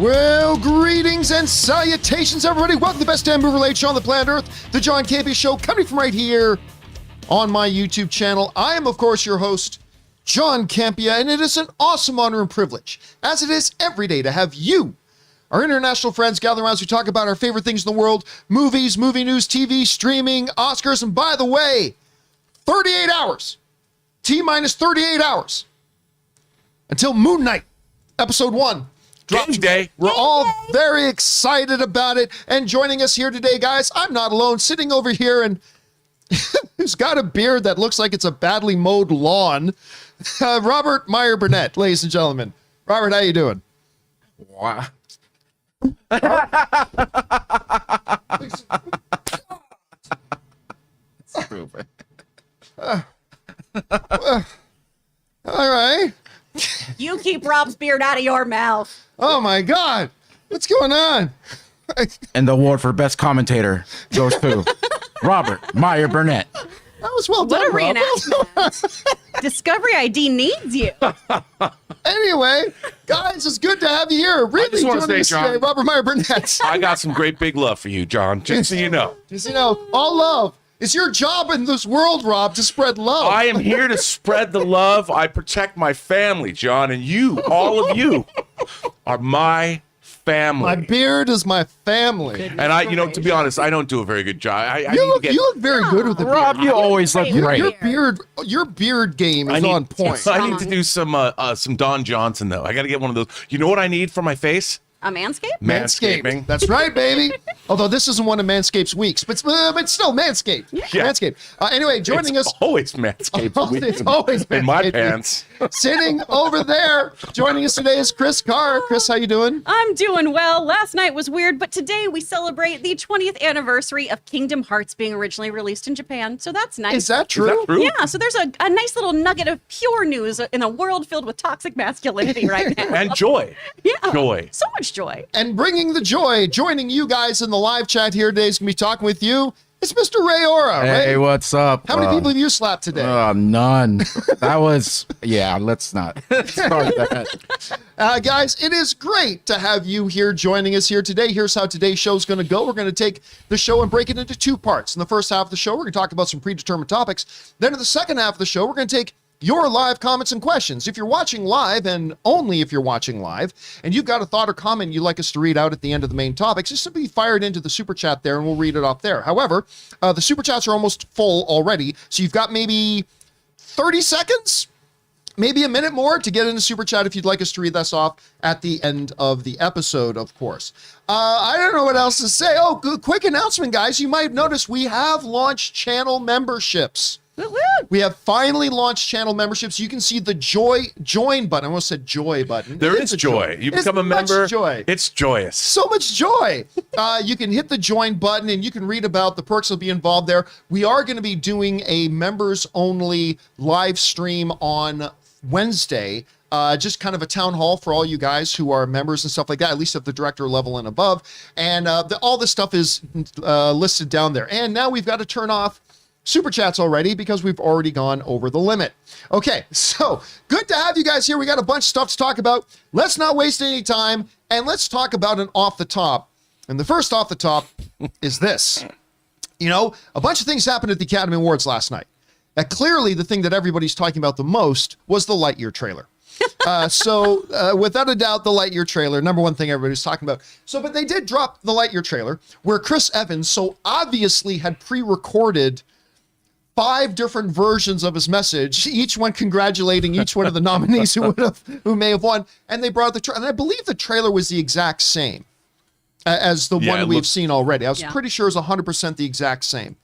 Well, greetings and salutations, everybody. Welcome to the best damn movie-related show on the planet Earth, the John Campea Show, coming from right here on my YouTube channel. I am, of course, your host, John Campea, and it is an awesome honor and privilege, as it is every day, to have you, our international friends, gather around as we talk about our favorite things in the world, movies, movie news, TV, streaming, Oscars, and by the way, 38 hours, T-minus 38 hours, until Moon Knight, Episode 1. Game day. We're all very excited about it. And joining us here today, guys, I'm not alone. Sitting over here and who's got a beard that looks like it's a badly mowed lawn, Robert Meyer Burnett, ladies and gentlemen. Robert, how you doing? Wow. Stupid. All right. You keep Rob's beard out of your mouth. Oh my God. What's going on? And the award for best commentator goes to Robert Meyer Burnett. That was well done, What a Rob. reenactment. Discovery ID needs you. Anyway, guys, it's good to have you here. Really just wanna joining us say, John, today, Robert Meyer Burnett. I got some great big love for you, John. Just so you know. Just, all love. It's your job in this world, Rob, to spread love. I am here to spread the love. I protect my family, John, and you, all of you, are my family. My beard is my family. And I, to be honest, I don't do a very good job. You look very good with the beard. Rob, you always look Your great. Your beard game is on point. I need to do some Don Johnson though. I got to get one of those. You know what I need for my face? A manscape? Manscaping. That's right, baby. Although this isn't one of Manscaped's weeks, but still Manscaped. Yeah. Manscaped. Anyway, joining It's us. always Manscaped. It's always in my Manscaped. pants. Sitting over there, joining us today is Chris Carr. Chris, how you doing? I'm doing well. Last night was weird, but today we celebrate the 20th anniversary of Kingdom Hearts being originally released in Japan. So that's nice. Is that true? Is that true? Yeah, so there's a nice little nugget of pure news in a world filled with toxic masculinity right now. And joy. Yeah. Joy. So much joy. And bringing the joy, joining you guys in the live chat here today is going to be talking with you. It's Mr. Ray Ora. Hey, Ray, what's up? how many people have you slapped today? None. That was, let's not start that. Guys, it is great to have you here joining us here today. Here's how today's show is going to go. We're going to take the show and break it into two parts. In the first half of the show, we're going to talk about some predetermined topics. Then in the second half of the show, we're going to take your live comments and questions. If you're watching live, and only if you're watching live, and you've got a thought or comment you'd like us to read out at the end of the main topics, just simply fire it into the super chat there and we'll read it off there. However, the super chats are almost full already, so you've got maybe 30 seconds, maybe a minute more to get into super chat if you'd like us to read this off at the end of the episode, of course. I don't know what else to say. Oh, good, quick announcement, guys. You might have noticed we have launched channel memberships. We have finally launched channel memberships. You can see the join button. I almost said joy button. There is joy. You become a member. Joy. It's joyous. So much joy. You can hit the join button and you can read about the perks that'll be involved there. We are going to be doing a members only live stream on Wednesday. Just kind of a town hall for all you guys who are members and stuff like that, at least at the director level and above. And all this stuff is listed down there. And now we've got to turn off super chats already because we've already gone over the limit. Okay, so good to have you guys here. We got a bunch of stuff to talk about. Let's not waste any time and let's talk about an off the top. And the first off the top is this. A bunch of things happened at the Academy Awards last night. Clearly, the thing that everybody's talking about the most was the Lightyear trailer. So without a doubt, the Lightyear trailer, number one thing everybody's talking about. But they did drop the Lightyear trailer where Chris Evans so obviously had pre-recorded 5 different versions of his message, each one congratulating each one of the nominees who may have won. And they brought the trailer, and I believe the trailer was the exact same as the one we've seen already. I was pretty sure it was 100% the exact same.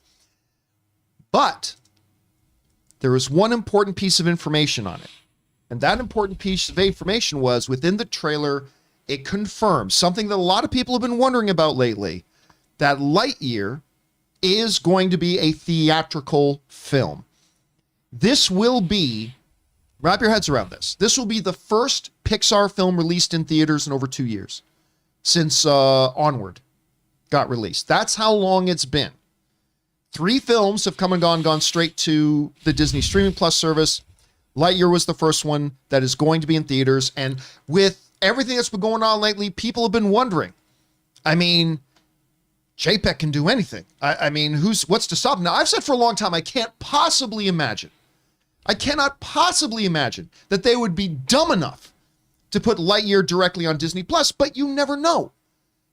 But there was one important piece of information on it. And that important piece of information was within the trailer, it confirms something that a lot of people have been wondering about lately, that Lightyear is going to be a theatrical film. This will be, wrap your heads around this will be the first Pixar film released in theaters in over 2 years since Onward got released. That's how long it's been. 3 films have come and gone straight to the Disney Streaming Plus service. Lightyear was the first one that is going to be in theaters, and with everything that's been going on lately, people have been wondering. I mean, JPEG can do anything. I mean, what's to stop him? Now, I've said for a long time, I cannot possibly imagine that they would be dumb enough to put Lightyear directly on Disney Plus, but you never know.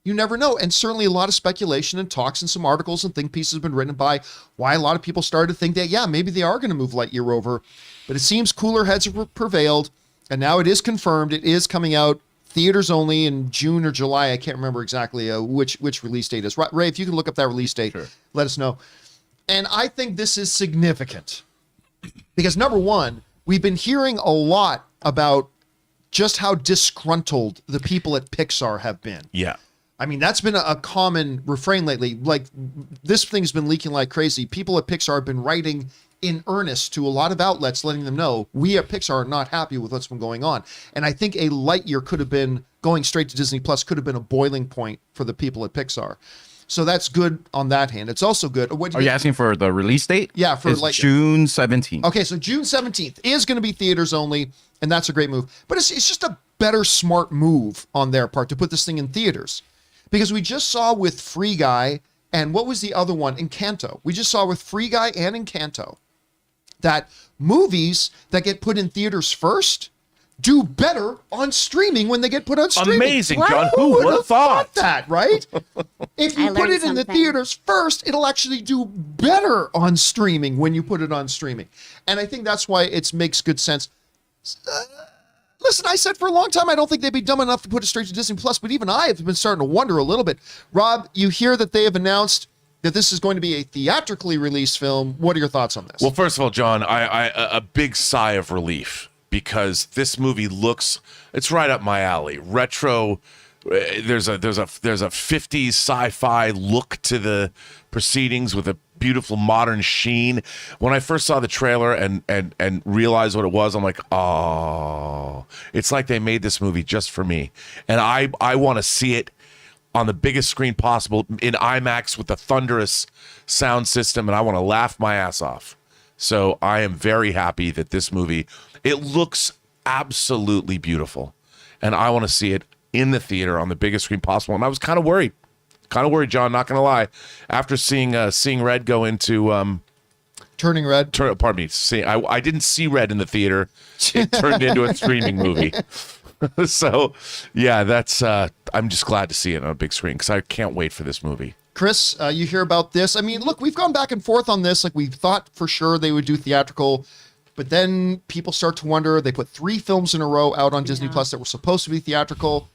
You never know. And certainly a lot of speculation and talks and some articles and think pieces have been written by why a lot of people started to think that, yeah, maybe they are going to move Lightyear over. But it seems cooler heads have prevailed. And now it is confirmed. It is coming out theaters only in June or July. I can't remember exactly which release date is. Ray, if you can look up that release date, sure, let us know. And I think this is significant because, number one, we've been hearing a lot about just how disgruntled the people at Pixar have been. Yeah. I mean, that's been a common refrain lately. Like, this thing's been leaking like crazy. People at Pixar have been writing in earnest to a lot of outlets, letting them know we at Pixar are not happy with what's been going on. And I think a Lightyear could have been going straight to Disney Plus, could have been a boiling point for the people at Pixar. So that's good on that hand. It's also good. Are you asking for the release date? Yeah, for Lightyear. June 17th. Okay, so June 17th is going to be theaters only, and that's a great move. But it's just a better, smart move on their part to put this thing in theaters. Because we just saw with Free Guy, and what was the other one? Encanto. We just saw with Free Guy and Encanto that movies that get put in theaters first do better on streaming when they get put on streaming. Amazing, John. Who would have thought that, right? If you put it in the theaters first, it'll actually do better on streaming when you put it on streaming. And I think that's why it makes good sense. Listen, I said for a long time, I don't think they'd be dumb enough to put it straight to Disney Plus, but even I have been starting to wonder a little bit. Rob, you hear that they have announced that this is going to be a theatrically released film. What are your thoughts on this? Well, first of all, John, I a big sigh of relief because this movie it's right up my alley. Retro, there's a 50s sci-fi look to the proceedings with a beautiful modern sheen. When I first saw the trailer and realized what it was, I'm like, oh, it's like they made this movie just for me. And I want to see it on the biggest screen possible in IMAX with the thunderous sound system, and I want to laugh my ass off. So I am very happy that this movie, it looks absolutely beautiful, and I want to see it in the theater on the biggest screen possible. And I was kind of worried, John, not going to lie, after seeing Red go into Turning Red. Pardon me. I didn't see Red in the theater. It turned into a streaming movie. So, yeah, that's. I'm just glad to see it on a big screen because I can't wait for this movie. Chris, you hear about this? I mean, look, we've gone back and forth on this. Like, we thought for sure they would do theatrical, but then people start to wonder. They put 3 films in a row out on Disney Plus that were supposed to be theatrical.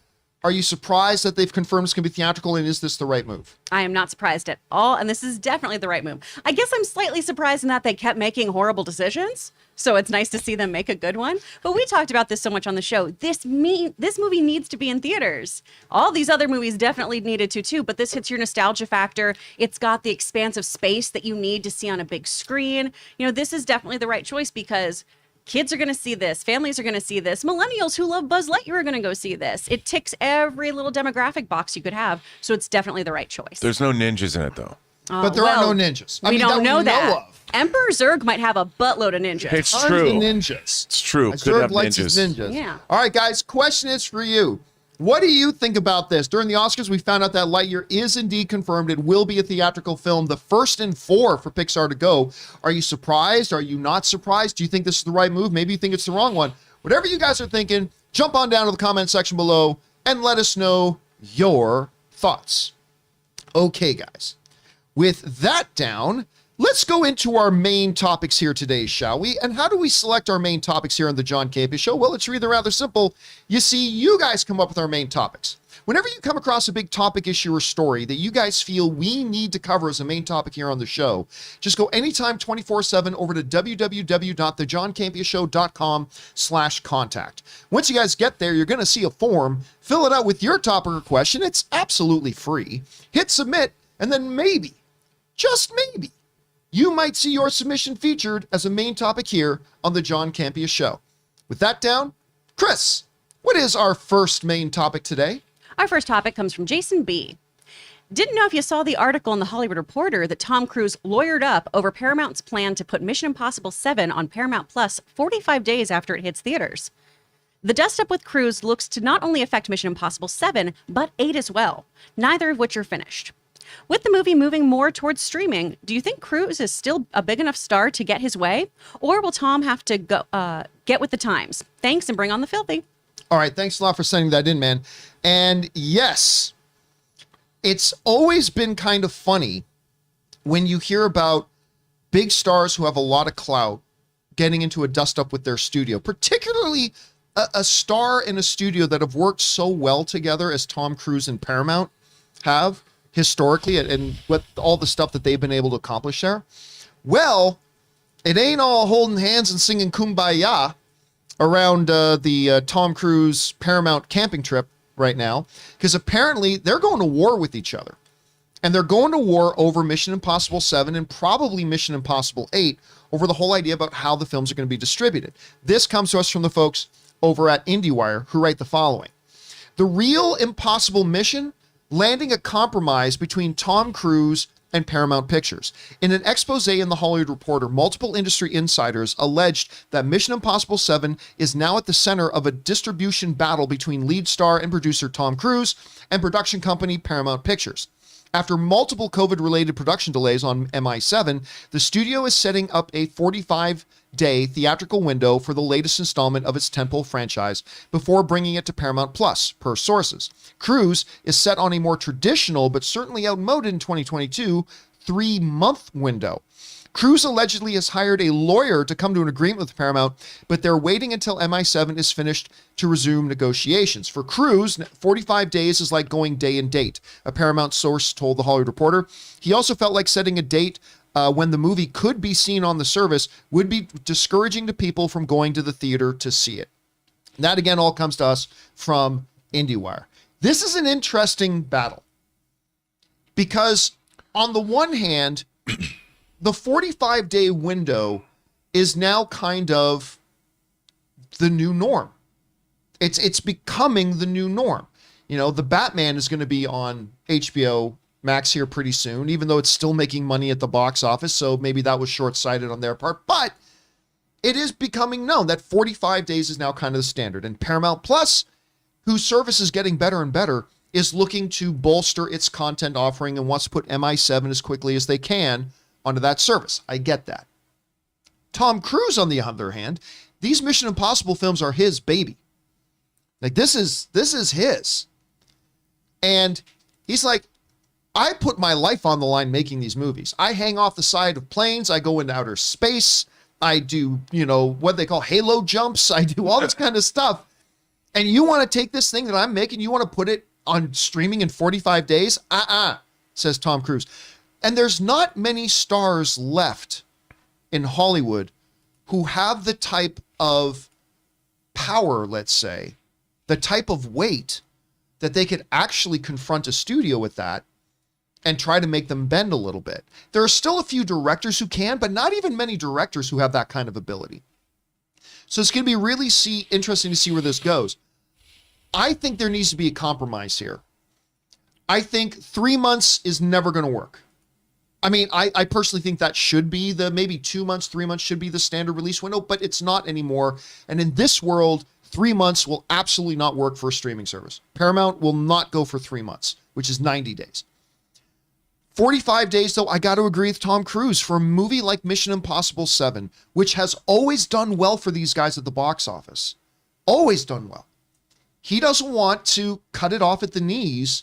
Are you surprised that they've confirmed it's going to be theatrical, and is this the right move? I am not surprised at all, and this is definitely the right move. I guess I'm slightly surprised in that they kept making horrible decisions, so it's nice to see them make a good one. But we talked about this so much on the show. This movie needs to be in theaters. All these other movies definitely needed to too, but this hits your nostalgia factor. It's got the expansive space that you need to see on a big screen. You know, this is definitely the right choice because kids are going to see this. Families are going to see this. Millennials who love Buzz Lightyear are going to go see this. It ticks every little demographic box you could have, so it's definitely the right choice. There's no ninjas in it, though. But there are no ninjas. We don't know that. Emperor Zurg might have a buttload of ninjas. It's Tons true. of ninjas. It's true. Zurg likes his ninjas. Yeah. All right, guys, question is for you. What do you think about this? During the Oscars, we found out that Lightyear is indeed confirmed. It will be a theatrical film, the first in 4 for Pixar to go. Are you surprised? Are you not surprised? Do you think this is the right move? Maybe you think it's the wrong one. Whatever you guys are thinking, jump on down to the comment section below and let us know your thoughts. Okay, guys. With that down, let's go into our main topics here today, shall we? And how do we select our main topics here on the John Campea Show? Well, it's rather simple. You see, you guys come up with our main topics. Whenever you come across a big topic, issue, or story that you guys feel we need to cover as a main topic here on the show, just go anytime 24/7 over to www.thejohncampeashow.com/contact. Once you guys get there, you're going to see a form. Fill it out with your topic or question. It's absolutely free. Hit submit, and then maybe, just maybe, you might see your submission featured as a main topic here on the John Campea Show. With that down, Chris, what is our first main topic today? Our first topic comes from Jason B. Didn't know if you saw the article in the Hollywood Reporter that Tom Cruise lawyered up over Paramount's plan to put Mission Impossible 7 on Paramount Plus 45 days after it hits theaters. The dust up with Cruise looks to not only affect Mission Impossible 7, but 8 as well, neither of which are finished. With the movie moving more towards streaming, do you think Cruise is still a big enough star to get his way? Or will Tom have to go get with the times? Thanks, and bring on the filthy. All right, thanks a lot for sending that in, man. And yes, it's always been kind of funny when you hear about big stars who have a lot of clout getting into a dust-up with their studio, particularly a star in a studio that have worked so well together as Tom Cruise and Paramount have historically, and with all the stuff that they've been able to accomplish there. Well, it ain't all holding hands and singing Kumbaya around the Tom Cruise Paramount camping trip right now, because apparently they're going to war with each other. And they're going to war over Mission Impossible 7 and probably Mission Impossible 8 over the whole idea about how the films are going to be distributed. This comes to us from the folks over at IndieWire, who write the following. The real impossible mission, landing a compromise between Tom Cruise and Paramount Pictures. In an expose in The Hollywood Reporter, multiple industry insiders alleged that Mission Impossible 7 is now at the center of a distribution battle between lead star and producer Tom Cruise and production company Paramount Pictures. After multiple COVID-related production delays on MI7, the studio is setting up a 45-day theatrical window for the latest installment of its tentpole franchise before bringing it to Paramount Plus, per sources. Cruise is set on a more traditional, but certainly outmoded in 2022, 3-month window. Cruise allegedly has hired a lawyer to come to an agreement with Paramount, but they're waiting until MI7 is finished to resume negotiations. For Cruise, 45 days is like going day and date, a Paramount source told The Hollywood Reporter. He also felt like setting a date when the movie could be seen on the service would be discouraging to people from going to the theater to see it. And that, again, all comes to us from IndieWire. This is an interesting battle because, on the one hand, the 45-day window is now kind of the new norm. It's becoming the new norm. You know, the Batman is going to be on HBO Max here pretty soon, even though it's still making money at the box office, so maybe that was short-sighted on their part. But it is becoming known that 45 days is now kind of the standard. And Paramount Plus, whose service is getting better and better, is looking to bolster its content offering and wants to put MI7 as quickly as they can onto that service. I get that. Tom Cruise, on the other hand, these Mission Impossible films are his baby. Like, this is his. And he's like, I put my life on the line making these movies. I hang off the side of planes. I go into outer space. I do, what they call halo jumps. I do all this kind of stuff. And you want to take this thing that I'm making, you want to put it on streaming in 45 days? Says Tom Cruise. And there's not many stars left in Hollywood who have the type of power, let's say, the type of weight that they could actually confront a studio with that and try to make them bend a little bit. There are still a few directors who can, but not even many directors who have that kind of ability. So it's going to be really interesting to see where this goes. I think there needs to be a compromise here. I think 3 months is never going to work. I mean, I personally think that should be maybe 2 months, 3 months should be the standard release window, but it's not anymore. And in this world, 3 months will absolutely not work for a streaming service. Paramount will not go for 3 months, which is 90 days. 45 days, though, I got to agree with Tom Cruise. For a movie like Mission Impossible 7, which has always done well for these guys at the box office, always done well. He doesn't want to cut it off at the knees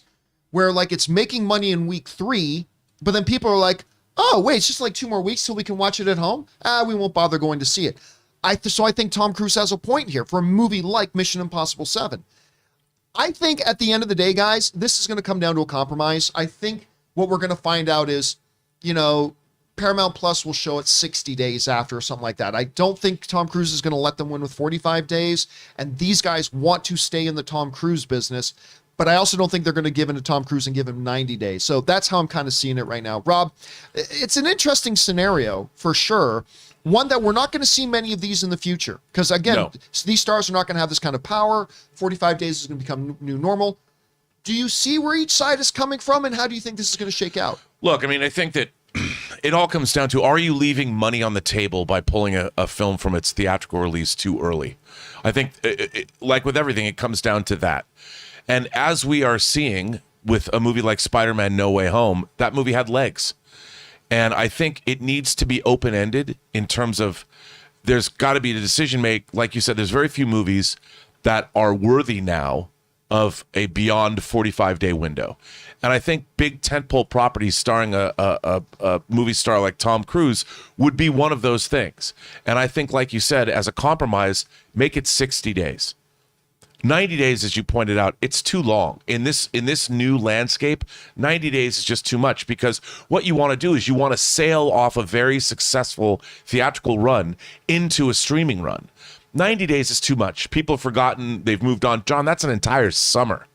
where, like, it's making money in week 3, but then people are like, oh, wait, it's just like 2 more weeks till we can watch it at home? We won't bother going to see it. So I think Tom Cruise has a point here for a movie like Mission Impossible 7. I think at the end of the day, guys, this is going to come down to a compromise. I think what we're going to find out is, Paramount Plus will show it 60 days after or something like that. I don't think Tom Cruise is going to let them win with 45 days. And these guys want to stay in the Tom Cruise business. But I also don't think they're going to give in to Tom Cruise and give him 90 days. So that's how I'm kind of seeing it right now. Rob, it's an interesting scenario for sure. One that we're not going to see many of these in the future. Because again, these stars are not going to have this kind of power. 45 days is going to become new normal. Do you see where each side is coming from, and how do you think this is going to shake out? Look, I mean, I think that it all comes down to, are you leaving money on the table by pulling a film from its theatrical release too early? I think, like with everything, it comes down to that. And as we are seeing with a movie like Spider-Man No Way Home, that movie had legs. And I think it needs to be open-ended in terms of, there's got to be the decision make. Like you said, there's very few movies that are worthy now of a beyond 45-day window. And I think big tentpole properties starring a movie star like Tom Cruise would be one of those things. And I think, like you said, as a compromise, make it 60 days. 90 days, as you pointed out, it's too long. In this new landscape, 90 days is just too much, because what you want to do is you want to sail off a very successful theatrical run into a streaming run. 90 days is too much. People have forgotten, they've moved on. John, that's an entire summer.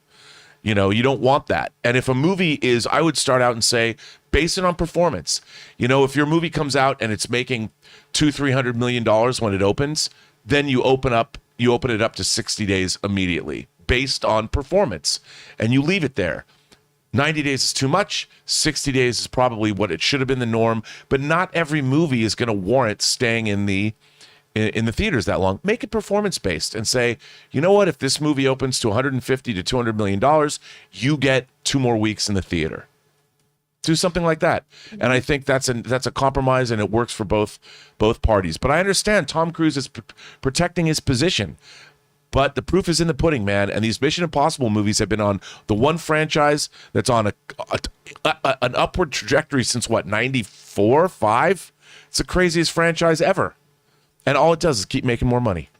You know, you don't want that. And if a movie is, I would start out and say, base it on performance. You know, if your movie comes out and it's making $200-300 million when it opens, then you open it up to 60 days immediately based on performance, and you leave it there. 90 days is too much. 60 days is probably what it should have been the norm, but not every movie is going to warrant staying in the theaters that long. Make it performance based and say, you know what, if this movie opens to $150-200 million, you get 2 more weeks in the theater. Do something like that. And I think that's a compromise, and it works for both parties. But I understand Tom Cruise is protecting his position. But the proof is in the pudding, man. And these Mission Impossible movies have been on the one franchise that's on an upward trajectory since, what, 94, 5? It's the craziest franchise ever. And all it does is keep making more money.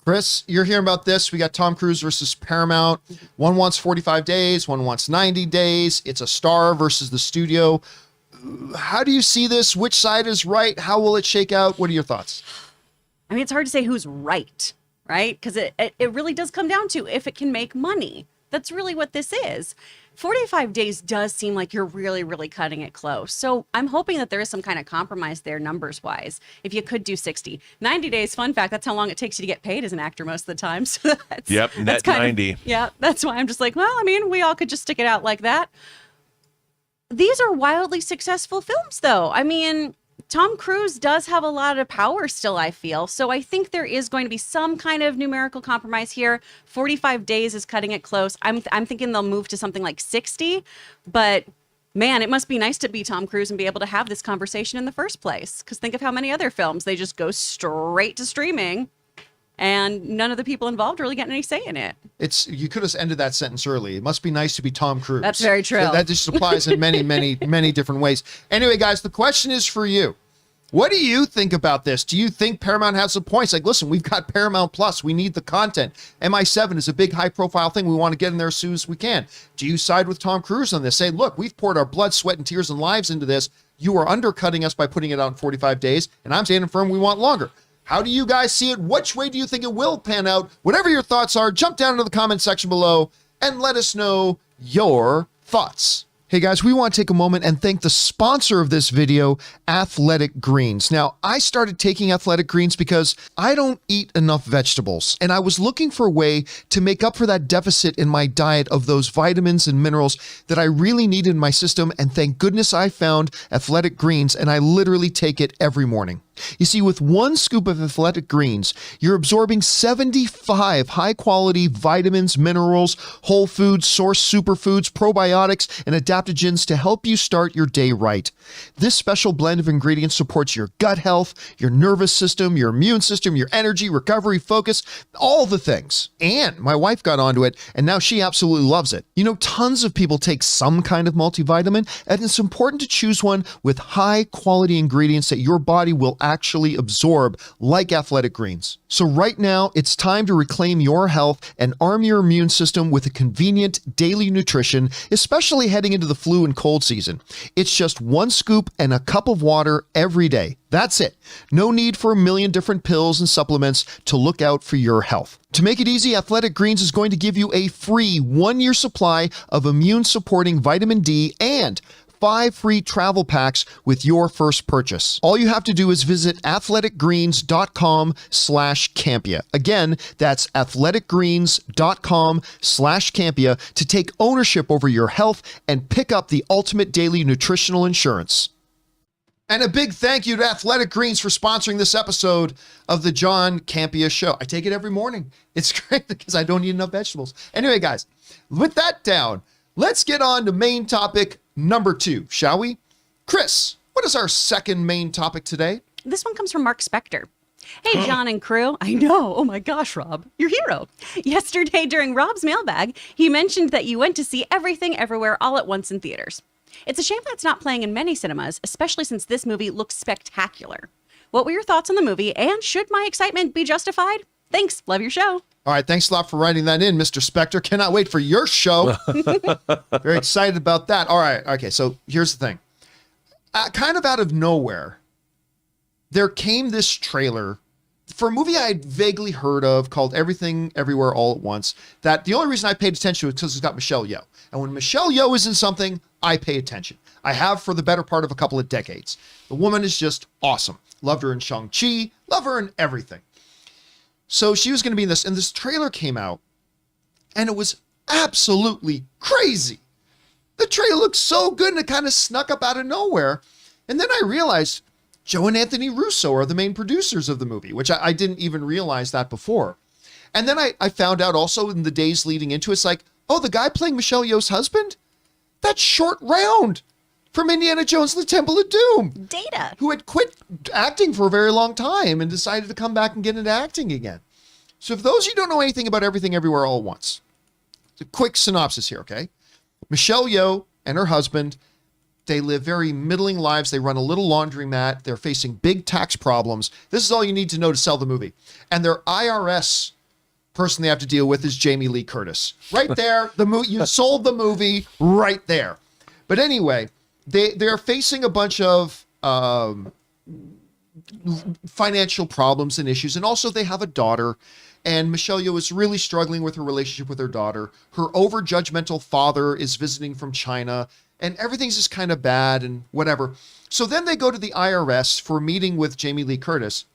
Chris, you're hearing about this. We got Tom Cruise versus Paramount. One wants 45 days, one wants 90 days. It's a star versus the studio. How do you see this? Which side is right? How will it shake out? What are your thoughts? I mean, it's hard to say who's right? Because it really does come down to if it can make money. That's really what this is. 45 days does seem like you're really, really cutting it close. So I'm hoping that there is some kind of compromise there numbers wise. If you could do 60, 90 days, fun fact, that's how long it takes you to get paid as an actor most of the time. So net 90. Yeah, that's why I'm just like, well, I mean, we all could just stick it out like that. These are wildly successful films, though. I mean, Tom Cruise does have a lot of power still, I feel. So I think there is going to be some kind of numerical compromise here. 45 days is cutting it close. I'm thinking they'll move to something like 60. But man, it must be nice to be Tom Cruise and be able to have this conversation in the first place. Because think of how many other films, they just go straight to streaming. And none of the people involved really getting any say in it. You could have ended that sentence early. It must be nice to be Tom Cruise. That's very true. That just applies in many, many, many different ways. Anyway, guys, the question is for you. What do you think about this? Do you think Paramount has some points? Like, listen, we've got Paramount Plus. We need the content. MI7 is a big high-profile thing. We want to get in there as soon as we can. Do you side with Tom Cruise on this? Say, look, we've poured our blood, sweat, and tears and lives into this. You are undercutting us by putting it out in 45 days, and I'm standing firm we want longer. How do you guys see it? Which way do you think it will pan out? Whatever your thoughts are, jump down into the comment section below and let us know your thoughts. Hey guys, we want to take a moment and thank the sponsor of this video, Athletic Greens. Now, I started taking Athletic Greens because I don't eat enough vegetables, and I was looking for a way to make up for that deficit in my diet of those vitamins and minerals that I really needed in my system, and thank goodness I found Athletic Greens, and I literally take it every morning. You see, with 1 scoop of Athletic Greens, you're absorbing 75 high-quality vitamins, minerals, whole foods, source superfoods, probiotics, and adaptogens to help you start your day right. This special blend of ingredients supports your gut health, your nervous system, your immune system, your energy, recovery, focus, all the things. And my wife got onto it, and now she absolutely loves it. You know, tons of people take some kind of multivitamin, and it's important to choose one with high-quality ingredients that your body will actually absorb, like Athletic Greens. So right now, it's time to reclaim your health and arm your immune system with a convenient daily nutrition, especially heading into the flu and cold season. It's just 1 scoop and a cup of water every day. That's it. No need for a million different pills and supplements to look out for your health. To make it easy, Athletic Greens is going to give you a free 1-year supply of immune-supporting vitamin D and 5 free travel packs with your first purchase. All you have to do is visit athleticgreens.com/Campea. Again, that's athleticgreens.com/Campea to take ownership over your health and pick up the ultimate daily nutritional insurance. And a big thank you to Athletic Greens for sponsoring this episode of the John Campea Show. I take it every morning. It's great because I don't eat enough vegetables. Anyway, guys, with that down, let's get on to main topic number 2, shall we? Chris, what is our second main topic today? This one comes from Mark Spector. Hey, John and crew. I know. Oh my gosh, Rob, your hero. Yesterday during Rob's mailbag, he mentioned that you went to see Everything Everywhere All at Once in theaters. It's a shame that it's not playing in many cinemas, especially since this movie looks spectacular. What were your thoughts on the movie, and should my excitement be justified? Thanks. Love your show. All right. Thanks a lot for writing that in, Mr. Spector. Cannot wait for your show. Very excited about that. All right. Okay. So here's the thing. Kind of out of nowhere, there came this trailer for a movie I had vaguely heard of called Everything Everywhere All at Once, that the only reason I paid attention to it because it's got Michelle Yeoh. And when Michelle Yeoh is in something, I pay attention. I have for the better part of a couple of decades. The woman is just awesome. Loved her in Shang-Chi, love her in everything. So she was going to be in this, and this trailer came out, and it was absolutely crazy. The trailer looked so good, and it kind of snuck up out of nowhere. And then I realized Joe and Anthony Russo are the main producers of the movie, which I didn't even realize that before. And then I found out also in the days leading into it, it's like, oh, the guy playing Michelle Yeoh's husband? That's Short Round from Indiana Jones and the Temple of Doom. Data. Who had quit acting for a very long time and decided to come back and get into acting again. So if those of you don't know anything about Everything Everywhere All at Once, it's a quick synopsis here, okay? Michelle Yeoh and her husband, they live very middling lives. They run a little laundromat. They're facing big tax problems. This is all you need to know to sell the movie. And their IRS person they have to deal with is Jamie Lee Curtis. Right there, you sold the movie right there. But anyway, they're facing a bunch of financial problems and issues. And also they have a daughter. And Michelle Yeoh is really struggling with her relationship with her daughter. Her over-judgmental father is visiting from China. And everything's just kind of bad and whatever. So then they go to the IRS for a meeting with Jamie Lee Curtis,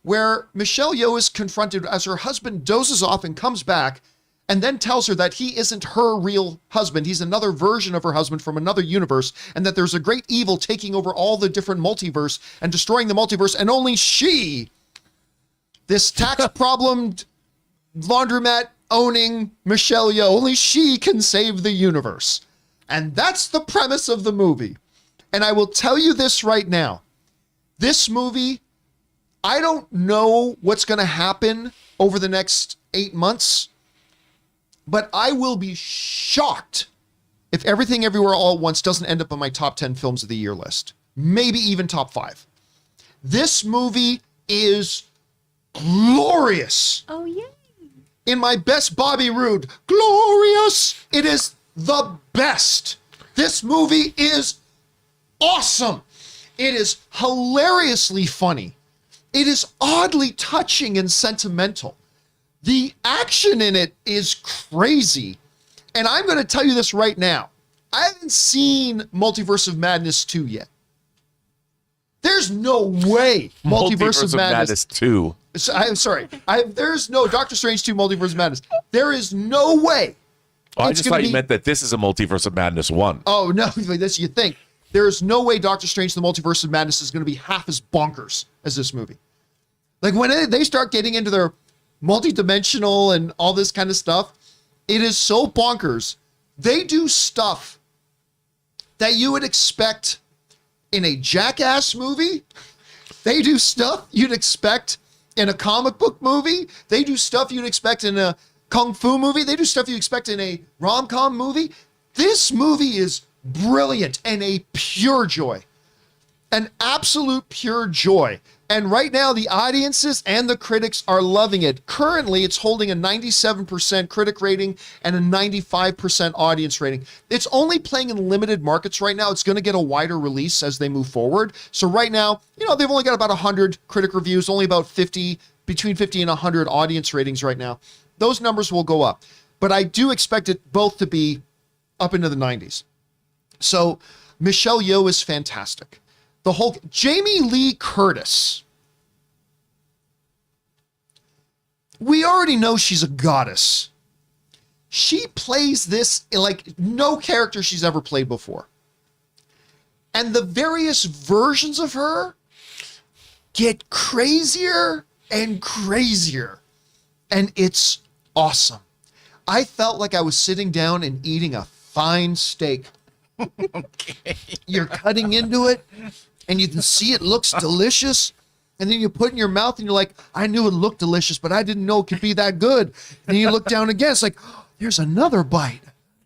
where Michelle Yeoh is confronted as her husband dozes off and comes back and then tells her that he isn't her real husband. He's another version of her husband from another universe, and that there's a great evil taking over all the different multiverse and destroying the multiverse, and only she, this tax-problemed laundromat owning Michelle Yeoh, only she can save the universe. And that's the premise of the movie. And I will tell you this right now. This movie, I don't know what's going to happen over the next 8 months, but I will be shocked if Everything Everywhere All at Once doesn't end up on my top 10 films of the year list. Maybe even top 5. This movie is glorious. Oh, yeah. In my best Bobby Roode, glorious. It is the best. This movie is awesome. It is hilariously funny. It is oddly touching and sentimental. The action in it is crazy. And I'm going to tell you this right now. I haven't seen Multiverse of Madness 2 yet. There's no way Multiverse of Madness 2. I'm sorry. There's no Doctor Strange 2 Multiverse of Madness. There is no way. Oh, I just thought you meant that this is a Multiverse of Madness 1. Oh, no. This you think. There is no way Doctor Strange the Multiverse of Madness is going to be half as bonkers as this movie. Like when they start getting into their multidimensional and all this kind of stuff, it is so bonkers. They do stuff that you would expect in a Jackass movie. They do stuff you'd expect in a comic book movie. They do stuff you'd expect in a Kung Fu movie. They do stuff you expect in a rom-com movie. This movie is brilliant and a pure joy. An absolute pure joy. And right now, the audiences and the critics are loving it. Currently, it's holding a 97% critic rating and a 95% audience rating. It's only playing in limited markets right now. It's going to get a wider release as they move forward. So right now, they've only got about 100 critic reviews, only about 50, between 50 and 100 audience ratings right now. Those numbers will go up. But I do expect it both to be up into the 90s. So Michelle Yeoh is fantastic. The whole Jamie Lee Curtis. We already know she's a goddess. She plays this like no character she's ever played before. And the various versions of her get crazier and crazier. And it's awesome. I felt like I was sitting down and eating a fine steak. Okay. You're cutting into it and you can see it looks delicious. And then you put it in your mouth and you're like, I knew it looked delicious, but I didn't know it could be that good. And you look down again, it's like, oh, there's another bite.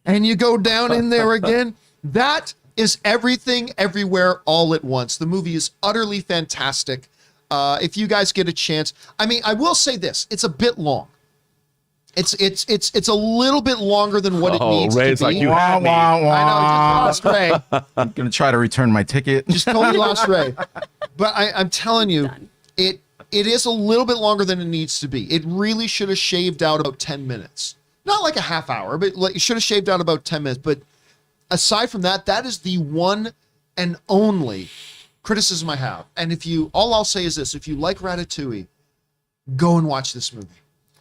And you go down in there again. That is Everything Everywhere All at Once. The movie is utterly fantastic. If you guys get a chance, I mean, I will say this, it's a bit long. It's a little bit longer than what it needs Ray's to be. like, you had me. I know, just lost Ray. I'm going to try to return my ticket. Just totally lost Ray. But I'm telling you, Done. it is a little bit longer than it needs to be. It really should have shaved out about 10 minutes. Not like a half hour, but like, it should have shaved out about 10 minutes. But aside from that, that is the one and only criticism I have. And all I'll say is this, if you like Ratatouille, go and watch this movie.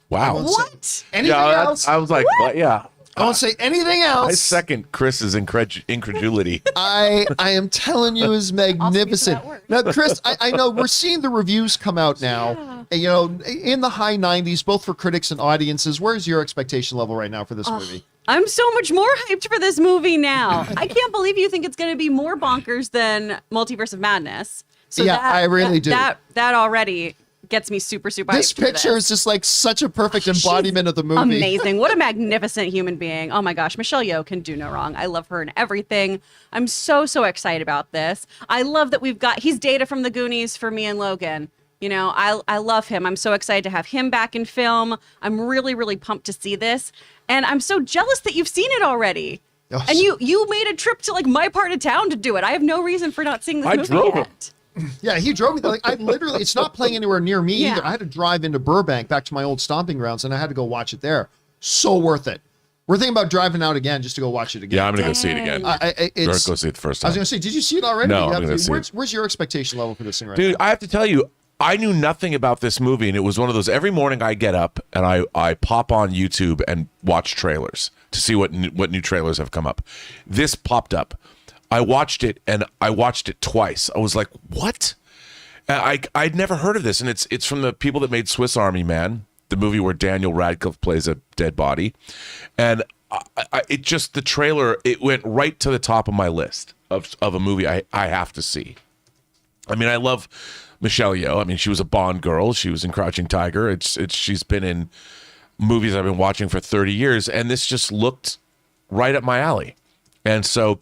Wow. What? Anything else? I was like, what? Yeah. I won't say anything else. I second Chris's incredulity. I am telling you, is magnificent. that word. Now, Chris, I know we're seeing the reviews come out now, you know, in the high 90s, both for critics and audiences. Where's your expectation level right now for this movie? I'm so much more hyped for this movie now. I can't believe you think it's going to be more bonkers than Multiverse of Madness. So Yeah, I really do. That already gets me super This hyped for picture is just like such a perfect embodiment of the movie. Amazing. What a magnificent human being. Oh my gosh. Michelle Yeoh can do no wrong. I love her in everything. I'm so excited about this. I love that he's Data from the Goonies for me and Logan. You know, I love him. I'm so excited to have him back in film. I'm really pumped to see this. And I'm so jealous that you've seen it already. Oh, And you made a trip to like my part of town to do it. I have no reason for not seeing this I movie drove yet. Yeah, he drove me there. Like, I literally, it's not playing anywhere near me Yeah. either. I had to drive into Burbank back to my old stomping grounds, and I had to go watch it there. So worth it. We're thinking about driving out again just to go watch it again. Yeah, I'm going to go see it again. Or Or go see it the first I was time. going to say, did you see it already? No, You I'm have gonna to- see it. Where's your expectation level for this thing right Dude, now? I have to tell you, I knew nothing about this movie, and it was one of those, every morning I get up and I pop on YouTube and watch trailers to see what new trailers have come up. This popped up. I watched it, and I watched it twice. I was like, what? And I'd never heard of this, and it's from the people that made Swiss Army Man, the movie where Daniel Radcliffe plays a dead body. And the trailer, it went right to the top of my list of a movie I have to see. I mean, I love Michelle Yeoh. I mean, she was a Bond girl. She was in Crouching Tiger. She's been in movies I've been watching for 30 years, and this just looked right up my alley. And so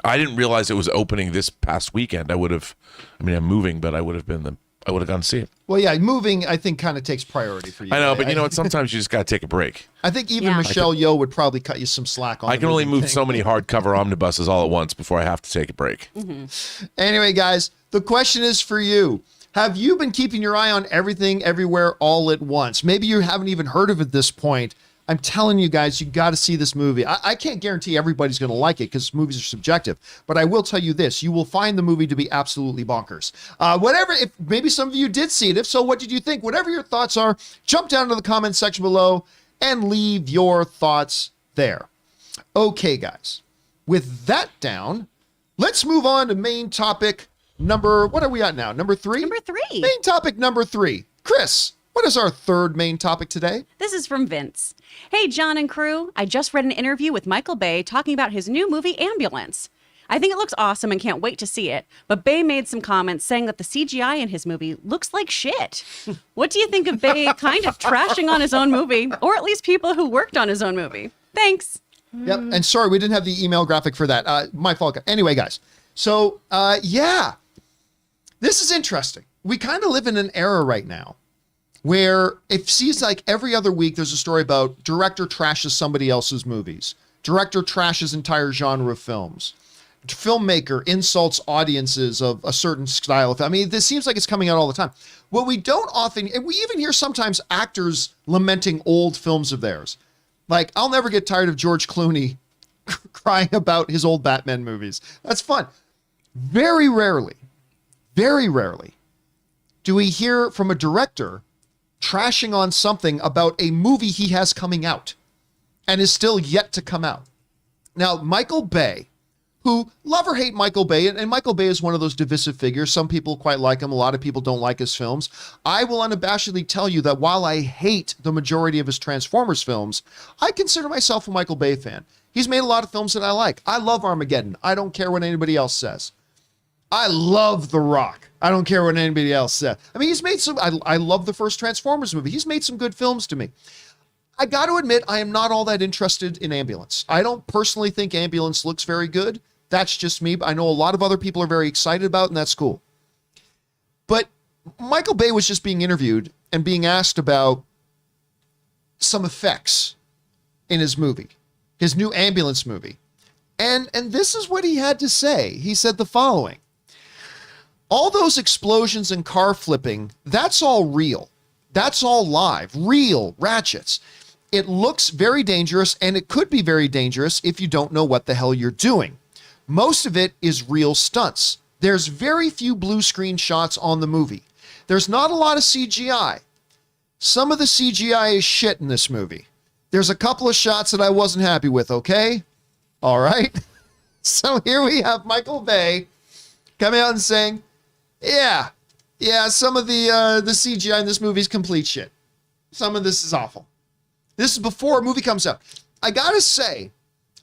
I didn't realize it was opening this past weekend. I'm moving, but I would have gone to see it. Well, yeah, moving, I think, kind of takes priority for you. I know, but you know what? Sometimes you just got to take a break. I think even Yeah. Michelle Yeoh would probably cut you some slack on I the can only movie move thing. so many hardcover omnibuses all at once before I have to take a break. Anyway, guys, the question is for you. Have you been keeping your eye on Everything Everywhere All at Once? Maybe you haven't even heard of it at this point. I'm telling you guys, you got to see this movie. I can't guarantee everybody's going to like it because movies are subjective, but I will tell you this: you will find the movie to be absolutely bonkers. If maybe some of you did see it, if so, what did you think? Whatever your thoughts are, jump down to the comment section below and leave your thoughts there. Okay, guys, with that down, let's move on to main topic what are we at now? Number 3? Number 3. Main topic number 3. Chris, what is our third main topic today? This is from Vince. Hey, John and crew. I just read an interview with Michael Bay talking about his new movie, Ambulance. I think it looks awesome and can't wait to see it, but Bay made some comments saying that the CGI in his movie looks like shit. What do you think of Bay kind of trashing on his own movie, or at least people who worked on his own movie? Thanks. Yep. And sorry, we didn't have the email graphic for that. My fault. Anyway, guys. So, yeah, this is interesting. We kind of live in an era right now where it seems like every other week there's a story about director trashes somebody else's movies. Director trashes entire genre of films. Filmmaker insults audiences of a certain style. I mean, this seems like it's coming out all the time. What we don't often, and we even hear sometimes actors lamenting old films of theirs. Like, I'll never get tired of George Clooney crying about his old Batman movies. That's fun. Very rarely do we hear from a director trashing on something about a movie he has coming out and is still yet to come out. Now, Michael Bay who love or hate Michael Bay, and Michael Bay is one of those divisive figures. Some people quite like him. A lot of people don't like his films. I will unabashedly tell you that while I hate the majority of his Transformers films, I consider myself a Michael Bay fan. He's made a lot of films that I like. I love Armageddon. I don't care what anybody else says. I love The Rock. I don't care what anybody else says. I mean, he's made some, I love the first Transformers movie. He's made some good films to me. I got to admit, I am not all that interested in Ambulance. I don't personally think Ambulance looks very good. That's just me. I know a lot of other people are very excited about it, and that's cool. But Michael Bay was just being interviewed and being asked about some effects in his movie, his new Ambulance movie. And this is what he had to say. He said the following: all those explosions and car flipping, that's all real. That's all live, real ratchets. It looks very dangerous, and it could be very dangerous if you don't know what the hell you're doing. Most of it is real stunts. There's very few blue screen shots on the movie. There's not a lot of CGI. Some of the CGI is shit in this movie. There's a couple of shots that I wasn't happy with, okay? All right. So here we have Michael Bay coming out and saying, yeah, some of the CGI in this movie is complete shit. Some of this is awful. This is before a movie comes out. I gotta say,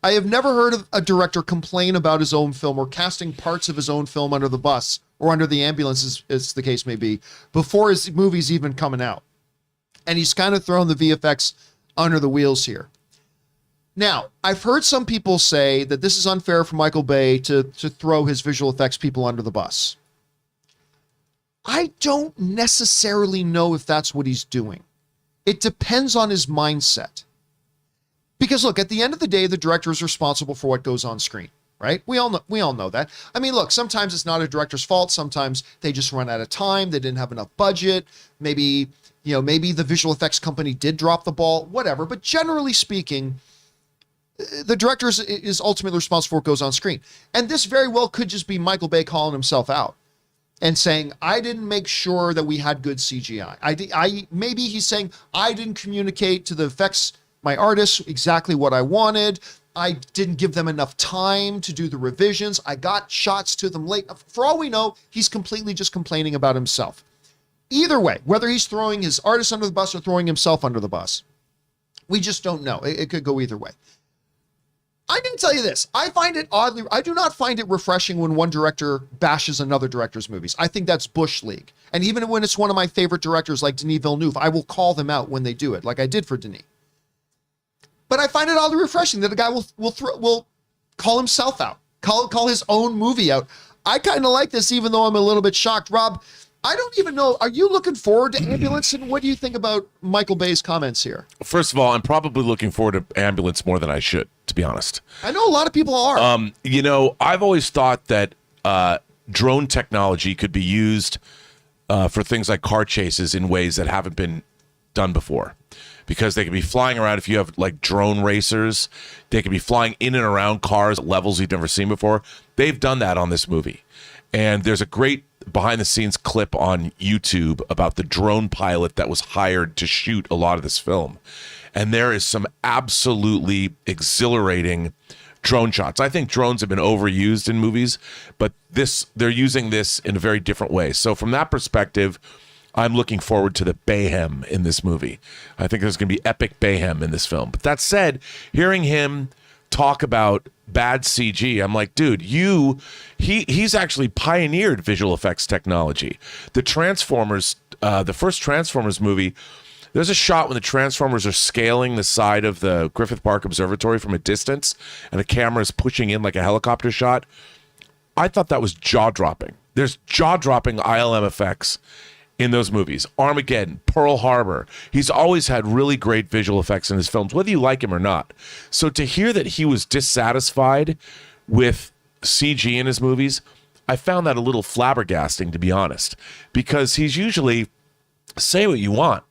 I have never heard of a director complain about his own film or casting parts of his own film under the bus or under the ambulance, as the case may be, before his movie's even coming out. And he's kind of thrown the VFX under the wheels here. Now, I've heard some people say that this is unfair for Michael Bay to throw his visual effects people under the bus. I don't necessarily know if that's what he's doing. It depends on his mindset. Because look, at the end of the day, the director is responsible for what goes on screen, right? We all know that. I mean, look, sometimes it's not a director's fault. Sometimes they just run out of time. They didn't have enough budget. Maybe the visual effects company did drop the ball, whatever. But generally speaking, the director is ultimately responsible for what goes on screen. And this very well could just be Michael Bay calling himself out and saying, I didn't make sure that we had good CGI. Maybe he's saying, I didn't communicate to the effects, my artists, exactly what I wanted. I didn't give them enough time to do the revisions. I got shots to them late. For all we know, he's completely just complaining about himself. Either way, whether he's throwing his artists under the bus or throwing himself under the bus, we just don't know. It could go either way. I'm going to tell you this. I do not find it refreshing when one director bashes another director's movies. I think that's Bush League. And even when it's one of my favorite directors like Denis Villeneuve, I will call them out when they do it, like I did for Denis. But I find it oddly refreshing that a guy will call himself out, call his own movie out. I kind of like this, even though I'm a little bit shocked. Rob, I don't even know. Are you looking forward to Ambulance? And what do you think about Michael Bay's comments here? First of all, I'm probably looking forward to Ambulance more than I should, to be honest. I know a lot of people are. I've always thought that drone technology could be used for things like car chases in ways that haven't been done before. Because they can be flying around. If you have like drone racers, they can be flying in and around cars at levels you've never seen before. They've done that on this movie. And there's a great behind the scenes clip on YouTube about the drone pilot that was hired to shoot a lot of this film. And there is some absolutely exhilarating drone shots. I think drones have been overused in movies, but they're using this in a very different way. So from that perspective, I'm looking forward to the bayhem in this movie. I think there's going to be epic bayhem in this film. But that said, hearing him talk about bad CG, I'm like, dude, he's actually pioneered visual effects technology. The Transformers, the first Transformers movie, there's a shot when the Transformers are scaling the side of the Griffith Park Observatory from a distance, and the camera is pushing in like a helicopter shot. I thought that was jaw-dropping. There's jaw-dropping ILM effects in those movies. Armageddon, Pearl Harbor. He's always had really great visual effects in his films, whether you like him or not. So to hear that he was dissatisfied with CG in his movies, I found that a little flabbergasting, to be honest, because he's usually, say what you want,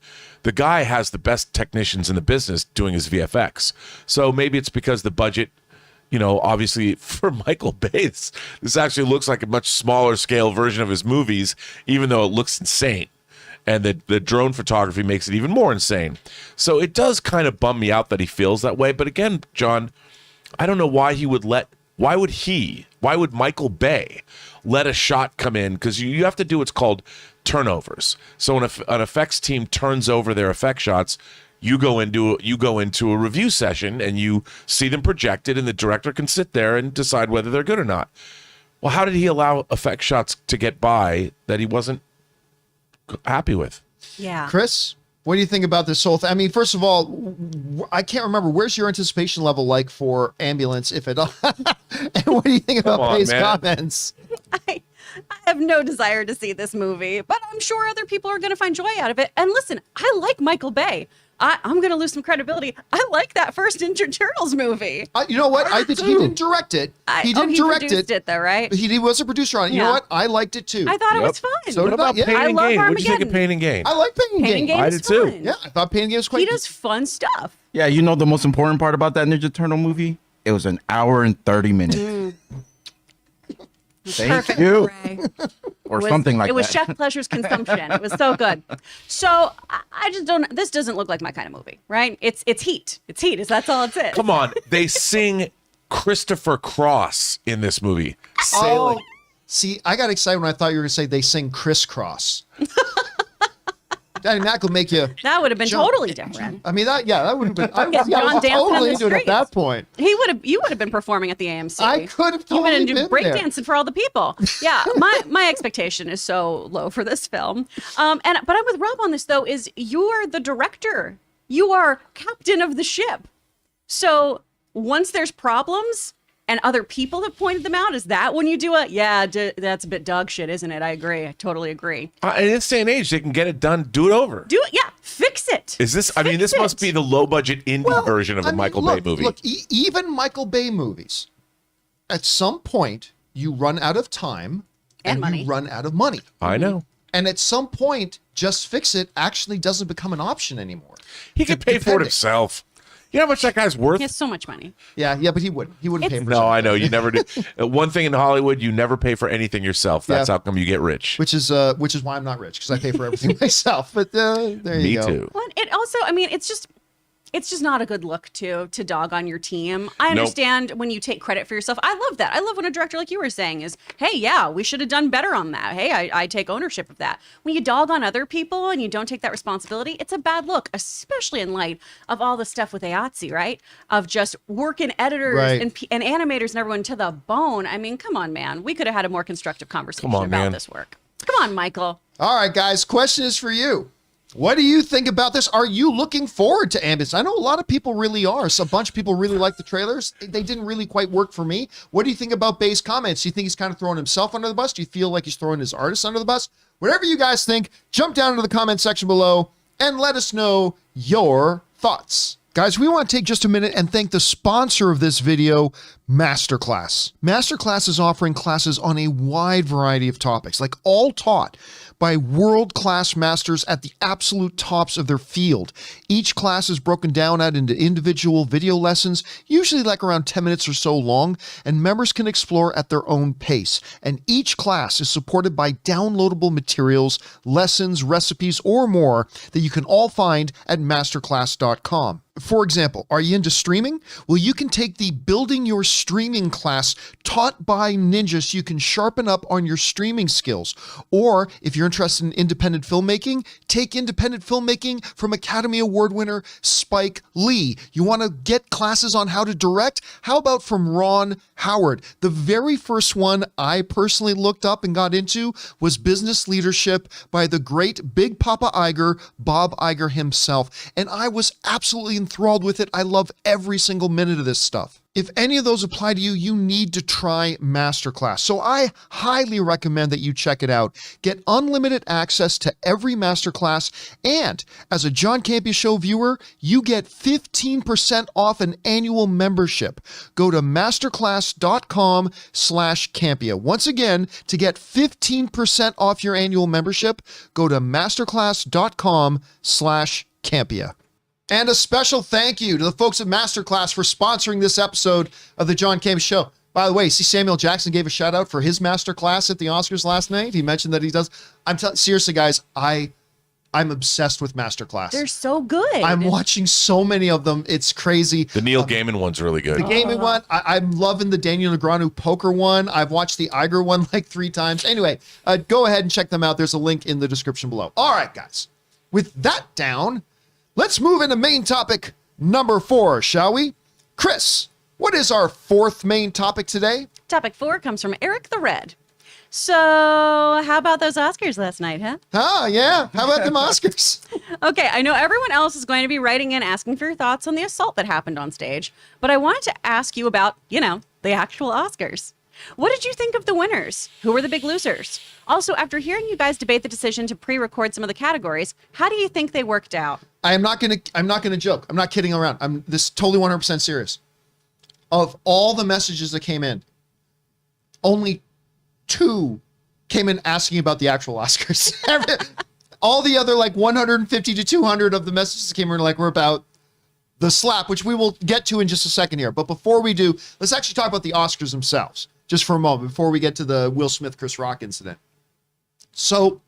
the guy has the best technicians in the business doing his VFX. So maybe it's because the budget, obviously for Michael Bay, this actually looks like a much smaller scale version of his movies, even though it looks insane. And the drone photography makes it even more insane. So it does kind of bum me out that he feels that way. But again, John, I don't know why he would let Why would Michael Bay let a shot come in? Because you have to do what's called turnovers. So when an effects team turns over their effect shots, you go into a review session and you see them projected, and the director can sit there and decide whether they're good or not. Well, how did he allow effect shots to get by that he wasn't happy with? Yeah. Chris, what do you think about this whole thing? I mean, first of all, I can't remember. Where's your anticipation level like for Ambulance, if at all? And what do you think about Bay's comments? I have no desire to see this movie, but I'm sure other people are going to find joy out of it. And listen, I like Michael Bay. I'm going to lose some credibility. I like that first Ninja Turtles movie. You know what? He didn't direct it. He didn't direct produced it though, right? He was a producer on it. You know what? I liked it too. I thought it was fun. So What did about yeah. Pain I and love Gain? What'd you think of Armageddon. Pain and Gain? I like Pain Pain Game. and I Game's did too. fun. Yeah, I thought Pain and Game was quite He does fun stuff. Yeah, you know the most important part about that Ninja Turtle movie? It was an hour and 30 minutes. Thank Perfect. you. Ray. Or something like that. It was chef pleasure's consumption. It was so good. So I just don't. This doesn't look like my kind of movie, right? It's heat. It's heat. That's all it is. Come on, they sing Christopher Cross in this movie. Sailing. Oh, see, I got excited when I thought you were going to say they sing crisscross. I mean, that could make you. That would have been jump. totally different. I mean, that would have been. I Get was John dancing on totally the into it at streets. that point. You would have been performing at the AMC. I could have You would totally have been been there. breakdancing for all the people. Yeah, my expectation is so low for this film. But I'm with Rob on this though. Is you're the director. You are captain of the ship. So once there's problems and other people have pointed them out, is that when you do that's a bit dog shit, isn't it? I agree. I totally agree. In this day and age, they can get it done. Do it over. Do it. Yeah, fix it. Is this? I mean, this Fix must it. be the low budget indie version of a Michael Bay movie. Look, even Michael Bay movies, at some point, you run out of time And money. you run out of money. I know. And at some point, just fix it actually doesn't become an option anymore. He could pay for it Depending. himself. You know how much that guy's worth? He has so much money. Yeah, but he wouldn't. He wouldn't pay for No, it. I know you never do. One thing in Hollywood, you never pay for anything yourself. That's Yeah. how come you get rich. Which is why I'm not rich, because I pay for everything myself. But there you Me go. too. Well, it also, I mean, it's just not a good look to dog on your team. I understand when you take credit for yourself. I love that. I love when a director, like you were saying, is, hey, yeah, we should have done better on that. Hey, I take ownership of that. When you dog on other people and you don't take that responsibility, it's a bad look, especially in light of all the stuff with AOTC, right? Of just working editors Right. and animators and everyone to the bone. I mean, come on, man. We could have had a more constructive conversation on, about man. this work. Come on, Michael. All right, guys. Question is for you. What do you think about this? Are you looking forward to Ambulance? I know a lot of people really are. So a bunch of people really like the trailers. They didn't really quite work for me. What do you think about Bay's comments? Do you think he's kind of throwing himself under the bus? Do you feel like he's throwing his artists under the bus? Whatever you guys think, jump down into the comment section below and let us know your thoughts. Guys, we want to take just a minute and thank the sponsor of this video, Masterclass. Masterclass is offering classes on a wide variety of topics, like all taught by world-class masters at the absolute tops of their field. Each class is broken down out into individual video lessons, usually like around 10 minutes or so long, and members can explore at their own pace. And each class is supported by downloadable materials, lessons, recipes, or more that you can all find at masterclass.com. For example, are you into streaming? Well, you can take the Building Your Streaming class taught by ninjas so you can sharpen up on your streaming skills. Or if you're interested in independent filmmaking, take independent filmmaking from Academy Award winner Spike Lee. You want to get classes on how to direct? How about from Ron Howard? The very first one I personally looked up and got into was Business Leadership by the great Big Papa Iger, Bob Iger himself. And I was absolutely enthralled with it. I love every single minute of this stuff. If any of those apply to you, you need to try Masterclass. So I highly recommend that you check it out. Get unlimited access to every Masterclass. And as a John Campea Show viewer, you get 15% off an annual membership. Go to masterclass.com/Campea. Once again, to get 15% off your annual membership, go to masterclass.com/Campea. And a special thank you to the folks at Masterclass for sponsoring this episode of the John Campea Show. By the way, see, Samuel Jackson gave a shout out for his Masterclass at the Oscars last night. He mentioned that he does. Seriously, guys, I I'm obsessed with Masterclass. They're so good. I'm watching so many of them. It's crazy. The Neil Gaiman one's really good. The gaming one, I'm loving the Daniel Negreanu poker one. I've watched the Iger one like 3 times. Anyway, go ahead and check them out. There's a link in the description below. All right, guys. With that down, let's move into main topic number 4, shall we? Chris, what is our 4th main topic today? Topic 4 comes from Eric the Red. So, how about those Oscars last night, huh? Oh, yeah. How about them Oscars? Okay, I know everyone else is going to be writing in asking for your thoughts on the assault that happened on stage, but I wanted to ask you about, the actual Oscars. What did you think of the winners? Who were the big losers? Also, after hearing you guys debate the decision to pre-record some of the categories, how do you think they worked out? I'm not gonna joke. I'm not kidding around. I'm this totally 100% serious. Of all the messages that came in, only 2 came in asking about the actual Oscars. All the other 150 to 200 of the messages that came in were about the slap, which we will get to in just a second here. But before we do, let's actually talk about the Oscars themselves, just for a moment, before we get to the Will Smith, Chris Rock incident. So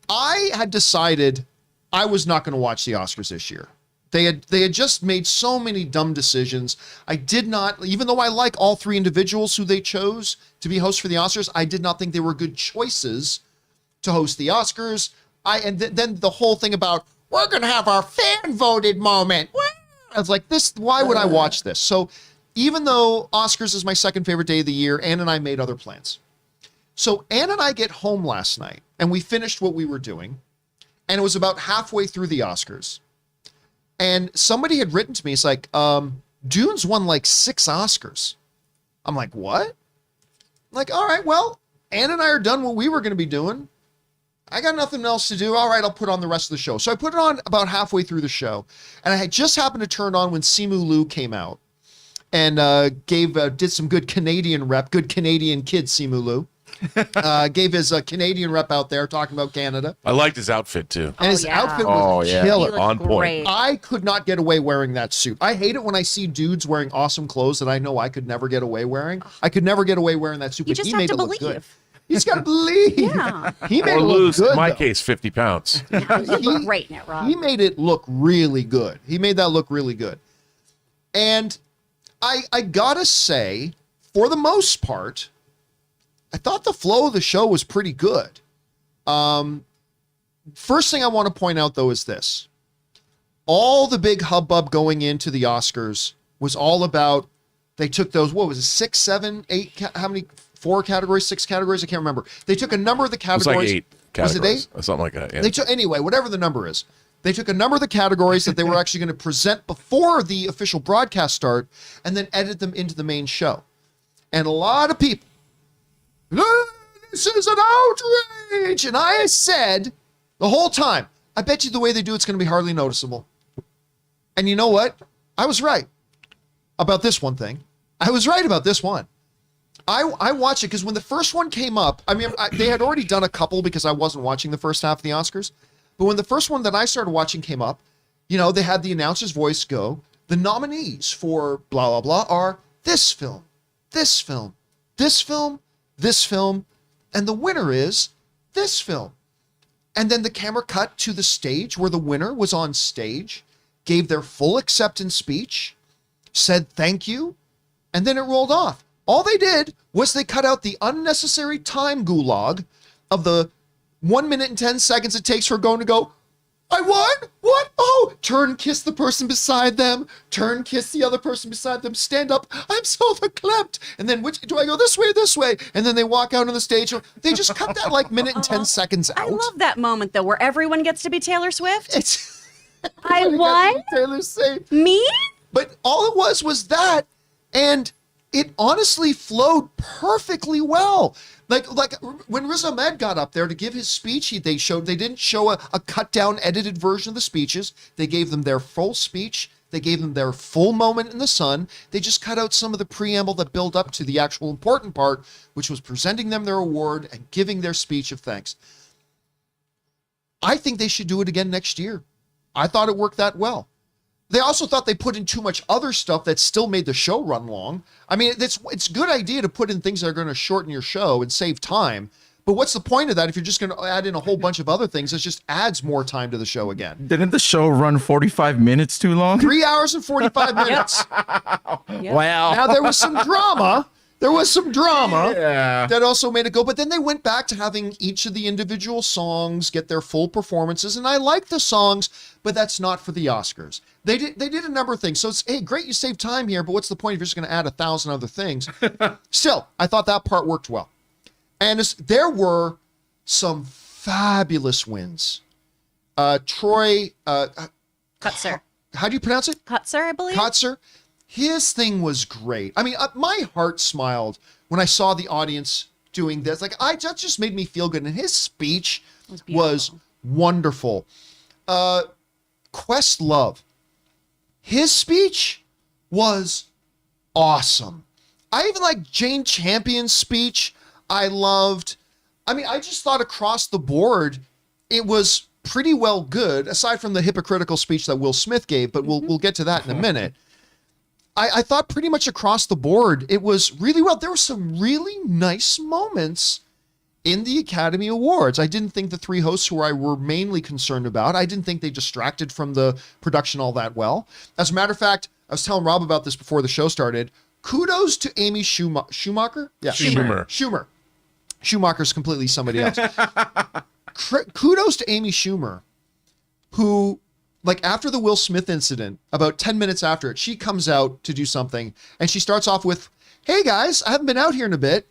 I had decided I was not going to watch the Oscars this year. They had just made so many dumb decisions. I did not, even though I like all 3 individuals who they chose to be hosts for the Oscars, I did not think they were good choices to host the Oscars. Then the whole thing about, we're going to have our fan voted moment. I was like, why would I watch this? So even though Oscars is my 2nd favorite day of the year, Ann and I made other plans. So Ann and I get home last night and we finished what we were doing. And it was about halfway through the Oscars. And somebody had written to me, it's like, Dune's won 6 Oscars. I'm like, what? I'm like, all right, well, Ann and I are done what we were going to be doing. I got nothing else to do. All right, I'll put on the rest of the show. So I put it on about halfway through the show. And I had just happened to turn on when Simu Liu came out and did some good Canadian rep, good Canadian kid, Simu Liu. Gave his Canadian rep out there talking about Canada. I liked his outfit too. And his outfit was killer. He On looked point. great. I could not get away wearing that suit. I hate it when I see dudes wearing awesome clothes that I know I could never get away wearing. I could never get away wearing that suit, You but just he have made to it look good. believe. He's got to believe. Yeah. He made Or it look lose, good. in my though. case, 50 pounds. You look great in it, Rob. He made it look really good. He made that look really good. And I gotta say, for the most part, I thought the flow of the show was pretty good. First thing I want to point out, though, is this. All the big hubbub going into the Oscars was all about, they took those, what was it, 6, 7, 8, how many, 4 categories, 6 categories? I can't remember. They took a number of the It was categories. 8 categories. Was it 8? Or something like that. Yeah. They took, anyway, whatever the number is. They took a number of the categories that they were actually going to present before the official broadcast start and then edit them into the main show. And a lot of people, this is an outrage. And I said the whole time, I bet you the way they do it's going to be hardly noticeable. And you know what? I was right about this one thing. I was right about this one. I watched it because when the first one came up, they had already done a couple because I wasn't watching the first half of the Oscars. But when the first one that I started watching came up, they had the announcer's voice go, the nominees for blah, blah, blah are this film, this film, this film, this film, and the winner is this film. And then the camera cut to the stage where the winner was on stage, gave their full acceptance speech, said thank you, and then it rolled off. All they did was they cut out the unnecessary time gulag of the 1 minute and 10 seconds it takes for going to go, I won? What? Oh, turn, kiss the person beside them. Turn, kiss the other person beside them. Stand up. I'm so verklempt. And then which do I go this way, this way? And then they walk out on the stage. They just cut that minute and 10 seconds out. I love that moment, though, where everyone gets to be Taylor Swift. It's I won? Taylor Swift. Me? But all it was that, and it honestly flowed perfectly well. Like when Riz Ahmed got up there to give his speech, they didn't show a cut down edited version of the speeches. They gave them their full speech. They gave them their full moment in the sun. They just cut out some of the preamble that built up to the actual important part, which was presenting them their award and giving their speech of thanks. I think they should do it again next year. I thought it worked that well. They also thought they put in too much other stuff that still made the show run long. I mean, it's a good idea to put in things that are going to shorten your show and save time, But what's the point of that if you're just going to add in a whole bunch of other things? It just adds more time to the show again. Didn't the show run 45 minutes too long? 3 hours and 45 minutes. Yep. Wow. Now, there was some drama. Yeah. That also made it go. But then they went back to having each of the individual songs get their full performances. And I like the songs, but that's not for the Oscars. They did a number of things. So it's, hey, great, you saved time here, but what's the point if you're just going to add 1,000 other things? Still, I thought that part worked well. And there were some fabulous wins. Troy, Kutzer. how do you pronounce it? Kutzer, I believe. Kotzer, his thing was great. I mean, my heart smiled when I saw the audience doing this. Like, that just made me feel good. And his speech was wonderful. Questlove, his speech was awesome. I even like Jane Champion's speech. I loved. I mean, I just thought across the board, it was pretty well good, aside from the hypocritical speech that Will Smith gave, but we'll get to that in a minute. I thought pretty much across the board, it was really well. There were some really nice moments in the Academy Awards. I didn't think the three hosts who I were mainly concerned about, I didn't think they distracted from the production all that well. As a matter of fact, I was telling Rob about this before the show started. Kudos to Amy Schumacher? Yeah, Schumer. Schumacher's completely somebody else. Kudos to Amy Schumer, who, like, after the Will Smith incident, about 10 minutes after it, she comes out to do something, and she starts off with, "Hey guys, I haven't been out here in a bit.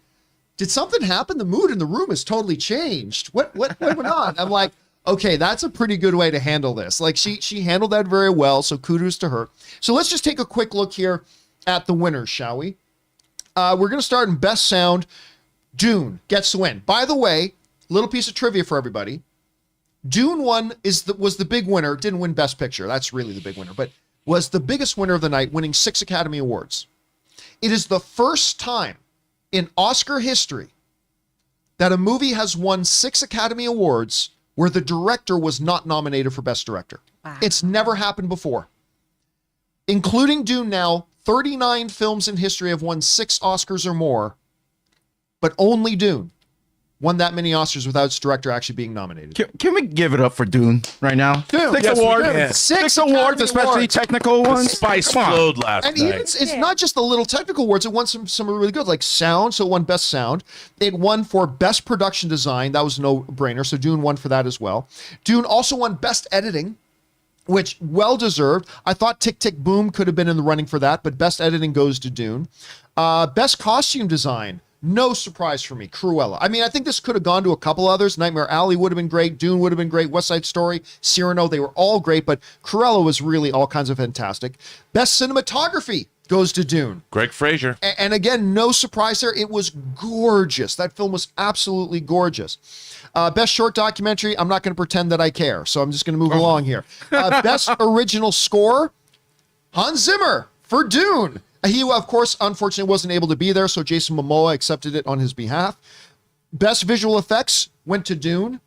Did something happen? The mood in the room has totally changed. What went on?" I'm like, okay, that's a pretty good way to handle this. Like, she handled that very well, so kudos to her. So let's just take a quick look here at the winners, shall we? We're going to start in Best Sound. Dune gets the win. By the way, little piece of trivia for everybody. Dune was the big winner. Didn't win Best Picture. That's really the big winner, but was the biggest winner of the night, winning 6 Academy Awards. It is the first time in Oscar history that a movie has won 6 Academy Awards where the director was not nominated for Best Director. Wow. It's never happened before. Including Dune now, 39 films in history have won 6 Oscars or more, but only Dune won that many Oscars without its director actually being nominated. Can we give it up for Dune right now? Dune. 6 Yes, we awards. can. 6 awards, Academy especially Awards. technical ones. Spice Come on. flowed last And night. even it's not just the little technical awards. It won some really good, like sound. So it won Best Sound. It won for Best Production Design. That was no brainer. So Dune won for that as well. Dune also won Best Editing, which well deserved. I thought Tick Tick Boom could have been in the running for that, but Best Editing goes to Dune. Best Costume Design. No surprise for me, Cruella. I mean, I think this could have gone to a couple others. Nightmare Alley would have been great. Dune would have been great. West Side Story, Cyrano, they were all great, but Cruella was really all kinds of fantastic. Best Cinematography goes to Dune. Greg Fraser. And again, no surprise there. It was gorgeous. That film was absolutely gorgeous. Best Short Documentary, I'm not going to pretend that I care, so I'm just going to move along here. Best Original Score, Hans Zimmer for Dune. He, of course, unfortunately wasn't able to be there, so Jason Momoa accepted it on his behalf. Best Visual Effects went to Dune.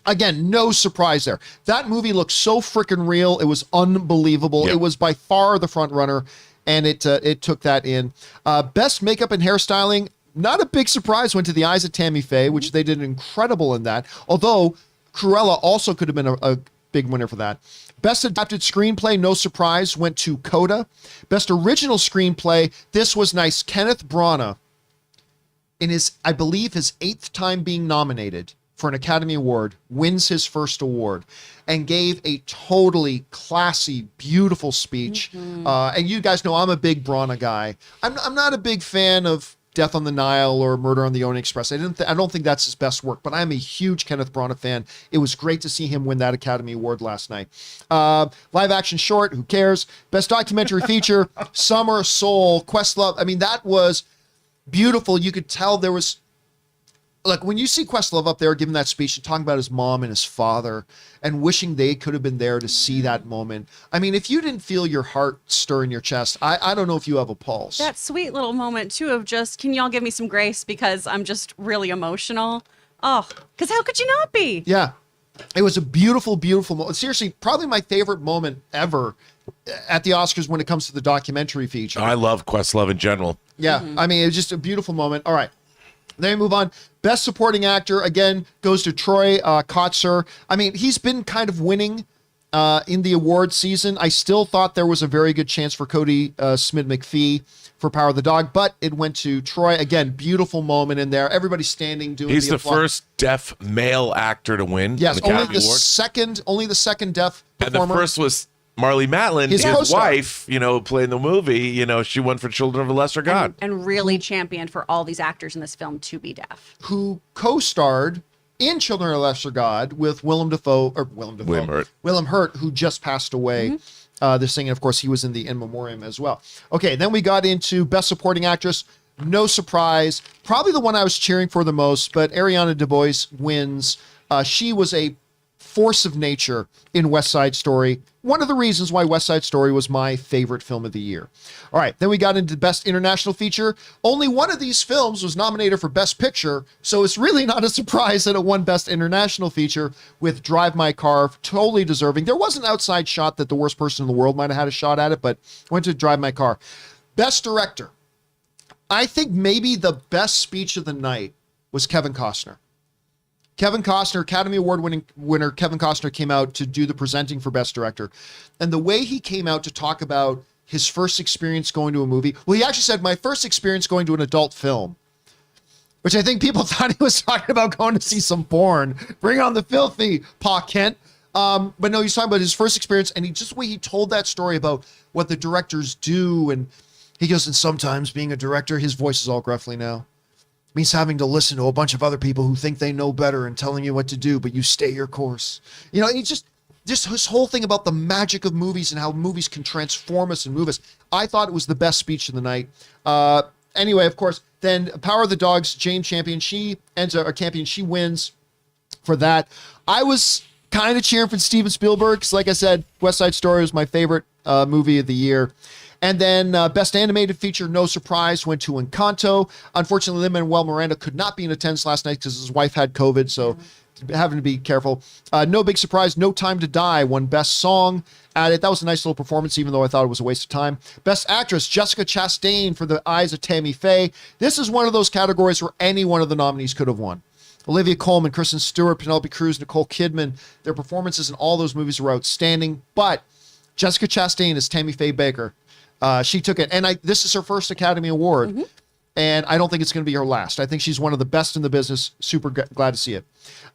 Again, no surprise there. That movie looked so freaking real. It was unbelievable. Yep. It was by far the front runner, and it took that in. Best Makeup and Hairstyling, not a big surprise, went to The Eyes of Tammy Faye, which they did incredible in that. Although Cruella also could have been a big winner for that. Best Adapted Screenplay, no surprise, went to Coda. Best Original Screenplay, this was nice. Kenneth Branagh, in I believe his 8th time being nominated for an Academy Award, wins his first award and gave a totally classy, beautiful speech. And you guys know I'm a big Branagh guy. I'm not a big fan of Death on the Nile or Murder on the Orient Express. I don't think that's his best work, but I'm a huge Kenneth Branagh fan. It was great to see him win that Academy Award last night. Live action short, who cares? Best documentary feature, Summer Soul, Questlove. I mean, that was beautiful. You could tell there was, like, when you see Questlove up there giving that speech and talking about his mom and his father and wishing they could have been there to see that moment. I mean, if you didn't feel your heart stir in your chest, I don't know if you have a pulse. That sweet little moment, too, of just, can y'all give me some grace because I'm just really emotional? Oh, because how could you not be? Yeah. It was a beautiful, beautiful moment. Seriously, probably my favorite moment ever at the Oscars when it comes to the documentary feature. I love Questlove in general. Yeah. I mean, it was just a beautiful moment. All right. Then we move on. Best Supporting Actor, again, goes to Troy Kotsur. I mean, he's been kind of winning in the award season. I still thought there was a very good chance for Cody Smith-McPhee for Power of the Dog, but it went to Troy. Again, beautiful moment in there. Everybody standing doing He's the applause. first deaf male actor to win. Yes, an Academy only the second deaf and the performer. first was Marlee Matlin, His his co-star. wife, playing the movie. She won for Children of a Lesser God. And really championed for all these actors in this film to be deaf. Who co-starred in Children of a Lesser God with Willem Hurt, who just passed away this thing. And of course, he was in the In Memoriam as well. Okay, then we got into Best Supporting Actress. No surprise. Probably the one I was cheering for the most, but Ariana DeBose wins. She was a force of nature in West Side Story. One of the reasons why West Side Story was my favorite film of the year. All right, then we got into Best International Feature. Only one of these films was nominated for Best Picture, so it's really not a surprise that it won Best International Feature with Drive My Car, totally deserving. There was an outside shot that The Worst Person in the World might have had a shot at it, but went to Drive My Car. Best Director. I think maybe the best speech of the night was Kevin Costner. Kevin Costner, Academy Award winner Kevin Costner came out to do the presenting for Best Director. And the way he came out to talk about his first experience going to a movie, well, he actually said, my first experience going to an adult film, which I think people thought he was talking about going to see some porn. Bring on the filthy, Pa Kent. But no, he's talking about his first experience, and just the way he told that story about what the directors do. And he goes, and sometimes being a director, his voice is all gruffly now, means having to listen to a bunch of other people who think they know better and telling you what to do, but you stay your course. And he just his whole thing about the magic of movies and how movies can transform us and move us. I thought it was the best speech of the night. Anyway, of course, then Power of the Dogs, Jane Campion, she wins for that. I was kind of cheering for Steven Spielberg because, like I said, West Side Story was my favorite movie of the year. And then Best Animated Feature, no surprise, went to Encanto. Unfortunately, Lin-Manuel Miranda could not be in attendance last night because his wife had COVID, so having to be careful. No big surprise, No Time to Die won Best Song at it. That was a nice little performance, even though I thought it was a waste of time. Best Actress, Jessica Chastain for The Eyes of Tammy Faye. This is one of those categories where any one of the nominees could have won. Olivia Colman, Kristen Stewart, Penelope Cruz, Nicole Kidman, their performances in all those movies were outstanding. But Jessica Chastain is Tammy Faye Baker. She took it, and this is her first Academy Award, and I don't think it's going to be her last. I think she's one of the best in the business. Super glad to see it.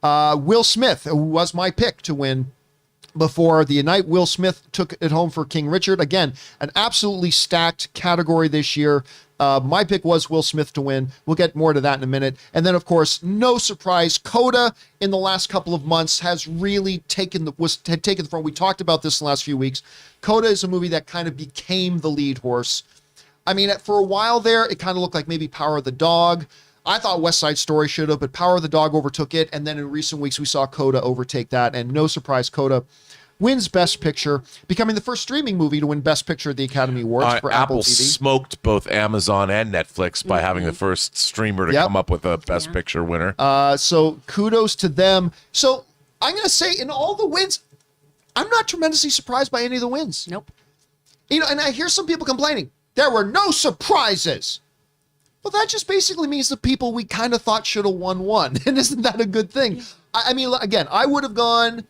Will Smith, who was my pick to win before the night, Will Smith took it home for King Richard. Again, an absolutely stacked category this year. My pick was Will Smith to win. We'll get more to that in a minute. And then, of course, no surprise, Coda in the last couple of months has really taken the front. We talked about this in the last few weeks. Coda is a movie that kind of became the lead horse. I mean, for a while there, it kind of looked like maybe Power of the Dog. I thought West Side Story should have, but Power of the Dog overtook it. And then in recent weeks, we saw Coda overtake that. And no surprise, Coda wins Best Picture, becoming the first streaming movie to win Best Picture at the Academy Awards for Apple TV. Smoked both Amazon and Netflix by having the first streamer to come up with a Best Picture winner. So kudos to them. So I'm going to say in all the wins, I'm not tremendously surprised by any of the wins. Nope. And I hear some people complaining, there were no surprises. Well, that just basically means the people we kind of thought should have won. And isn't that a good thing? I mean, again, I would have gone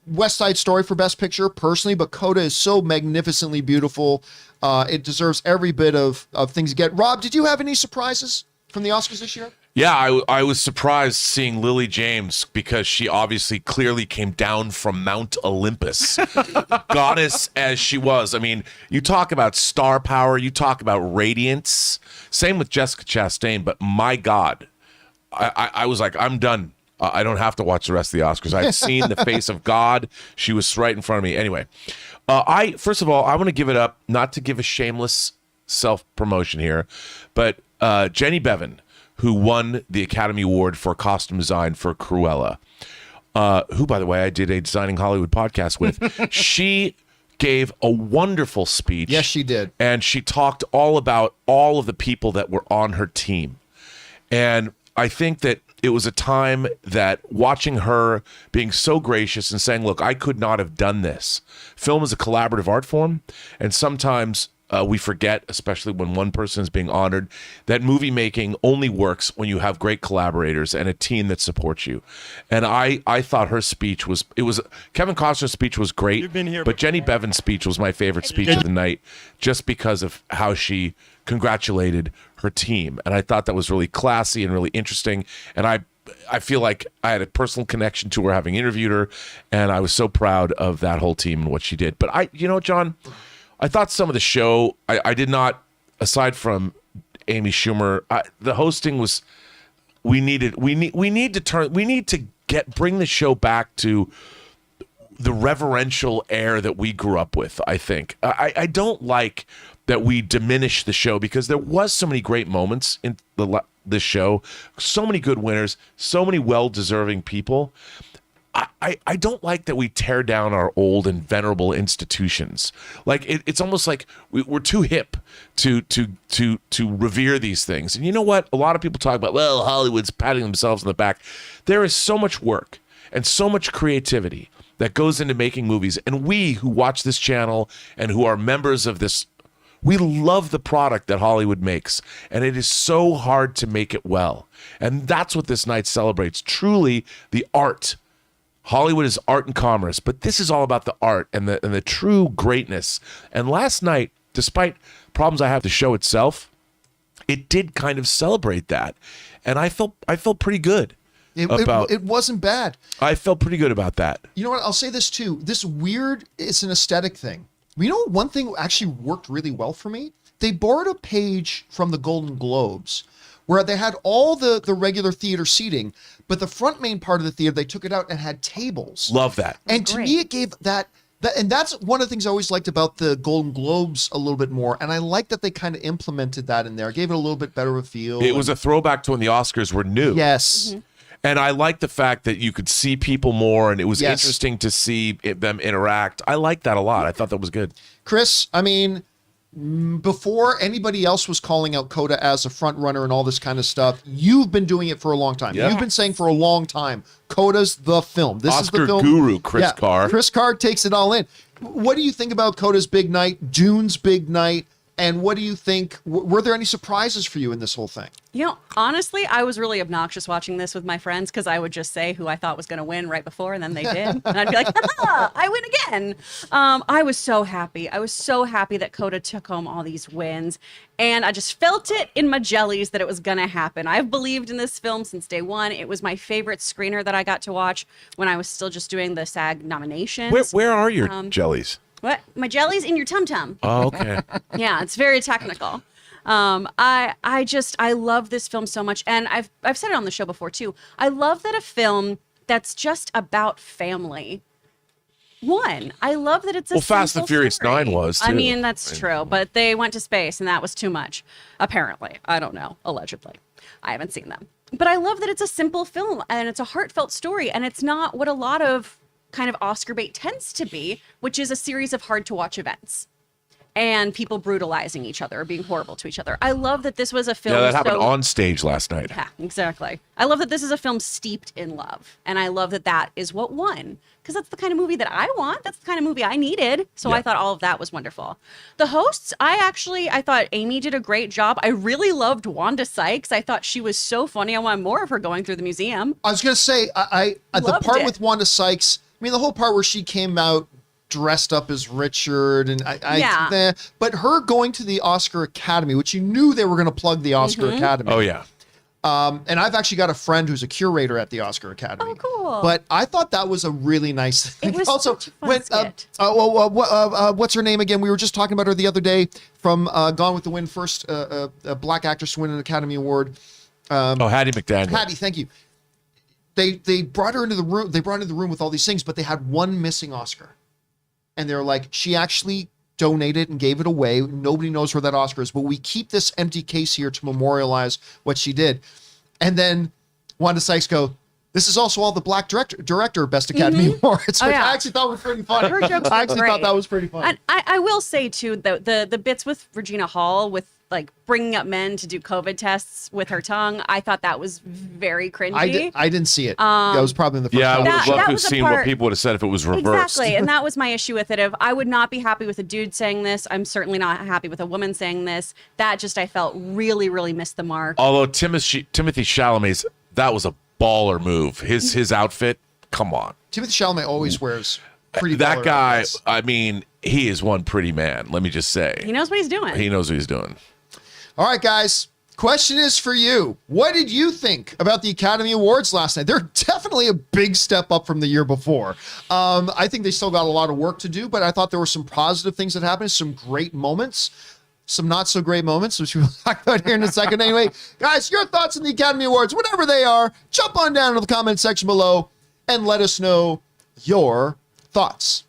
West Side Story for Best Picture personally, but Coda is so magnificently beautiful. It deserves every bit of things to get. Rob, did you have any surprises from the Oscars this year? Yeah, I was surprised seeing Lily James because she obviously clearly came down from Mount Olympus, goddess as she was. I mean, you talk about star power, you talk about radiance. Same with Jessica Chastain, but my God, I was like, I'm done. I don't have to watch the rest of the Oscars. I've seen the face of God. She was right in front of me. Anyway, first of all, I want to give it up, not to give a shameless self-promotion here, but Jenny Bevan, who won the Academy Award for costume design for Cruella, who, by the way, I did a Designing Hollywood podcast with. She gave a wonderful speech. Yes, she did. And she talked all about all of the people that were on her team. And I think that it was a time that watching her being so gracious and saying, look, I could not have done this. Film is a collaborative art form, and sometimes we forget, especially when one person is being honored, that movie making only works when you have great collaborators and a team that supports you. And I thought her speech was Kevin Costner's speech was great, You've been here but Jenny Bevan's speech was my favorite speech of the night, just because of how she congratulated her team. And I thought that was really classy and really interesting. And I feel like I had a personal connection to her, having interviewed her, and I was so proud of that whole team and what she did. But John, I thought some of the show, I did not, aside from Amy Schumer, the hosting was, we need to bring the show back to the reverential air that we grew up with. I think I don't like that we diminish the show, because there was so many great moments in this show, so many good winners, so many well-deserving people. I don't like that we tear down our old and venerable institutions. Like it's almost like we're too hip to revere these things. And you know what? A lot of people talk about, well, Hollywood's patting themselves on the back. There is so much work and so much creativity that goes into making movies. And we who watch this channel and who are members of this, we love the product that Hollywood makes. And it is so hard to make it well. And that's what this night celebrates. Truly the art. Hollywood is art and commerce, but this is all about the art and the true greatness. And last night, despite problems I have with the show itself, it did kind of celebrate that. And I felt pretty good. It wasn't bad. I felt pretty good about that. You know what? I'll say this too. It's an aesthetic thing. You know, one thing actually worked really well for me? They borrowed a page from the Golden Globes where they had all the regular theater seating, but the front main part of the theater, they took it out and had tables. Love that. And to me, it gave that, and that's one of the things I always liked about the Golden Globes a little bit more. And I like that they kind of implemented that in there. It gave it a little bit better of a feel. It was a throwback to when the Oscars were new. Yes. Mm-hmm. And I like the fact that you could see people more, and it was Yes. interesting to see them interact. I like that a lot. I thought that was good. Chris, I mean, before anybody else was calling out Coda as a front runner and all this kind of stuff, you've been doing it for a long time. Yeah. You've been saying for a long time, Coda's the film. This is Oscar the film. guru, Chris Carr. Chris Carr takes it all in. What do you think about Coda's big night, Dune's big night, and what do you think? Were there any surprises for you in this whole thing? You know, honestly, I was really obnoxious watching this with my friends because I would just say who I thought was going to win right before, and then they did. And I'd be like, I win again. I was so happy. I was so happy that Coda took home all these wins. And I just felt it in my jellies that it was going to happen. I've believed in this film since day one. It was my favorite screener that I got to watch when I was still just doing the SAG nominations. Where are your jellies? What? My jellies in your tum-tum. Oh, okay. Yeah, it's very technical. I love this film so much, and I've said it on the show before too. I love that a film that's just about family. I love that it's a Fast and simple Furious story. 9 was, I too. mean, that's true, but they went to space, and that was too much. Apparently, I don't know. Allegedly, I haven't seen them, but I love that it's a simple film and it's a heartfelt story, and it's not what a lot of kind of Oscar bait tends to be, which is a series of hard to watch events and people brutalizing each other or being horrible to each other. I love that this was a film. Yeah, that happened on stage last night. Yeah, exactly. I love that this is a film steeped in love. And I love that that is what won. Because that's the kind of movie that I want. That's the kind of movie I needed. So Yeah. I thought all of that was wonderful. The hosts, I thought Amy did a great job. I really loved Wanda Sykes. I thought she was so funny. I want more of her going through the museum. I was going to say, the Loved part it. with Wanda Sykes, I mean, the whole part where she came out dressed up as Richard, and but her going to the Oscar Academy, which you knew they were going to plug the Oscar Academy. Oh, yeah. And I've actually got a friend who's a curator at the Oscar Academy. Oh, cool. But I thought that was a really nice thing. It was Also, such a fun skit. what's her name again? We were just talking about her the other day from Gone with the Wind, first a black actress to win an Academy Award. Hattie McDaniel. Hattie, thank you. They brought her into the room. They brought her into the room with all these things, but they had one missing Oscar. And they're like, she actually donated and gave it away. Nobody knows where that Oscar is, but we keep this empty case here to memorialize what she did. And then Wanda Sykes this is also all the black director Best Academy Awards, which I actually thought was pretty funny. Her jokes were I actually great. thought that was pretty funny. And I will say too, the bits with Regina Hall with like bringing up men to do COVID tests with her tongue. I thought that was very cringy. I didn't see it. That was probably in the first. Yeah, I would couple have of loved that to have was a seen what part- people would have said if it was reversed. Exactly, and that was my issue with it. If I would not be happy with a dude saying this, I'm certainly not happy with a woman saying this. That just I felt really, really missed the mark. Although Timothy Chalamet's, that was a baller move. His outfit, come on. Timothy Chalamet always wears pretty. That baller guy, outfits. I mean, he is one pretty man. Let me just say. He knows what he's doing. He knows what he's doing. All right, guys. Question is for you. What did you think about the Academy Awards last night? They're definitely a big step up from the year before. I think they still got a lot of work to do, but I thought there were some positive things that happened, some great moments, some not so great moments, which we'll talk about here in a second. Anyway, guys, your thoughts on the Academy Awards, whatever they are, jump on down to the comment section below and let us know your thoughts.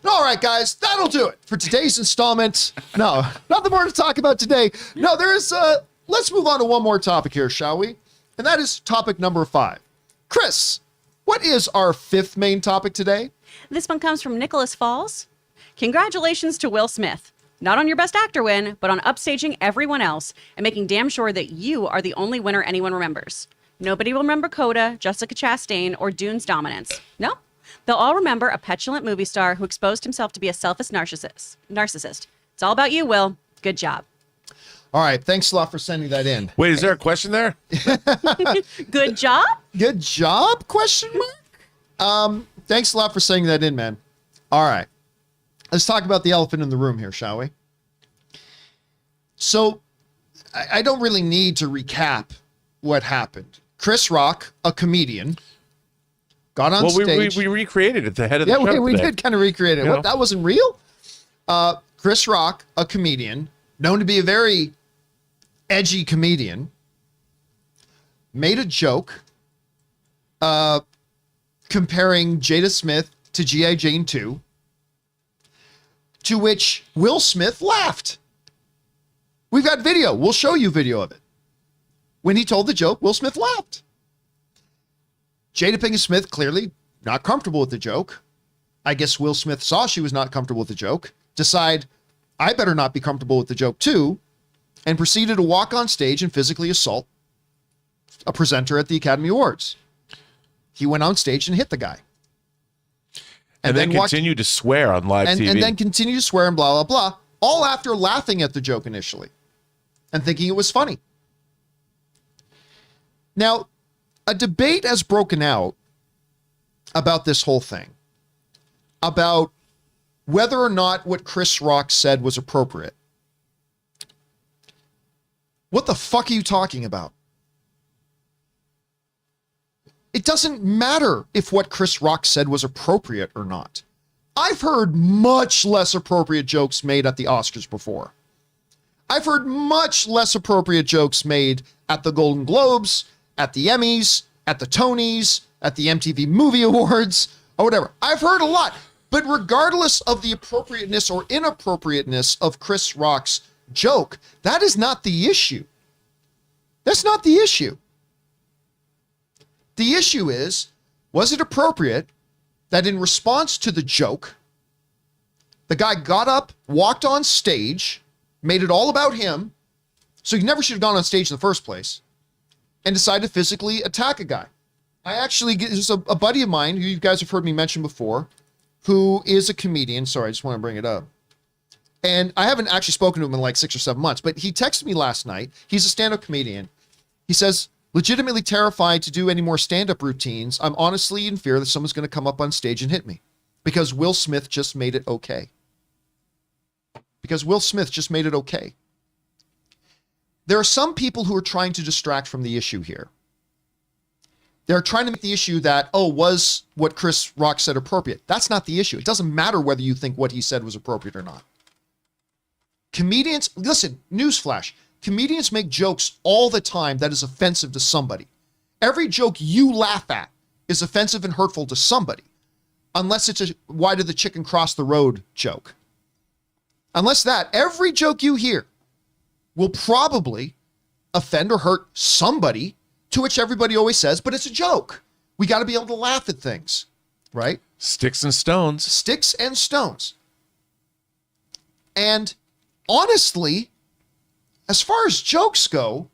And all right, guys, that'll do it for today's installment. No, nothing more to talk about today. No, there is, let's move on to one more topic here, shall we? And that is topic number 5. Chris, what is our 5th main topic today? This one comes from Nicholas Falls. Congratulations to Will Smith. Not on your Best Actor win, but on upstaging everyone else and making damn sure that you are the only winner anyone remembers. Nobody will remember Coda, Jessica Chastain, or Dune's dominance. No? They'll all remember a petulant movie star who exposed himself to be a selfish narcissist. It's all about you, Will. Good job. All right, thanks a lot for sending that in. Wait, is there a question there? Good job? Good job? Question mark? Thanks a lot for sending that in, man. All right. Let's talk about the elephant in the room here, shall we? So, I don't really need to recap what happened. Chris Rock, a comedian, got on stage. We recreated it. The head of the show. Yeah, we today. did kind of recreate it. You What, know? that wasn't real? Chris Rock, a comedian, known to be a very edgy comedian, made a joke comparing Jada Smith to G.I. Jane 2, to which Will Smith laughed. We've got video. We'll show you video of it. When he told the joke, Will Smith laughed. Jada Pinkett Smith clearly not comfortable with the joke. I guess Will Smith saw she was not comfortable with the joke, decide I better not be comfortable with the joke too, and proceeded to walk on stage and physically assault a presenter at the Academy Awards. He went on stage and hit the guy. And then walked- continued to swear on live TV. and then continue to swear and blah, blah, blah, all after laughing at the joke initially and thinking it was funny. Now, a debate has broken out about this whole thing, about whether or not what Chris Rock said was appropriate. What the fuck are you talking about? It doesn't matter if what Chris Rock said was appropriate or not. I've heard much less appropriate jokes made at the Oscars before. I've heard much less appropriate jokes made at the Golden Globes, at the Emmys, at the Tonys, at the MTV Movie Awards, or whatever. I've heard a lot. But regardless of the appropriateness or inappropriateness of Chris Rock's joke, that is not the issue. That's not the issue. The issue is, was it appropriate that in response to the joke, the guy got up, walked on stage, made it all about him, so he never should have gone on stage in the first place, and decided to physically attack a guy. I actually, there's a buddy of mine who you guys have heard me mention before, who is a comedian. Sorry, I just want to bring it up. And I haven't actually spoken to him in like 6 or 7 months, but he texted me last night. He's a stand-up comedian. He says, legitimately terrified to do any more stand-up routines. I'm honestly in fear that someone's going to come up on stage and hit me because Will Smith just made it okay. Because Will Smith just made it okay. There are some people who are trying to distract from the issue here. They're trying to make the issue that, oh, was what Chris Rock said appropriate? That's not the issue. It doesn't matter whether you think what he said was appropriate or not. Comedians, listen, newsflash, comedians make jokes all the time that is offensive to somebody. Every joke you laugh at is offensive and hurtful to somebody, unless it's a why did the chicken cross the road joke. Unless that, every joke you hear will probably offend or hurt somebody, to which everybody always says, but it's a joke. We got to be able to laugh at things, right? Sticks and stones. Sticks and stones. And honestly, as far as jokes go,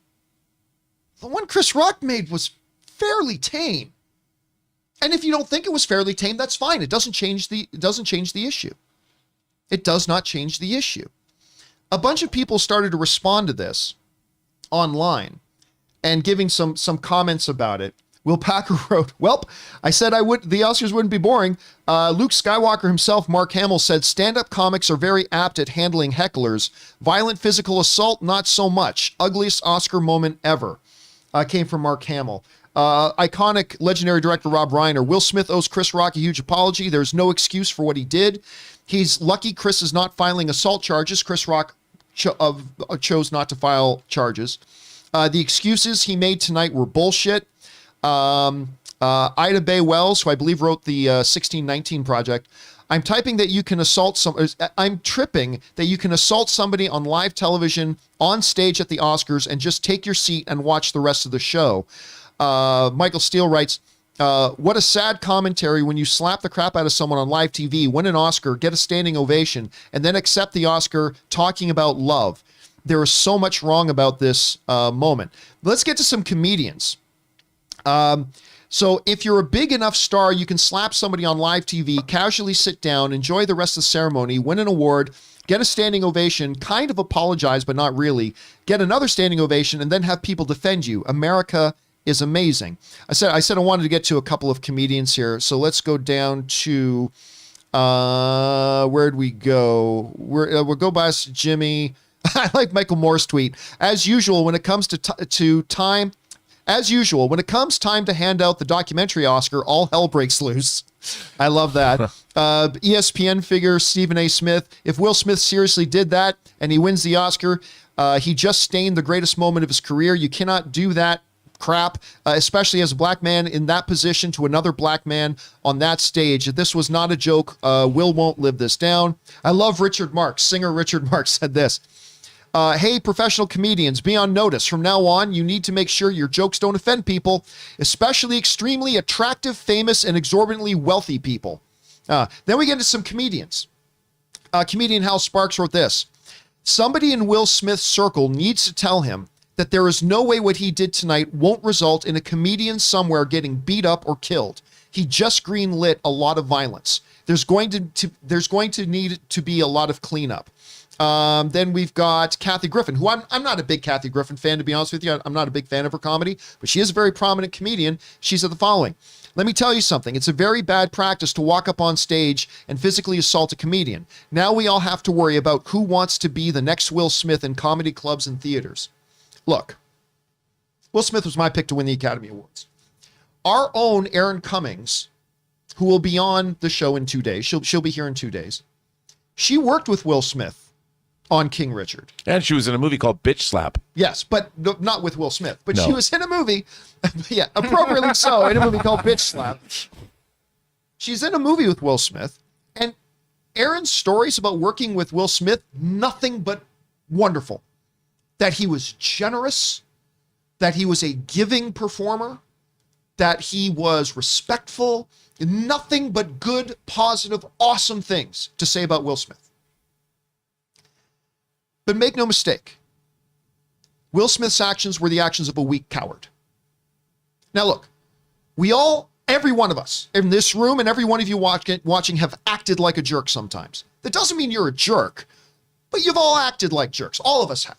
the one Chris Rock made was fairly tame. And if you don't think it was fairly tame, that's fine. It doesn't change the issue. It does not change the issue. A bunch of people started to respond to this online and giving some comments about it. Will Packer wrote, "Welp, I said the Oscars wouldn't be boring. Luke Skywalker himself, Mark Hamill, said stand-up comics are very apt at handling hecklers. Violent physical assault, not so much. Ugliest Oscar moment ever." Came from Mark Hamill. Iconic legendary director Rob Reiner. Will Smith owes Chris Rock a huge apology. There's no excuse for what he did. He's lucky Chris is not filing assault charges. Chris Rock chose not to file charges. The excuses he made tonight were bullshit. Ida Bay Wells, who I believe wrote the 1619 Project. I'm tripping that you can assault somebody on live television, on stage at the Oscars, and just take your seat and watch the rest of the show. Michael Steele writes, what a sad commentary when you slap the crap out of someone on live TV, win an Oscar, get a standing ovation, and then accept the Oscar talking about love. There is so much wrong about this moment. Let's get to some comedians. So if you're a big enough star, you can slap somebody on live TV, casually sit down, enjoy the rest of the ceremony, win an award, get a standing ovation, kind of apologize, but not really, get another standing ovation, and then have people defend you. America is amazing. I said I wanted to get to a couple of comedians here. So let's go down to, where'd we go? We'll go by Jimmy. I like Michael Moore's tweet. As usual, when it comes to time to hand out the documentary Oscar, all hell breaks loose. I love that. ESPN figure Stephen A. Smith. If Will Smith seriously did that and he wins the Oscar, he just stained the greatest moment of his career. You cannot do that crap, especially as a black man in that position to another black man on that stage. This was not a joke. Will won't live this down. I love Richard Marx. Singer Richard Marx said this. Hey, professional comedians, be on notice. From now on, you need to make sure your jokes don't offend people, especially extremely attractive, famous, and exorbitantly wealthy people. Then we get into some comedians. Comedian Hal Sparks wrote this. Somebody in Will Smith's circle needs to tell him that there is no way what he did tonight won't result in a comedian somewhere getting beat up or killed. He just greenlit a lot of violence. There's going to need to be a lot of cleanup. Then we've got Kathy Griffin, who I'm not a big Kathy Griffin fan, to be honest with you. I'm not a big fan of her comedy, but she is a very prominent comedian. She said the following. Let me tell you something. It's a very bad practice to walk up on stage and physically assault a comedian. Now we all have to worry about who wants to be the next Will Smith in comedy clubs and theaters. Look, Will Smith was my pick to win the Academy Awards. Our own Erin Cummings, who will be on the show in 2 days, she'll be here in 2 days. She worked with Will Smith on King Richard. And she was in a movie called Bitch Slap. Yes, but not with Will Smith. But No. She was in a movie, yeah, appropriately so, in a movie called Bitch Slap. She's in a movie with Will Smith, and Erin's stories about working with Will Smith, nothing but wonderful. That he was generous, that he was a giving performer, that he was respectful, nothing but good, positive, awesome things to say about Will Smith. But make no mistake, Will Smith's actions were the actions of a weak coward. Now look, every one of us in this room and every one of you watching have acted like a jerk sometimes. That doesn't mean you're a jerk, but you've all acted like jerks. All of us have.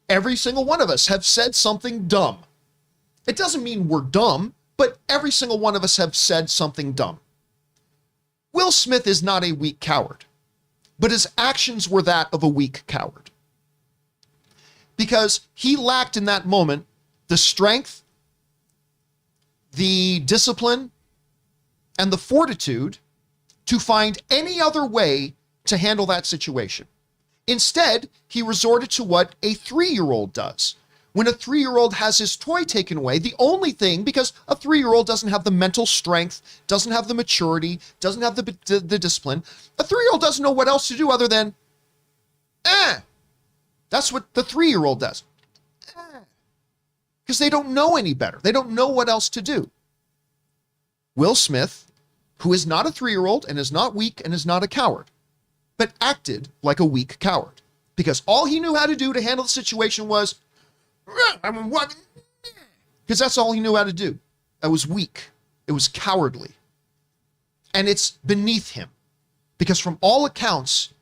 Every single one of us have said something dumb. It doesn't mean we're dumb, but every single one of us have said something dumb. Will Smith is not a weak coward, but his actions were that of a weak coward. Because he lacked in that moment the strength, the discipline, and the fortitude to find any other way to handle that situation. Instead, he resorted to what a 3-year-old does. When a 3-year-old has his toy taken away, the only thing, because a 3-year-old doesn't have the mental strength, doesn't have the maturity, doesn't have the discipline, a 3-year-old doesn't know what else to do other than, That's what the 3-year-old does. Because they don't know any better. They don't know what else to do. Will Smith, who is not a 3-year-old and is not weak and is not a coward, but acted like a weak coward. because all he knew how to do to handle the situation was, because that's all he knew how to do. That was weak. It was cowardly. And it's beneath him, because from all accounts,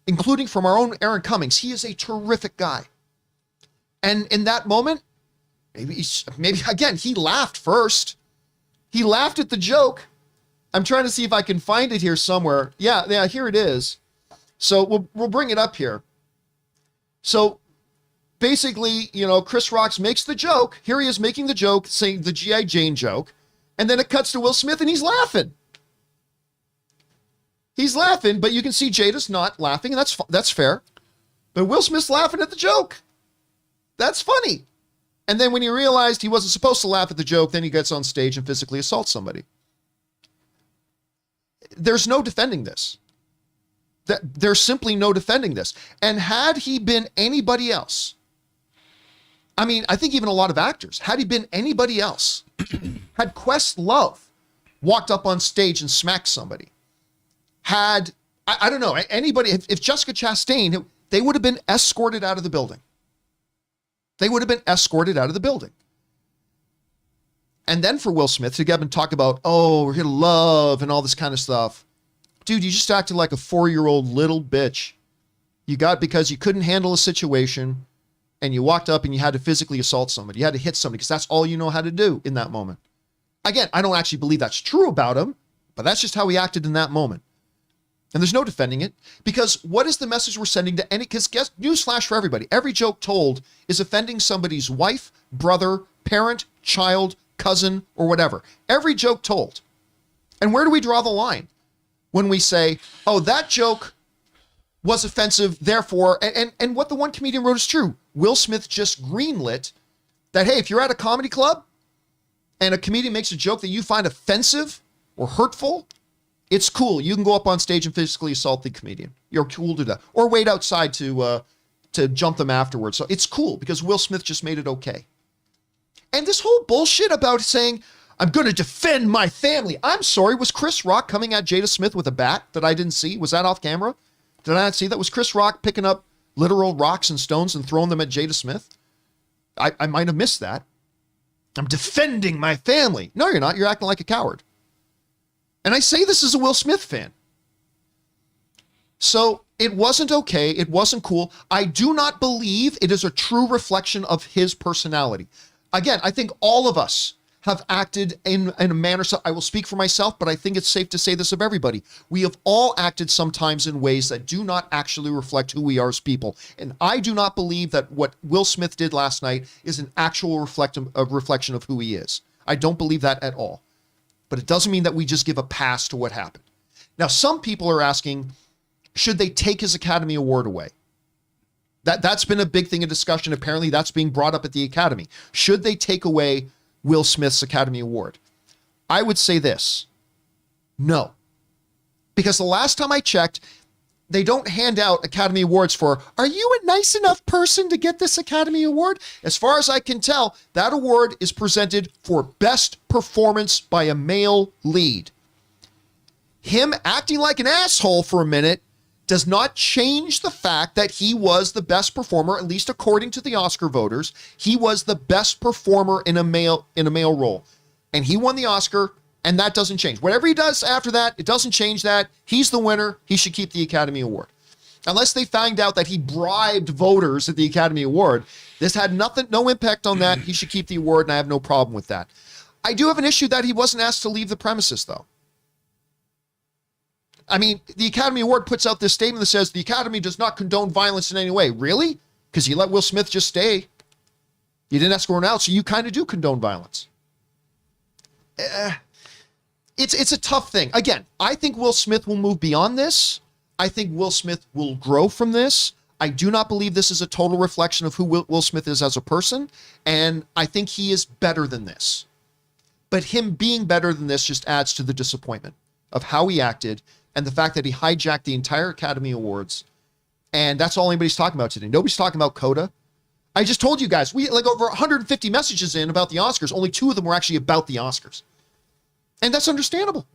including from our own Aaron Cummings, he is a terrific guy. And in that moment, maybe again, he laughed first. He laughed at the joke. I'm trying to see if I can find it here somewhere. Yeah, here it is. So we'll bring it up here. So basically, Chris Rock makes the joke. Here he is making the joke, saying the G.I. Jane joke. And then it cuts to Will Smith and he's laughing. He's laughing, but you can see Jada's not laughing, and that's fair. But Will Smith's laughing at the joke. That's funny. And then when he realized he wasn't supposed to laugh at the joke, then he gets on stage and physically assaults somebody. There's no defending this. There's simply no defending this. And had he been anybody else, I mean, I think even a lot of actors, had he been anybody else, had Questlove walked up on stage and smacked somebody, I don't know, anybody, if Jessica Chastain, they would have been escorted out of the building. They would have been escorted out of the building. And then for Will Smith to get up and talk about, oh, we're here to love and all this kind of stuff. Dude, you just acted like a 4-year-old little bitch. Because you couldn't handle a situation and you walked up and you had to physically assault somebody. You had to hit somebody because that's all you know how to do in that moment. Again, I don't actually believe that's true about him, but that's just how he acted in that moment. And there's no defending it, because what is the message we're sending to because newsflash for everybody, every joke told is offending somebody's wife, brother, parent, child, cousin, or whatever. Every joke told. And where do we draw the line? When we say, oh, that joke was offensive, therefore, and what the one comedian wrote is true. Will Smith just greenlit that, hey, if you're at a comedy club and a comedian makes a joke that you find offensive or hurtful, it's cool. You can go up on stage and physically assault the comedian. You're cool to do that. Or wait outside to jump them afterwards. So it's cool because Will Smith just made it okay. And this whole bullshit about saying, I'm going to defend my family. I'm sorry, was Chris Rock coming at Jada Smith with a bat that I didn't see? Was that off camera? Did I not see that? Was Chris Rock picking up literal rocks and stones and throwing them at Jada Smith? I might have missed that. I'm defending my family. No, you're not. You're acting like a coward. And I say this as a Will Smith fan. So it wasn't okay. It wasn't cool. I do not believe it is a true reflection of his personality. Again, I think all of us have acted in a manner, so I will speak for myself, but I think it's safe to say this of everybody. We have all acted sometimes in ways that do not actually reflect who we are as people. And I do not believe that what Will Smith did last night is an actual reflection of who he is. I don't believe that at all. But it doesn't mean that we just give a pass to what happened. Now, some people are asking, should they take his Academy Award away? That's been a big thing of discussion. Apparently, that's being brought up at the Academy. Should they take away Will Smith's Academy Award? I would say this. No. Because the last time I checked, they don't hand out Academy Awards for, are you a nice enough person to get this Academy Award? As far as I can tell, that award is presented for best performance by a male lead. Him acting like an asshole for a minute does not change the fact that he was the best performer, at least according to the Oscar voters. He was the best performer in a male role. And he won the Oscar, and that doesn't change. Whatever he does after that, it doesn't change that. He's the winner. He should keep the Academy Award. Unless they find out that he bribed voters at the Academy Award, this had no impact on that. He should keep the award, and I have no problem with that. I do have an issue that he wasn't asked to leave the premises, though. I mean, the Academy Award puts out this statement that says the Academy does not condone violence in any way. Really? Because you let Will Smith just stay. You didn't escort him out, so you kind of do condone violence. It's a tough thing. Again, I think Will Smith will move beyond this. I think Will Smith will grow from this. I do not believe this is a total reflection of who Will Smith is as a person, and I think he is better than this. But him being better than this just adds to the disappointment of how he acted and the fact that he hijacked the entire Academy Awards. And that's all anybody's talking about today. Nobody's talking about Coda. I just told you guys, we like over 150 messages in about the Oscars. Only 2 of them were actually about the Oscars. And that's understandable.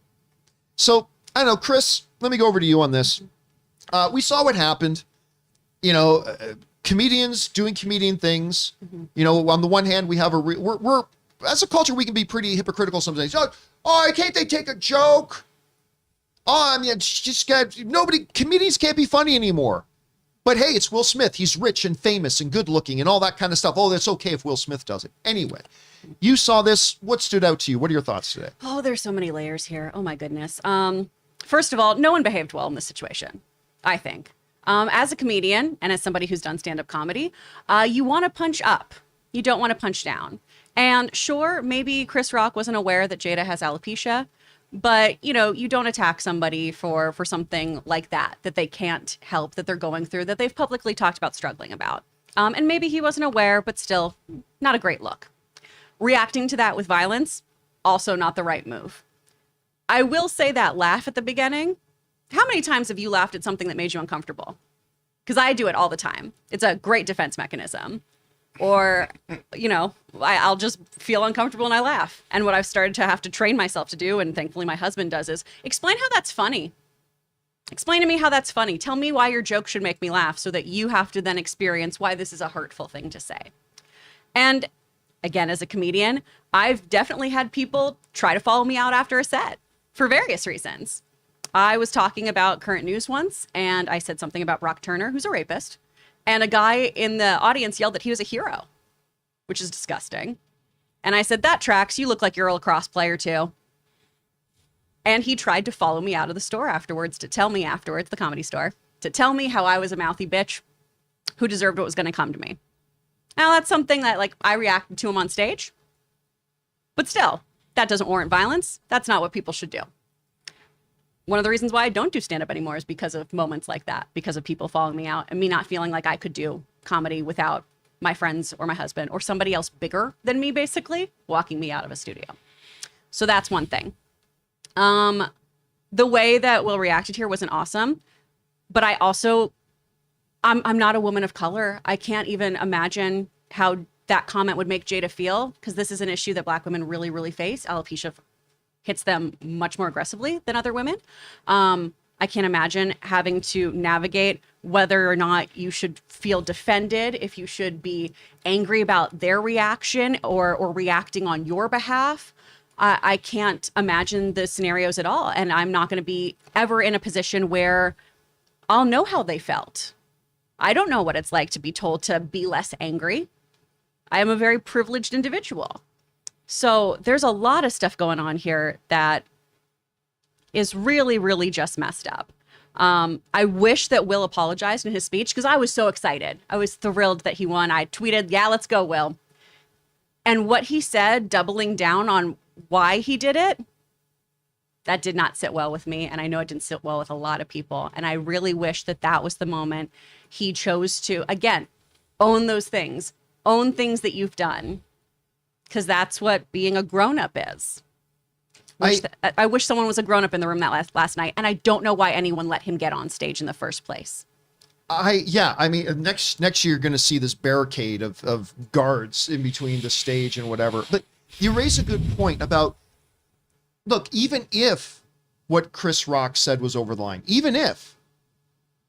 So, I don't know, Chris, let me go over to you on this. We saw what happened. comedians doing comedian things. On the one hand, we have we're as a culture, we can be pretty hypocritical sometimes. Can't they take a joke? It's just comedians can't be funny anymore. But hey, it's Will Smith. He's rich and famous and good looking and all that kind of stuff. Oh, that's okay if Will Smith does it. Anyway, you saw this. What stood out to you? What are your thoughts today? Oh, there's so many layers here. Oh my goodness. First of all, no one behaved well in this situation, I think. As a comedian and as somebody who's done stand-up comedy, you want to punch up. You don't want to punch down. And sure, maybe Chris Rock wasn't aware that Jada has alopecia, but you don't attack somebody for something like that they can't help, that they're going through, that they've publicly talked about struggling about. And maybe he wasn't aware, but still not a great look. Reacting to that with violence, also not the right move. I will say that laugh at the beginning. How many times have you laughed at something that made you uncomfortable? Because I do it all the time. It's a great defense mechanism. Or, I'll just feel uncomfortable and I laugh. And what I've started to have to train myself to do, and thankfully my husband does, is explain how that's funny. Explain to me how that's funny. Tell me why your joke should make me laugh so that you have to then experience why this is a hurtful thing to say. And again, as a comedian, I've definitely had people try to follow me out after a set for various reasons. I was talking about current news once, and I said something about Brock Turner, who's a rapist. And a guy in the audience yelled that he was a hero, which is disgusting. And I said, that tracks. You look like you're a lacrosse player too. And he tried to follow me out of the store afterwards, the comedy store, to tell me how I was a mouthy bitch who deserved what was going to come to me. Now, that's something that I reacted to him on stage. But still, that doesn't warrant violence. That's not what people should do. One of the reasons why I don't do stand-up anymore is because of moments like that, because of people following me out and me not feeling like I could do comedy without my friends or my husband or somebody else bigger than me, basically, walking me out of a studio. So that's one thing. The way that Will reacted here wasn't awesome, but I'm not a woman of color. I can't even imagine how that comment would make Jada feel, because this is an issue that Black women really, really face. Alopecia hits them much more aggressively than other women. I can't imagine having to navigate whether or not you should feel defended, if you should be angry about their reaction or reacting on your behalf. I can't imagine the scenarios at all. And I'm not going to be ever in a position where I'll know how they felt. I don't know what it's like to be told to be less angry. I am a very privileged individual. So there's a lot of stuff going on here that is really, really just messed up. I wish that Will apologized in his speech, because I was so excited. I was thrilled that he won. I tweeted, yeah, let's go, Will. And what he said, doubling down on why he did it, that did not sit well with me. And I know it didn't sit well with a lot of people. And I really wish that that was the moment he chose to, again, own those things, own things that you've done. Because that's what being a grown-up is. I wish someone was a grown-up in the room that last night, and I don't know why anyone let him get on stage in the first place. Next year you're going to see this barricade of guards in between the stage and whatever. But you raise a good point about, look, even if what Chris Rock said was over the line, even if,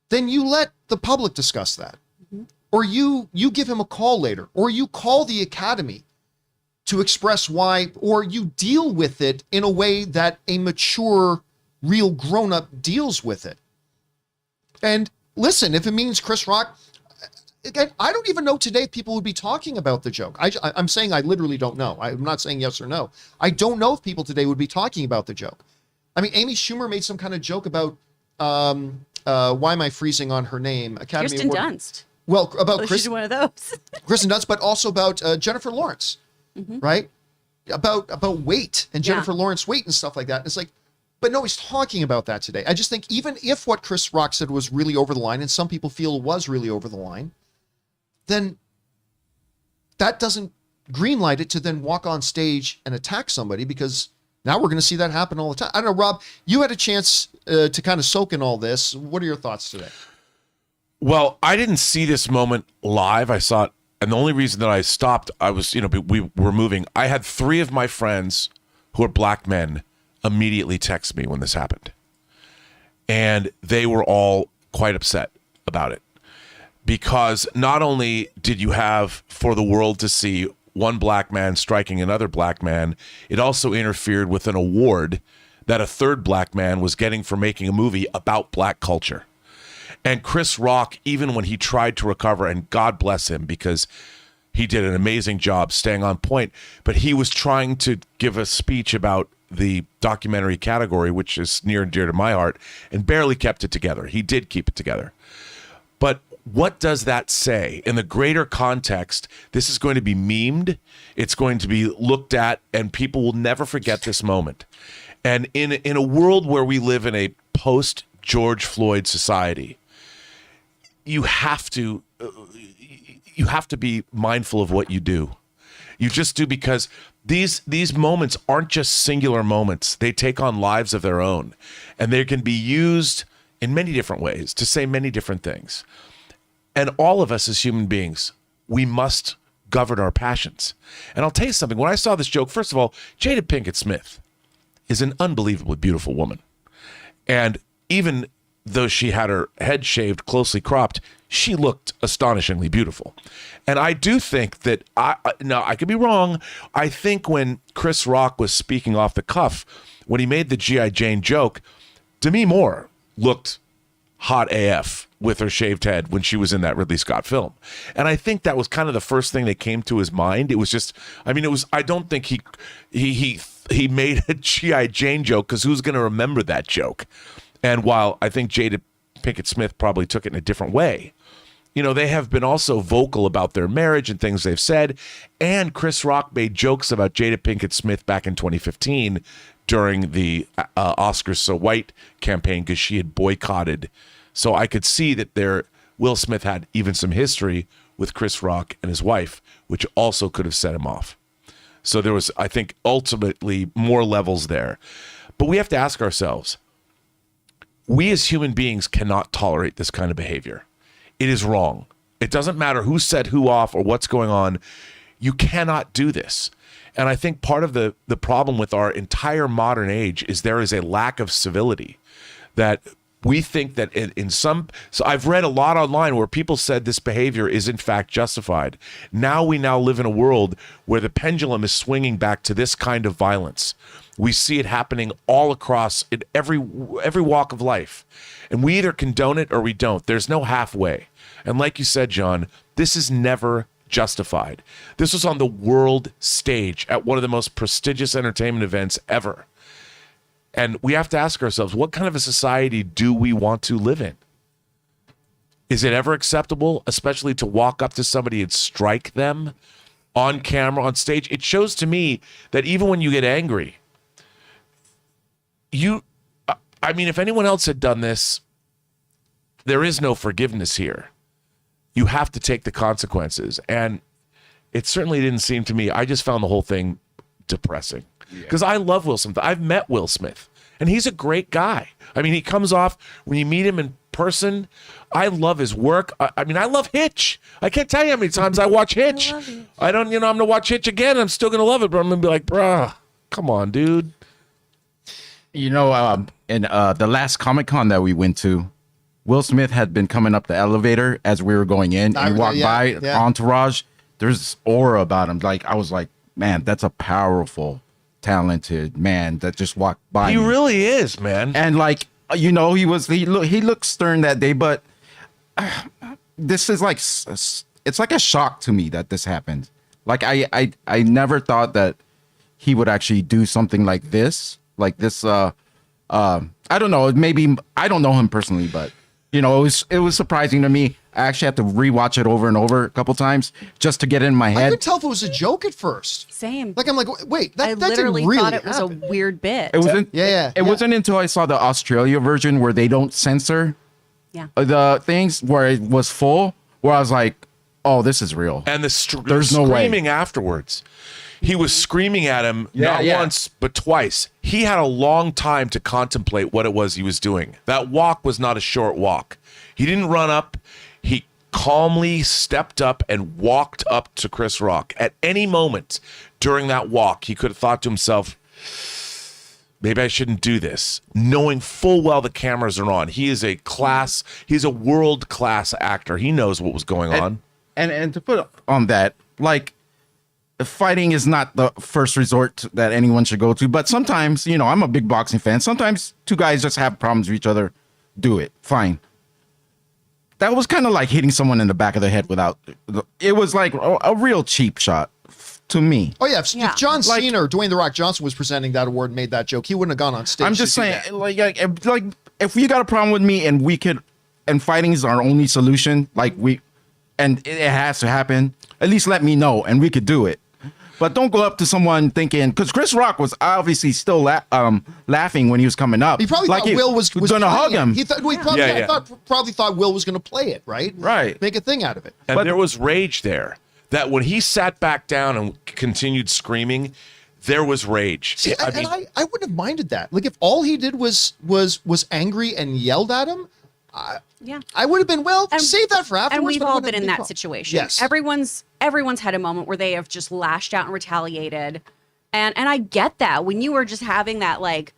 then you let the public discuss that. Mm-hmm. Or you give him a call later, or you call the Academy to express why, or you deal with it in a way that a mature, real grown-up deals with it. And listen, if it means Chris Rock, again, I don't even know today if people would be talking about the joke. I'm saying I literally don't know. I'm not saying yes or no. I don't know if people today would be talking about the joke. I mean, Amy Schumer made some kind of joke about, why am I freezing on her name? Academy Kirsten Award. Dunst. Well, about She's one of those. Kristen Dunst, but also about Jennifer Lawrence. Mm-hmm. Right? About weight and Jennifer Lawrence weight and stuff like that. And it's like, but no, he's talking about that today. I just think even if what Chris Rock said was really over the line, and some people feel was really over the line, then that doesn't greenlight it to then walk on stage and attack somebody, because now we're going to see that happen all the time. I don't know, Rob, you had a chance to kind of soak in all this. What are your thoughts today? Well, I didn't see this moment live. I saw it. And the only reason that I stopped, I was, we were moving. I had 3 of my friends who are Black men immediately text me when this happened. And they were all quite upset about it. because not only did you have for the world to see one black man striking another black man, it also interfered with an award that a third black man was getting for making a movie about black culture. And Chris Rock, even when he tried to recover, and God bless him because he did an amazing job staying on point, but he was trying to give a speech about the documentary category, which is near and dear to my heart, and barely kept it together. He did keep it together. But what does that say? In the greater context, this is going to be memed. It's going to be looked at, and people will never forget this moment. And in a world where we live in a post-George Floyd society, you have to be mindful of what you do. You just do, because these moments aren't just singular moments. They take on lives of their own, and they can be used in many different ways to say many different things. And all of us as human beings, we must govern our passions. And I'll tell you something. When I saw this joke, first of all, Jada Pinkett Smith is an unbelievably beautiful woman. And even though she had her head shaved, closely cropped, she looked astonishingly beautiful. And I do think that, now I could be wrong, I think when Chris Rock was speaking off the cuff, when he made the G.I. Jane joke, Demi Moore looked hot AF with her shaved head when she was in that Ridley Scott film. And I think that was kind of the first thing that came to his mind. It was just, I don't think he made a G.I. Jane joke, because who's going to remember that joke? And while I think Jada Pinkett Smith probably took it in a different way, they have been also vocal about their marriage and things they've said. And Chris Rock made jokes about Jada Pinkett Smith back in 2015 during the Oscars So White campaign, because she had boycotted. So I could see that Will Smith had even some history with Chris Rock and his wife, which also could have set him off. So there was, I think, ultimately more levels there. But we have to ask ourselves, we as human beings cannot tolerate this kind of behavior. It is wrong. It doesn't matter who set who off or what's going on. You cannot do this. And I think part of the problem with our entire modern age is there is a lack of civility, that we think that so I've read a lot online where people said this behavior is in fact justified. We now live in a world where the pendulum is swinging back to this kind of violence. We see it happening all across in every walk of life. And we either condone it or we don't. There's no halfway. And like you said, John, this is never justified. This was on the world stage at one of the most prestigious entertainment events ever. And we have to ask ourselves, what kind of a society do we want to live in? Is it ever acceptable, especially to walk up to somebody and strike them on camera, on stage? It shows to me that even when you get angry, if anyone else had done this, there is no forgiveness here. You have to take the consequences. And it certainly didn't seem to me. I just found the whole thing depressing. Because I love Will Smith. I've met Will Smith, and he's a great guy. He comes off, when you meet him in person, I love his work. I love Hitch. I can't tell you how many times I watch Hitch. I'm going to watch Hitch again. I'm still going to love it, but I'm going to be like, bruh, come on, dude. In the last Comic-Con that we went to, Will Smith had been coming up the elevator as we were going in. And he walked by Entourage. There's this aura about him. I was like, man, that's a powerful, talented man that just walked by. He really is, man. And he looked stern that day, but this is it's like a shock to me that this happened. I never thought that he would actually do something like this. I don't know, maybe I don't know him personally, but it was surprising to me. I actually had to rewatch it over and over a couple times just to get it in my head. I could tell if it was a joke at first. Same. I'm like, wait, that I didn't literally really thought it was happen. a weird bit. It wasn't. It wasn't until I saw the Australia version where they don't censor the things, where it was full, where I was like, oh, this is real. And there's no way. Screaming afterwards. He was screaming at him not once, but twice. He had a long time to contemplate what it was he was doing. That walk was not a short walk. He didn't run up. He calmly stepped up and walked up to Chris Rock. At any moment during that walk, he could have thought to himself, maybe I shouldn't do this, knowing full well the cameras are on. He's a world-class actor. He knows what was going on. And to put on that, like, fighting is not the first resort that anyone should go to. But sometimes, I'm a big boxing fan. Sometimes two guys just have problems with each other. Do it. Fine. That was kind of like hitting someone in the back of the head it was like a real cheap shot to me. Oh, yeah. If John Cena or Dwayne The Rock Johnson was presenting that award and made that joke, he wouldn't have gone on stage. I'm just saying, if you got a problem with me and fighting is our only solution, and it has to happen, at least let me know and we could do it. But don't go up to someone thinking, because Chris Rock was obviously still laughing when he was coming up. He probably thought Will was going to hug him. He thought, probably thought Will was going to play it, right? Right. Make a thing out of it. And there was rage there. That when he sat back down and continued screaming, there was rage. See, I wouldn't have minded that. Like, if all he did was angry and yelled at him, I would have been, save that for afterwards. And we've all been in that situation. Yes. Everyone's had a moment where they have just lashed out and retaliated. And I get that. When you are just having that, like,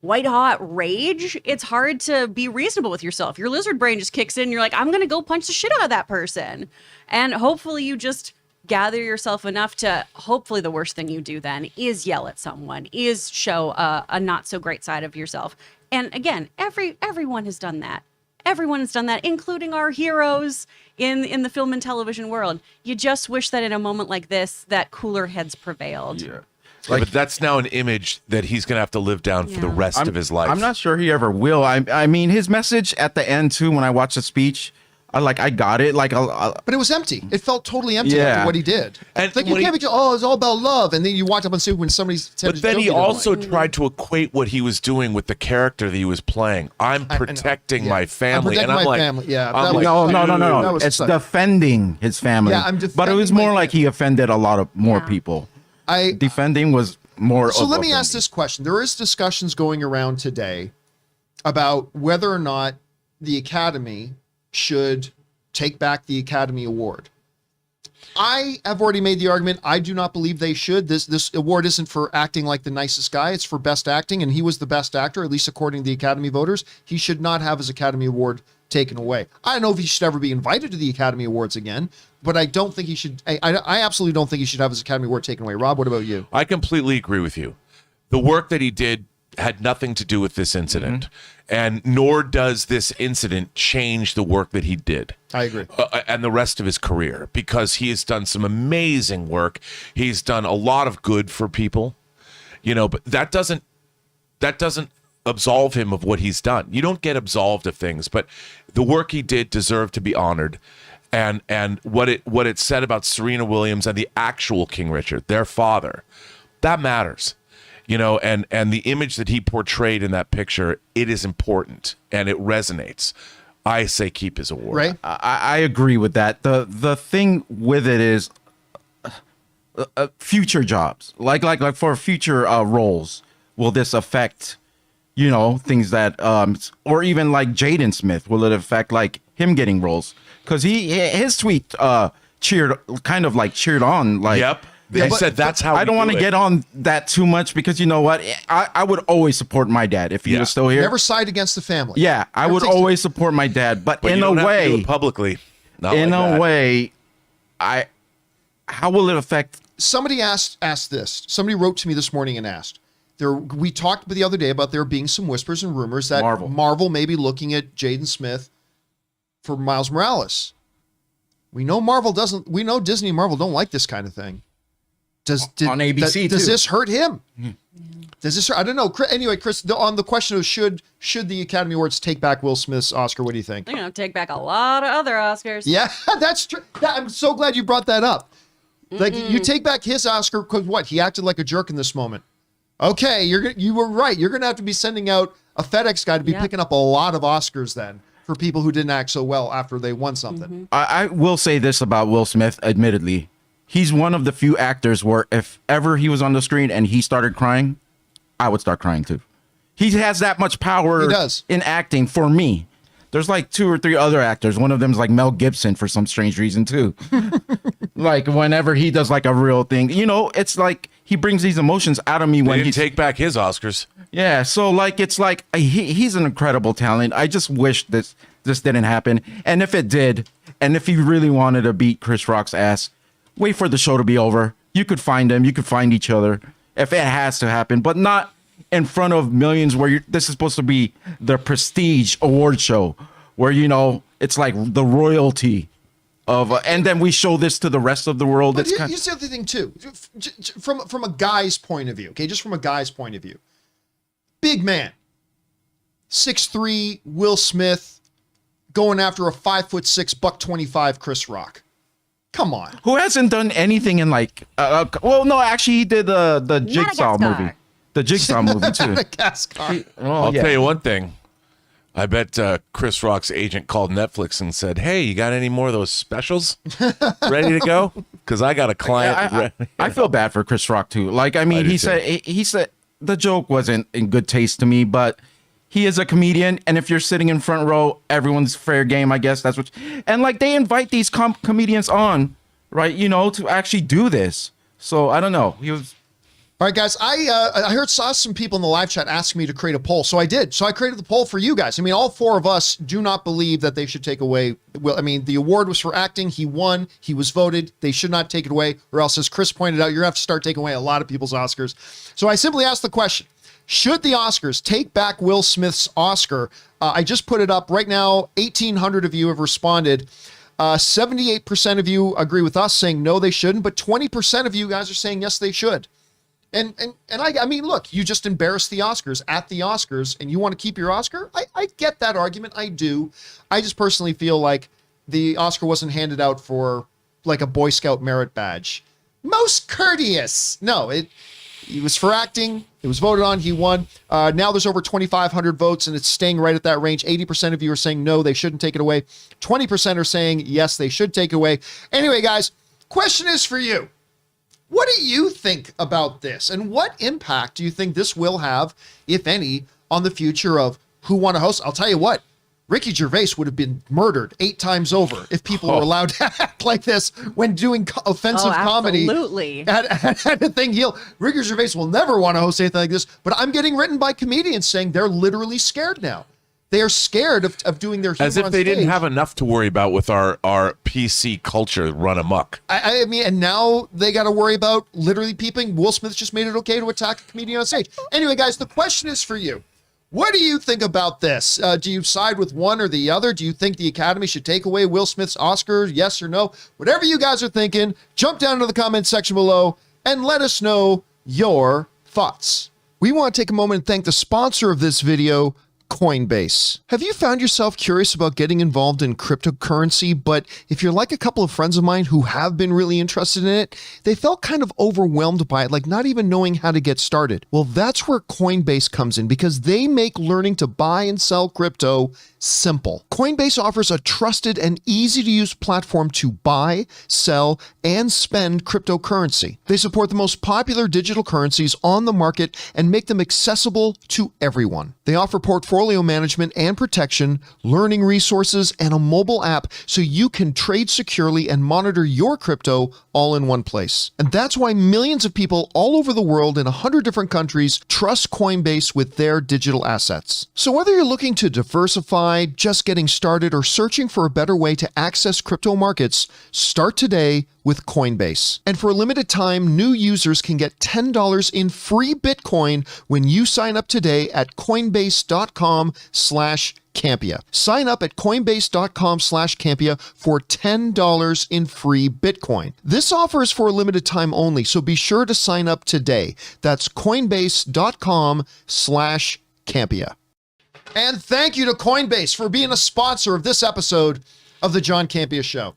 white hot rage, it's hard to be reasonable with yourself. Your lizard brain just kicks in and you're like, I'm going to go punch the shit out of that person. And hopefully you just gather yourself enough to, hopefully the worst thing you do then is yell at someone, is show a not so great side of yourself. And again, everyone has done that. Everyone has done that, including our heroes in the film and television world. You just wish that in a moment like this, that cooler heads prevailed. Yeah. But that's now an image that he's going to have to live down for the rest of his life. I'm not sure he ever will. I mean, his message at the end, too, when I watched the speech, I got it. But it was empty. It felt totally empty after what he did. And like, you can't be, it's all about love. And then you watch up and see when somebody's... But then he also tried to equate what he was doing with the character that he was playing. I'm protecting my family. I'm protecting my family. Yeah. No. It's defending his family. Yeah, I'm defending but it was more like he offended a lot of more people. Defending was more... So let me ask this question. There is discussions going around today about whether or not the Academy should take back the Academy Award. I have already made the argument. I do not believe they should. This award isn't for acting like the nicest guy. It's for best acting, and he was the best actor, at least according to the Academy voters. He should not have his Academy Award taken away. I don't know if he should ever be invited to the Academy Awards again, but I don't think he should. I absolutely don't think he should have his Academy Award taken away. Rob, what about you? I completely agree with you. The work that he did had nothing to do with this incident, and nor does this incident change the work that he did. I agree. And the rest of his career, because he has done some amazing work. He's done a lot of good for people, but that doesn't absolve him of what he's done. You don't get absolved of things, but the work he did deserved to be honored. And what it said about Serena Williams and the actual King Richard, their father, that matters. And the image that he portrayed in that picture, it is important and it resonates. I say keep his award. Right. I agree with that. The thing with it is future jobs, like for future roles, will this affect, things that, or even like Jaden Smith, will it affect like him getting roles? Because his tweet cheered on. Like, yep. They said that's how I don't want to get on that too much because you know what? I would always support my dad if he was still here. Never side against the family. Yeah, I would always support my dad. But in a way, do it publicly. How will it affect? Somebody asked this. Somebody wrote to me this morning and asked. We talked the other day about there being some whispers and rumors that Marvel may be looking at Jaden Smith for Miles Morales. We know Disney and Marvel don't like this kind of thing. On ABC does this hurt him? Does this hurt? I don't know. Anyway, Chris, on the question of should the Academy Awards take back Will Smith's Oscar, what do you think? They're going to take back a lot of other Oscars. Yeah, that's true. I'm so glad you brought that up. Like, you take back his Oscar because what? He acted like a jerk in this moment. Okay, you were right. You're going to have to be sending out a FedEx guy to be picking up a lot of Oscars then for people who didn't act so well after they won something. I will say this about Will Smith, admittedly. He's one of the few actors where if ever he was on the screen and he started crying, I would start crying too. He has that much power in acting for me. There's like 2 or 3 other actors. One of them is like Mel Gibson for some strange reason too. Like whenever he does like a real thing, it's like he brings these emotions out of me when he take back his Oscars. Yeah, so like it's like he's an incredible talent. I just wish this didn't happen. And if it did, and if he really wanted to beat Chris Rock's ass, wait for the show to be over. You could find him. You could find each other if it has to happen, but not in front of millions where this is supposed to be the prestige award show where, you know, it's like the royalty of, and then we show this to the rest of the world. But It's here's the other thing too, from a guy's point of view, okay, just from a guy's point of view. Big man, 6'3", Will Smith, going after a 5'6", $125 Chris Rock. Come on. who hasn't done anything in like, well, no, actually he did the Jigsaw Madagascar. movie. The Jigsaw movie too. Madagascar. I'll tell you one thing. I bet Chris Rock's agent called Netflix and said, "Hey, you got any more of those specials ready to go? Because I got a client." I feel bad for Chris Rock too. Like, I mean, do he said the joke wasn't in good taste to me, but he is a comedian, and if you're sitting in front row, everyone's fair game, I guess. That's what. And like, they invite these comedians on, right? You know, to actually do this. So I don't know. He was. All right, guys, I saw some people in the live chat asking me to create a poll, so I did. So I created the poll for you guys. I mean, all four of us do not believe that they should take away. Well, I mean, the award was for acting. He won. He was voted. They should not take it away, or else, as Chris pointed out, you're gonna have to start taking away a lot of people's Oscars. So I simply asked the question: should the Oscars take back Will Smith's Oscar? I just put it up right now. 1,800 of you have responded. 78% of you agree with us, saying no, they shouldn't, but 20% of you guys are saying yes, they should. And I mean, look, you just embarrassed the Oscars at the Oscars and you want to keep your Oscar? I get that argument. I do. I just personally feel like the Oscar wasn't handed out for like a Boy Scout merit badge. Most courteous. No, it was for acting. It was voted on. He won. Now there's over 2,500 votes and it's staying right at that range. 80% of you are saying no, they shouldn't take it away. 20% are saying yes, they should take it away. Anyway, guys, question is for you. What do you think about this? And what impact do you think this will have, if any, on the future of who want to host? I'll tell you what, Ricky Gervais would have been murdered 8 times over if people were allowed to act like this when doing offensive comedy. Absolutely. At a thing. Ricky Gervais will never want to host anything like this, but I'm getting written by comedians saying they're literally scared now. They are scared of doing their humor As if on they stage. didn't have enough to worry about with our PC culture run amok. I mean, and now they got to worry about literally peeping. Will Smith just made it okay to attack a comedian on stage. Anyway, guys, the question is for you. What do you think about this? Do you side with one or the other? Do you think the Academy should take away Will Smith's Oscar? Yes or no? Whatever you guys are thinking, jump down into the comment section below and let us know your thoughts. We want to take a moment and thank the sponsor of this video, Coinbase. Have you found yourself curious about getting involved in cryptocurrency, but if you're like a couple of friends of mine who have been really interested in it, they felt kind of overwhelmed by it, like not even knowing how to get started? Well, that's where Coinbase comes in because they make learning to buy and sell crypto simple. Coinbase offers a trusted and easy to use platform to buy, sell, and spend cryptocurrency. They support the most popular digital currencies on the market and make them accessible to everyone. They offer portfolio management and protection, learning resources, and a mobile app so you can trade securely and monitor your crypto all in one place. And that's why millions of people all over the world in 100 different countries trust Coinbase with their digital assets. So whether you're looking to diversify, just getting started, or searching for a better way to access crypto markets, start today with Coinbase. And for a limited time, new users can get $10 in free Bitcoin when you sign up today at coinbase.com/Campea. Sign up at coinbase.com/Campea for $10 in free Bitcoin. This offer is for a limited time only, so be sure to sign up today. That's coinbase.com/Campea. And thank you to Coinbase for being a sponsor of this episode of the John Campea Show.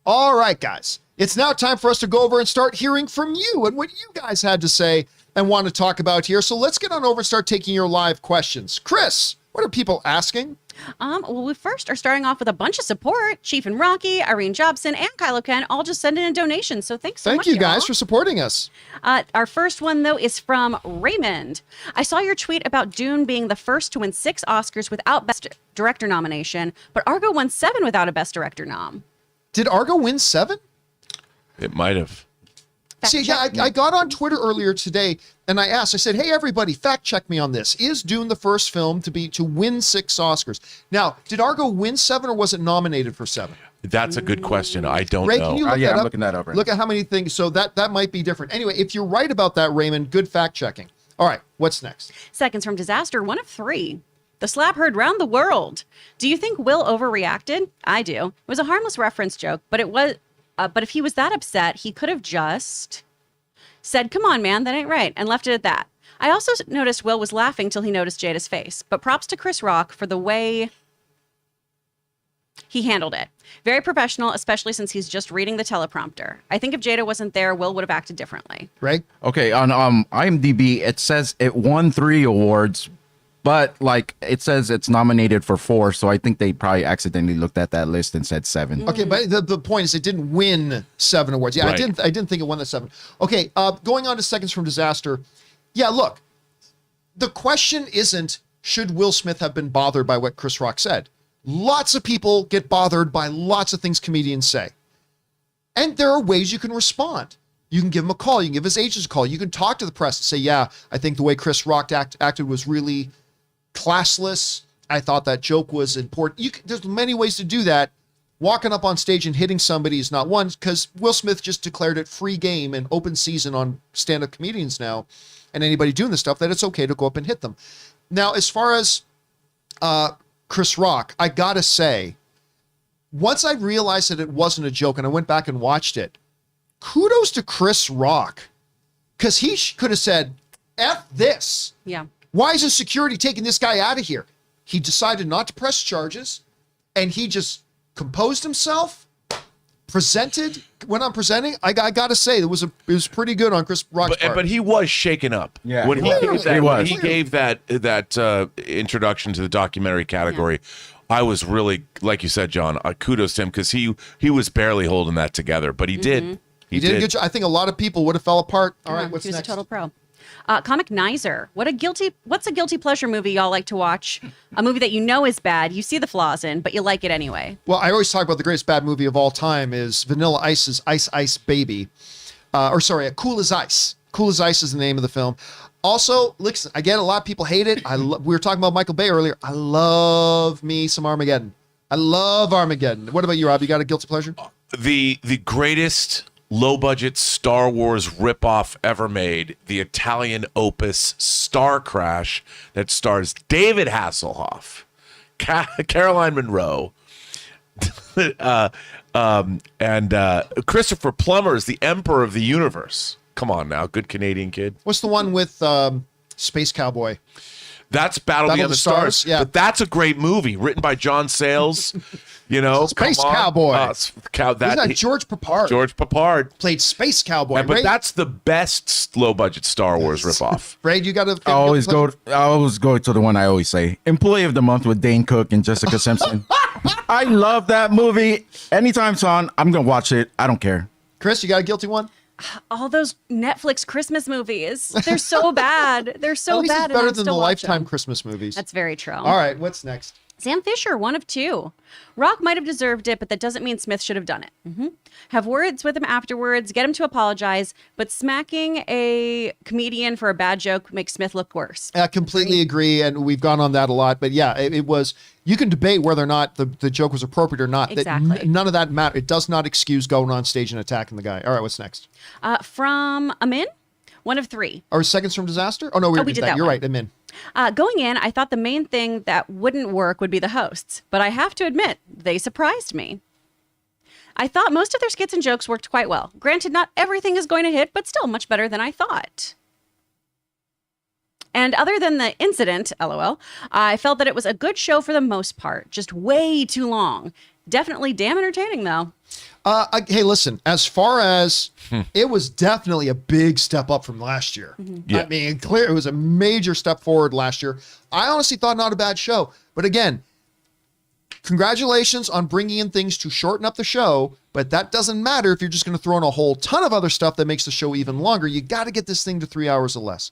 All right, guys, it's now time for us to go over and start hearing from you and what you guys had to say and want to talk about here. So let's get on over and start taking your live questions. Chris, what are people asking? Well, we first are starting off with a bunch of support. Chief and Rocky, Irene Jobson, and Kylo Ken all just sent in a donation. So thanks so much. Thank you guys y'all. for supporting us. Our first one, though, is from Raymond. I saw your tweet about Dune being the first to win 6 Oscars without Best Director nomination, but Argo won 7 without a Best Director nom. Did Argo win 7? It might have. See, yeah, I got on Twitter earlier today and I asked, I said, hey, everybody, fact check me on this. Is Dune the first film to win 6 Oscars? Now, did Argo win 7 or was it nominated for 7? That's a good question. I don't Ray, know. can you look that I'm up? looking that up right Look at how many things. So that might be different. Anyway, if you're right about that, Raymond, good fact checking. All right, what's next? Seconds from Disaster, 1 of 3. The slap heard round the world. Do you think Will overreacted? I do. It was a harmless reference joke, but it was. But if he was that upset, he could have just said, "Come on, man, that ain't right," and left it at that. I also noticed Will was laughing till he noticed Jada's face. But props to Chris Rock for the way he handled it. Very professional, especially since he's just reading the teleprompter. I think if Jada wasn't there, Will would have acted differently. Ray? Okay, on IMDb, it says it won 3 awards, but like it says it's nominated for 4, so I think they probably accidentally looked at that list and said 7. Okay, but the point is it didn't win 7 awards. Yeah, Right. I didn't think it won the 7. Okay, going on to Seconds from Disaster. Yeah, look, the question isn't should Will Smith have been bothered by what Chris Rock said. Lots of people get bothered by lots of things comedians say. And there are ways you can respond. You can give him a call. You can give his agents a call. You can talk to the press and say, yeah, I think the way Chris Rock acted was really classless. I thought that joke was important. There's many ways to do that. Walking up on stage and hitting somebody is not one, because Will Smith just declared it free game and open season on stand-up comedians now, and anybody doing this stuff, that it's okay to go up and hit them. Now, as far as Chris Rock, I gotta say, once I realized that it wasn't a joke and I went back and watched it, kudos to Chris Rock, because he could have said, F this. Yeah. Why isn't security taking this guy out of here? He decided not to press charges, and he just composed himself, went on presenting. I got to say, it was pretty good on Chris Rock's part. But he was shaken up. Yeah, when he was. when he gave that introduction to the documentary category, I was really, like you said, John, kudos to him, because he was barely holding that together, but he did. He did a good job. I think a lot of people would have fell apart. All right, what's he was next? a total pro. Comic Nizer. What's a guilty pleasure movie y'all like to watch? A movie that you know is bad, you see the flaws in, but you like it anyway. Well, I always talk about the greatest bad movie of all time is Vanilla Ice's Ice Ice Baby. Cool as Ice. Cool as Ice is the name of the film. Also, listen, again, a lot of people hate it. We were talking about Michael Bay earlier. I love me some Armageddon. I love Armageddon. What about you, Rob? You got a guilty pleasure? The greatest low-budget Star Wars ripoff ever made, the Italian opus Star Crash, that stars David Hasselhoff, Caroline Munro, and Christopher Plummer is the Emperor of the Universe. Come on now, good Canadian kid. What's the one with Space Cowboy? That's Battle Beyond the Stars. Yeah. But that's a great movie, written by John Sayles. Space Cowboy. Isn't that George Papard? George Papard Played Space Cowboy. but that's the best low-budget Star Wars ripoff. Ray, you got to. I always go to the one I always say. Employee of the Month with Dane Cook and Jessica Simpson. I love that movie. Anytime it's on, I'm gonna watch it. I don't care. Chris, you got a guilty one? All those Netflix Christmas movies. They're so bad. They're so At least bad. it's better and I than the still watch Lifetime them. Christmas movies. That's very true. All right, what's next? Sam Fisher, 1 of 2. Rock might have deserved it, but that doesn't mean Smith should have done it. Have words with him afterwards, get him to apologize, but smacking a comedian for a bad joke makes Smith look worse. I completely agree, and we've gone on that a lot. But yeah, it was. You can debate whether or not the joke was appropriate or not. Exactly. None of that matter. It does not excuse going on stage and attacking the guy. All right, what's next? From Amin, 1 of 3. Or Seconds from Disaster? Oh no, we did that. that You're one. right. I'm in. Going in, I thought the main thing that wouldn't work would be the hosts, but I have to admit, they surprised me. I thought most of their skits and jokes worked quite well. Granted, not everything is going to hit, but still much better than I thought. And other than the incident, LOL, I felt that it was a good show for the most part, just way too long. Definitely damn entertaining, though. Hey, listen, as far as it was definitely a big step up from last year. Yeah. I mean, clear, it was a major step forward last year. I honestly thought not a bad show. But again, congratulations on bringing in things to shorten up the show. But that doesn't matter if you're just going to throw in a whole ton of other stuff that makes the show even longer. You got to get this thing to 3 hours or less.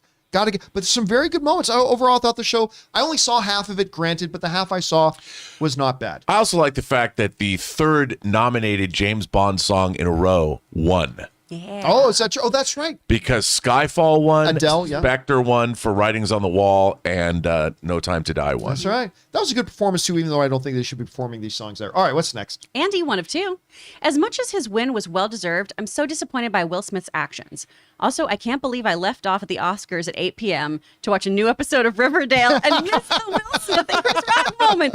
But some very good moments. I overall thought the show, I only saw half of it, granted, but the half I saw was not bad. I also like the fact that the third nominated James Bond song in a row won. Yeah. Oh, is that true? Oh, that's right. because Skyfall won, Adele, yeah. Spectre won for Writings on the Wall, and No Time to Die won. That's right. That was a good performance too, even though I don't think they should be performing these songs there. All right, what's next? Andy, one of two. As much as his win was well deserved, I'm so disappointed by Will Smith's actions. Also, I can't believe I left off at the Oscars at 8 p.m. to watch a new episode of Riverdale and miss the Will Smith and Chris Rock moment.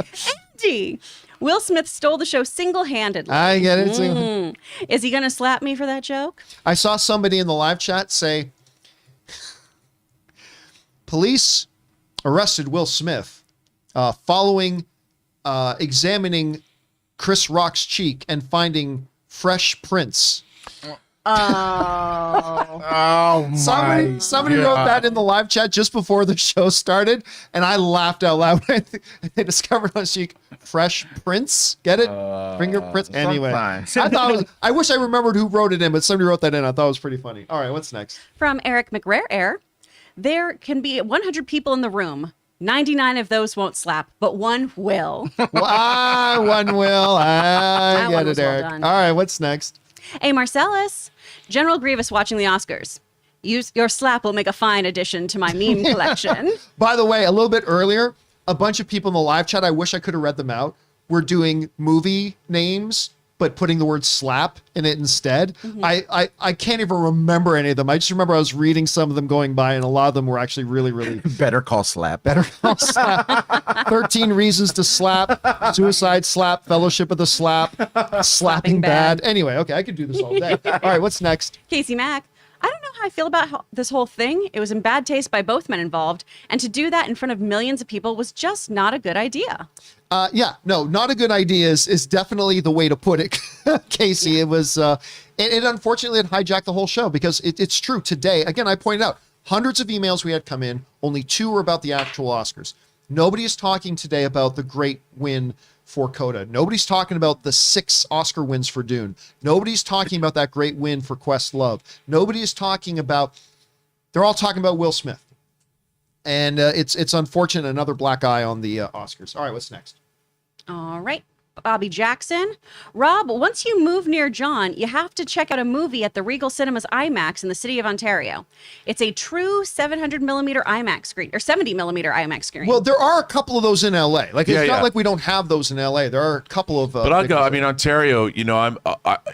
Andy! Will Smith stole the show single-handedly. I get it. Is he going to slap me for that joke? I saw somebody in the live chat say, police arrested Will Smith following examining Chris Rock's cheek and finding fresh prints. Oh, Somebody wrote that in the live chat just before the show started, and I laughed out loud when they discovered on his cheek fresh prints. Get it? Fingerprints. Anyway, I thought I wish I remembered who wrote it in, but somebody wrote that in. I thought it was pretty funny. All right, what's next? From Eric McRae. There can be 100 people in the room. 99 of those won't slap, but one will. One will. I That get one it, was well Eric. done. All right, what's next? Hey, Marcellus. General Grievous watching the Oscars. Your slap will make a fine addition to my meme collection. By the way, a little bit earlier, a bunch of people in the live chat, I wish I could have read them out, were doing movie names, but putting the word slap in it instead. I can't even remember any of them. I just remember I was reading some of them going by, and a lot of them were actually really, really Better Call Slap. better. 13 Reasons to Slap, Suicide Slap, Fellowship of the Slap, Slapping Bad. Anyway, okay, I could do this all day. All right, what's next? Casey Mack. I don't know how I feel about this whole thing. It was in bad taste by both men involved, and to do that in front of millions of people was just not a good idea. Yeah, no, not a good idea is definitely the way to put it, Casey. It was, it unfortunately had hijacked the whole show because it's true. Today, again, I pointed out hundreds of emails we had come in, only 2 were about the actual Oscars. Nobody is talking today about the great win for Coda. Nobody's talking about the 6 Oscar wins for Dune. Nobody's talking about that great win for Questlove. Nobody is talking about, they're all talking about Will Smith. And it's unfortunate, another black eye on the Oscars. All right, what's next? All right. Bobby Jackson. Rob, once you move near John, you have to check out a movie at the Regal Cinemas IMAX in the city of Ontario. It's a true 700 millimeter IMAX screen or 70 millimeter IMAX screen. Well, there are a couple of those in LA. Like, it's Yeah, not yeah. like we don't have those in LA. There are a couple of. But I'll go. I mean, Ontario. You know,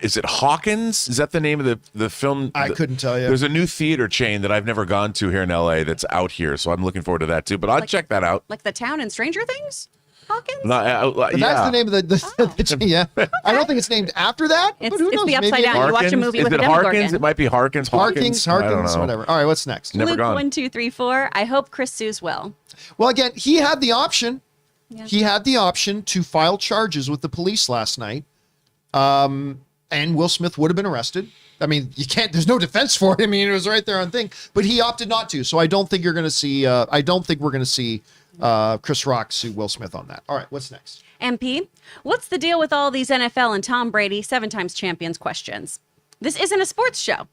is it Hawkins? Is that the name of the film? I couldn't tell you. There's a new theater chain that I've never gone to here in LA that's out here, so I'm looking forward to that too. But I'll check that out. like the town in Stranger Things? Hawkins? But yeah. that's the name of the yeah. I don't think it's named after that. It's- but who it's knows? the Upside Maybe Down. You watch a Harkins? movie Is with it a Harkins? Demogorgon. It might be Harkins. Harkins, I don't know. whatever. All right, what's next? Never Luke gone. 1, 2, 3, 4. I hope Chris sues well. Well, again, he had the option. Yeah. He had the option to file charges with the police last night, and Will Smith would have been arrested. I mean, you can't. There's no defense for it. I mean, it was right there on thing. But he opted not to. So I don't think you're going to see. I don't think we're going to see Chris Rock sue Will Smith on that. All right, what's next? MP, what's the deal with all these NFL and Tom Brady 7 times champions questions? This isn't a sports show.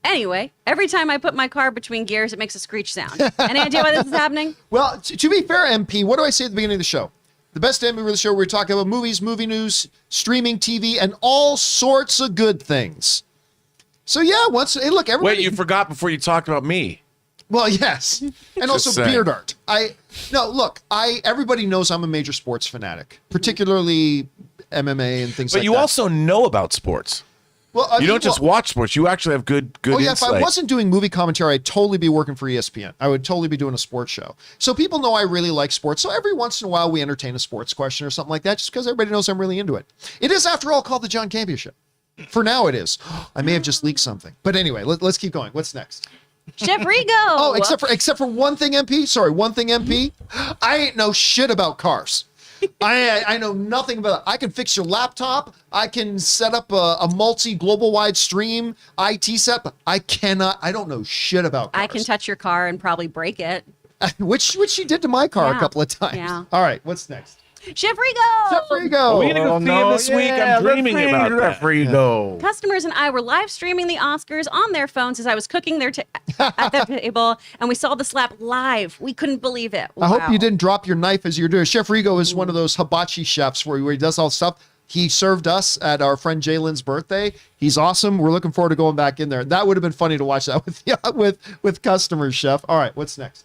Anyway, every time I put my car between gears, it makes a screech sound. Any idea why this is happening? Well, to be fair, MP, what do I say at the beginning of the show? The best end movie of the show, we're talking about movies, movie news, streaming TV, and all sorts of good things. So yeah, hey, look, everybody. Wait, you forgot before you talked about me. Well, yes, and also saying. beard art. Everybody knows I'm a major sports fanatic, particularly MMA and things But like you that. also know about sports. Well, You don't just watch sports. You actually have good Oh yeah, insight. if I wasn't doing movie commentary, I'd totally be working for ESPN. I would totally be doing a sports show. So people know I really like sports. So every once in a while we entertain a sports question or something like that, just because everybody knows I'm really into it. It is, after all, called the John Campea Show. For now, it is. I may have just leaked something, but anyway, let's keep going. What's next? Jeff Rigo. Oh, except for one thing, MP. Sorry, one thing, MP. I ain't know shit about cars. I know nothing about it. I can fix your laptop. I can set up a multi-global wide stream IT set, but I don't know shit about cars. I can touch your car and probably break it. which she did to my car a Yeah. couple of times. Yeah. All right, what's next? Jeff Rigo. Jeff Rigo. We gonna go see him this week. I'm dreaming about that. Go. Customers and I were live streaming the Oscars on their phones as I was cooking at the table, and we saw the slap live. We couldn't believe it. I hope Wow. you didn't drop your knife as you're doing. Chef Rigo is one of those hibachi chefs where he does all stuff. He served us at our friend Jalen's birthday. He's awesome. We're looking forward to going back in there. That would have been funny to watch that with with customers, Chef. All right, what's next?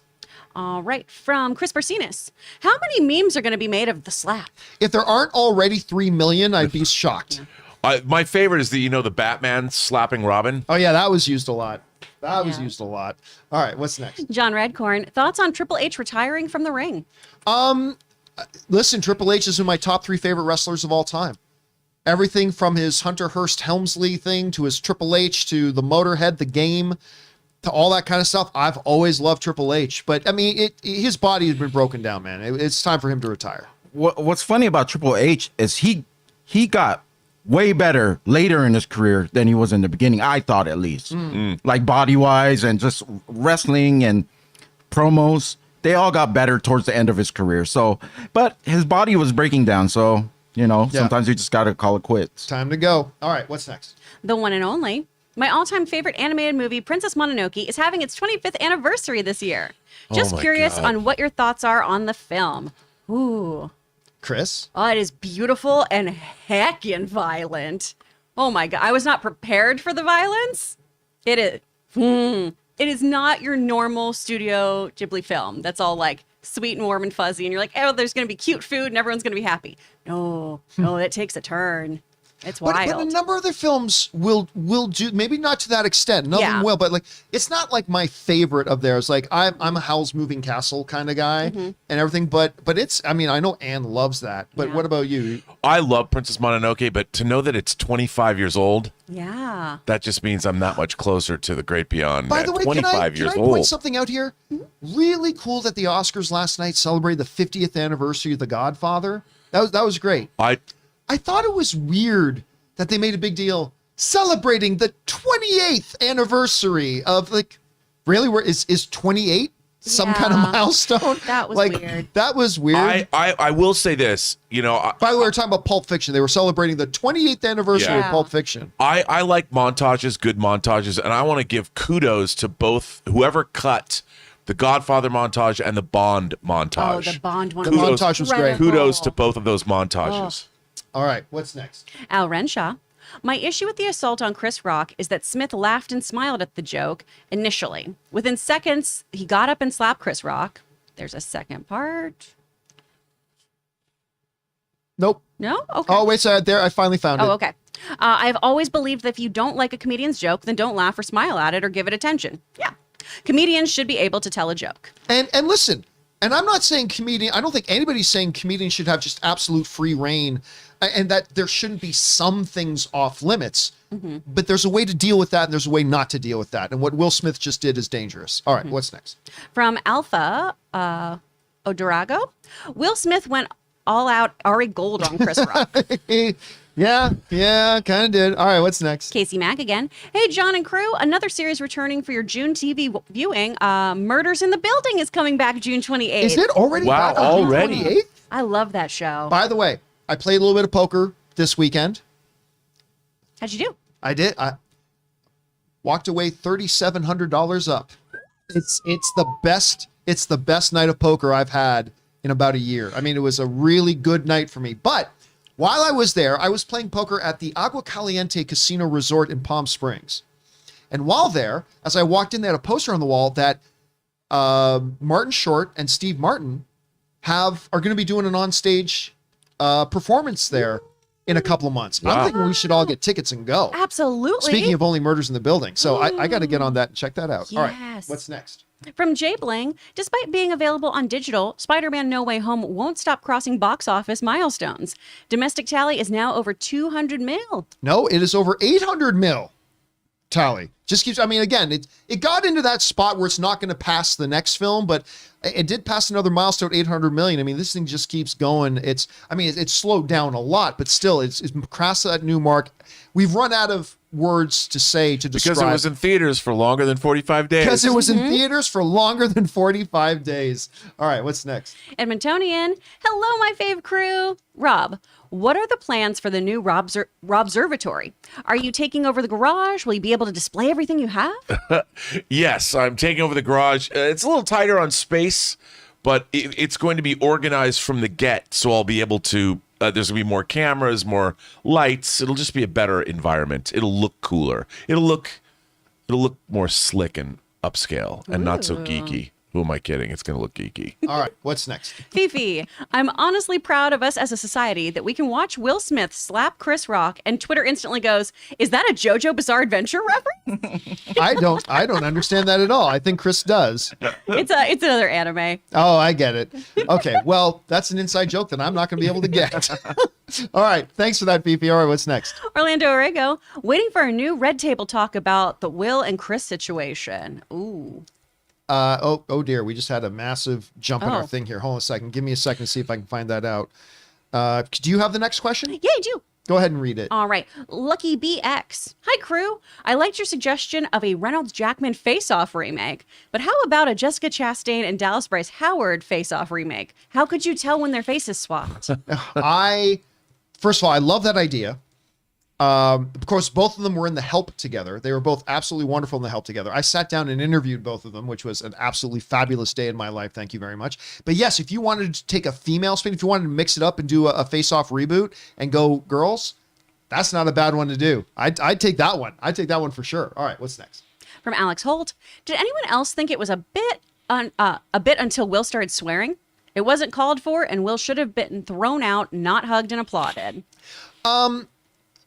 All right, from Chris Barcinas. How many memes are going to be made of the slap? If there aren't already 3 million, I'd be shocked. My favorite is the Batman slapping Robin. Oh yeah, that was used a lot. That was used a lot. All right, what's next? John Redcorn, thoughts on Triple H retiring from the ring? Listen, Triple H is in my top 3 favorite wrestlers of all time. Everything from his Hunter Hearst Helmsley thing to his Triple H to the Motorhead, the game, to all that kind of stuff. I've always loved Triple H, but I mean, his body has been broken down, man. It's time for him to retire. What's funny about Triple H is he got way better later in his career than he was in the beginning. I thought, at least, like body wise and just wrestling and promos, they all got better towards the end of his career. So, but his body was breaking down. So, sometimes you just got to call it quits. Time to go. All right, what's next? The one and only. My all-time favorite animated movie, Princess Mononoke, is having its 25th anniversary this year. Just curious on what your thoughts are on the film. Ooh. Chris? Oh, it is beautiful and heckin' violent. Oh my God. I was not prepared for the violence. It is. It is not your normal Studio Ghibli film that's all like sweet and warm and fuzzy. And you're like, oh, there's going to be cute food and everyone's going to be happy. No, it takes a turn. It's wild. But a number of their films will do, maybe not to that extent. None of them will, but like it's not like my favorite of theirs. Like I'm a Howl's Moving Castle kind of guy and everything, but it's, I mean, I know Anne loves that. But what about you? I love Princess Mononoke, but to know that it's 25 years old, that just means I'm that much closer to the great beyond. By the way, 25 can I point something out here? Really cool that the Oscars last night celebrated the 50th anniversary of The Godfather. That was great. I thought it was weird that they made a big deal celebrating the 28th anniversary of, like, really, where is 28 some kind of milestone? That was weird. That was weird. I will say this, by the way, we're talking about Pulp Fiction. They were celebrating the 28th anniversary of Pulp Fiction. I like montages, good montages, and I want to give kudos to both whoever cut the Godfather montage and the Bond montage. Oh, the Bond one. The montage was great. Kudos to both of those montages. All right, what's next? Al Renshaw. My issue with the assault on Chris Rock is that Smith laughed and smiled at the joke initially. Within seconds, he got up and slapped Chris Rock. There's a second part. Nope. No? Okay. Oh, wait, so there, I finally found it. Oh, okay. I've always believed that if you don't like a comedian's joke, then don't laugh or smile at it or give it attention. Yeah. Comedians should be able to tell a joke. And listen, and I'm not saying I don't think anybody's saying comedians should have just absolute free reign and that there shouldn't be some things off limits, but there's a way to deal with that and there's a way not to deal with that. And what Will Smith just did is dangerous. All right, what's next? From Alpha Odorago, Will Smith went all out Ari Gold on Chris Rock. Yeah, kind of did. All right, what's next? Casey Mack again. Hey, John and crew, another series returning for your June TV viewing. Murders in the Building is coming back June 28th. Is it already Wow, back on June already? 28th? I love that show. By the way, I played a little bit of poker this weekend. How'd you do? I did. I walked away $3,700 up. It's the best night of poker I've had in about a year. I mean, it was a really good night for me. But while I was there, I was playing poker at the Agua Caliente Casino Resort in Palm Springs. And while there, as I walked in, they had a poster on the wall that Martin Short and Steve Martin are going to be doing an onstage performance there in a couple of months. Wow. I'm thinking we should all get tickets and go. Absolutely. Speaking of only Murders in the Building. So I got to get on that and check that out. All right, Yes. what's next? From Jay Bling, despite being available on digital, Spider-Man No Way Home won't stop crossing box office milestones. Domestic tally is now over 200 mil. No, it is over 800 mil tally. Just keeps, I mean, again, it got into that spot where it's not going to pass the next film, but it did pass another milestone, 800 million. I mean, this thing just keeps going. It's slowed down a lot, but still, it's crossed that new mark. We've run out of words to say to describe. Because it was in theaters for longer than 45 days. Because it was in theaters for longer than 45 days. All right, what's next? Edmontonian, hello, my fave crew. Rob, what are the plans for the new Robservatory? Are you taking over the garage? Will you be able to display everything you have? Yes, I'm taking over the garage. It's a little tighter on space, but it's going to be organized from the get, so I'll be able to There's gonna be more cameras, more lights. It'll just be a better environment. It'll look cooler. It'll look more slick and upscale and not so geeky. Who am I kidding? It's going to look geeky. All right, what's next? Fifi, I'm honestly proud of us as a society that we can watch Will Smith slap Chris Rock and Twitter instantly goes, "Is that a JoJo Bizarre Adventure reference?" I don't understand that at all. I think Chris does. It's another anime. Oh, I get it. Okay, well, that's an inside joke that I'm not going to be able to get. All right, thanks for that, Fifi. All right, what's next? Orlando Orego, waiting for a new Red Table talk about the Will and Chris situation. Ooh. Oh dear, we just had a massive jump in our Oh. thing here. Hold on a second. Give me a second to see if I can find that out. Do you have the next question? Yeah, I do. Go ahead and read it. All right. Lucky BX. Hi, crew. I liked your suggestion of a Reynolds Jackman face-off remake, but how about a Jessica Chastain and Dallas Bryce Howard face-off remake? How could you tell when their faces swapped? First of all, I love that idea. Of course, both of them were in The Help together. They were both absolutely wonderful in The Help together. I sat down and interviewed both of them, which was an absolutely fabulous day in my life. Thank you very much. But yes, if you wanted to take a female spin, if you wanted to mix it up and do a face-off reboot and go girls, that's not a bad one to do. I'd take that one. I'd take that one for sure. All right, what's next? From Alex Holt. Did anyone else think it was a bit until Will started swearing? It wasn't called for, and Will should have been thrown out, not hugged and applauded.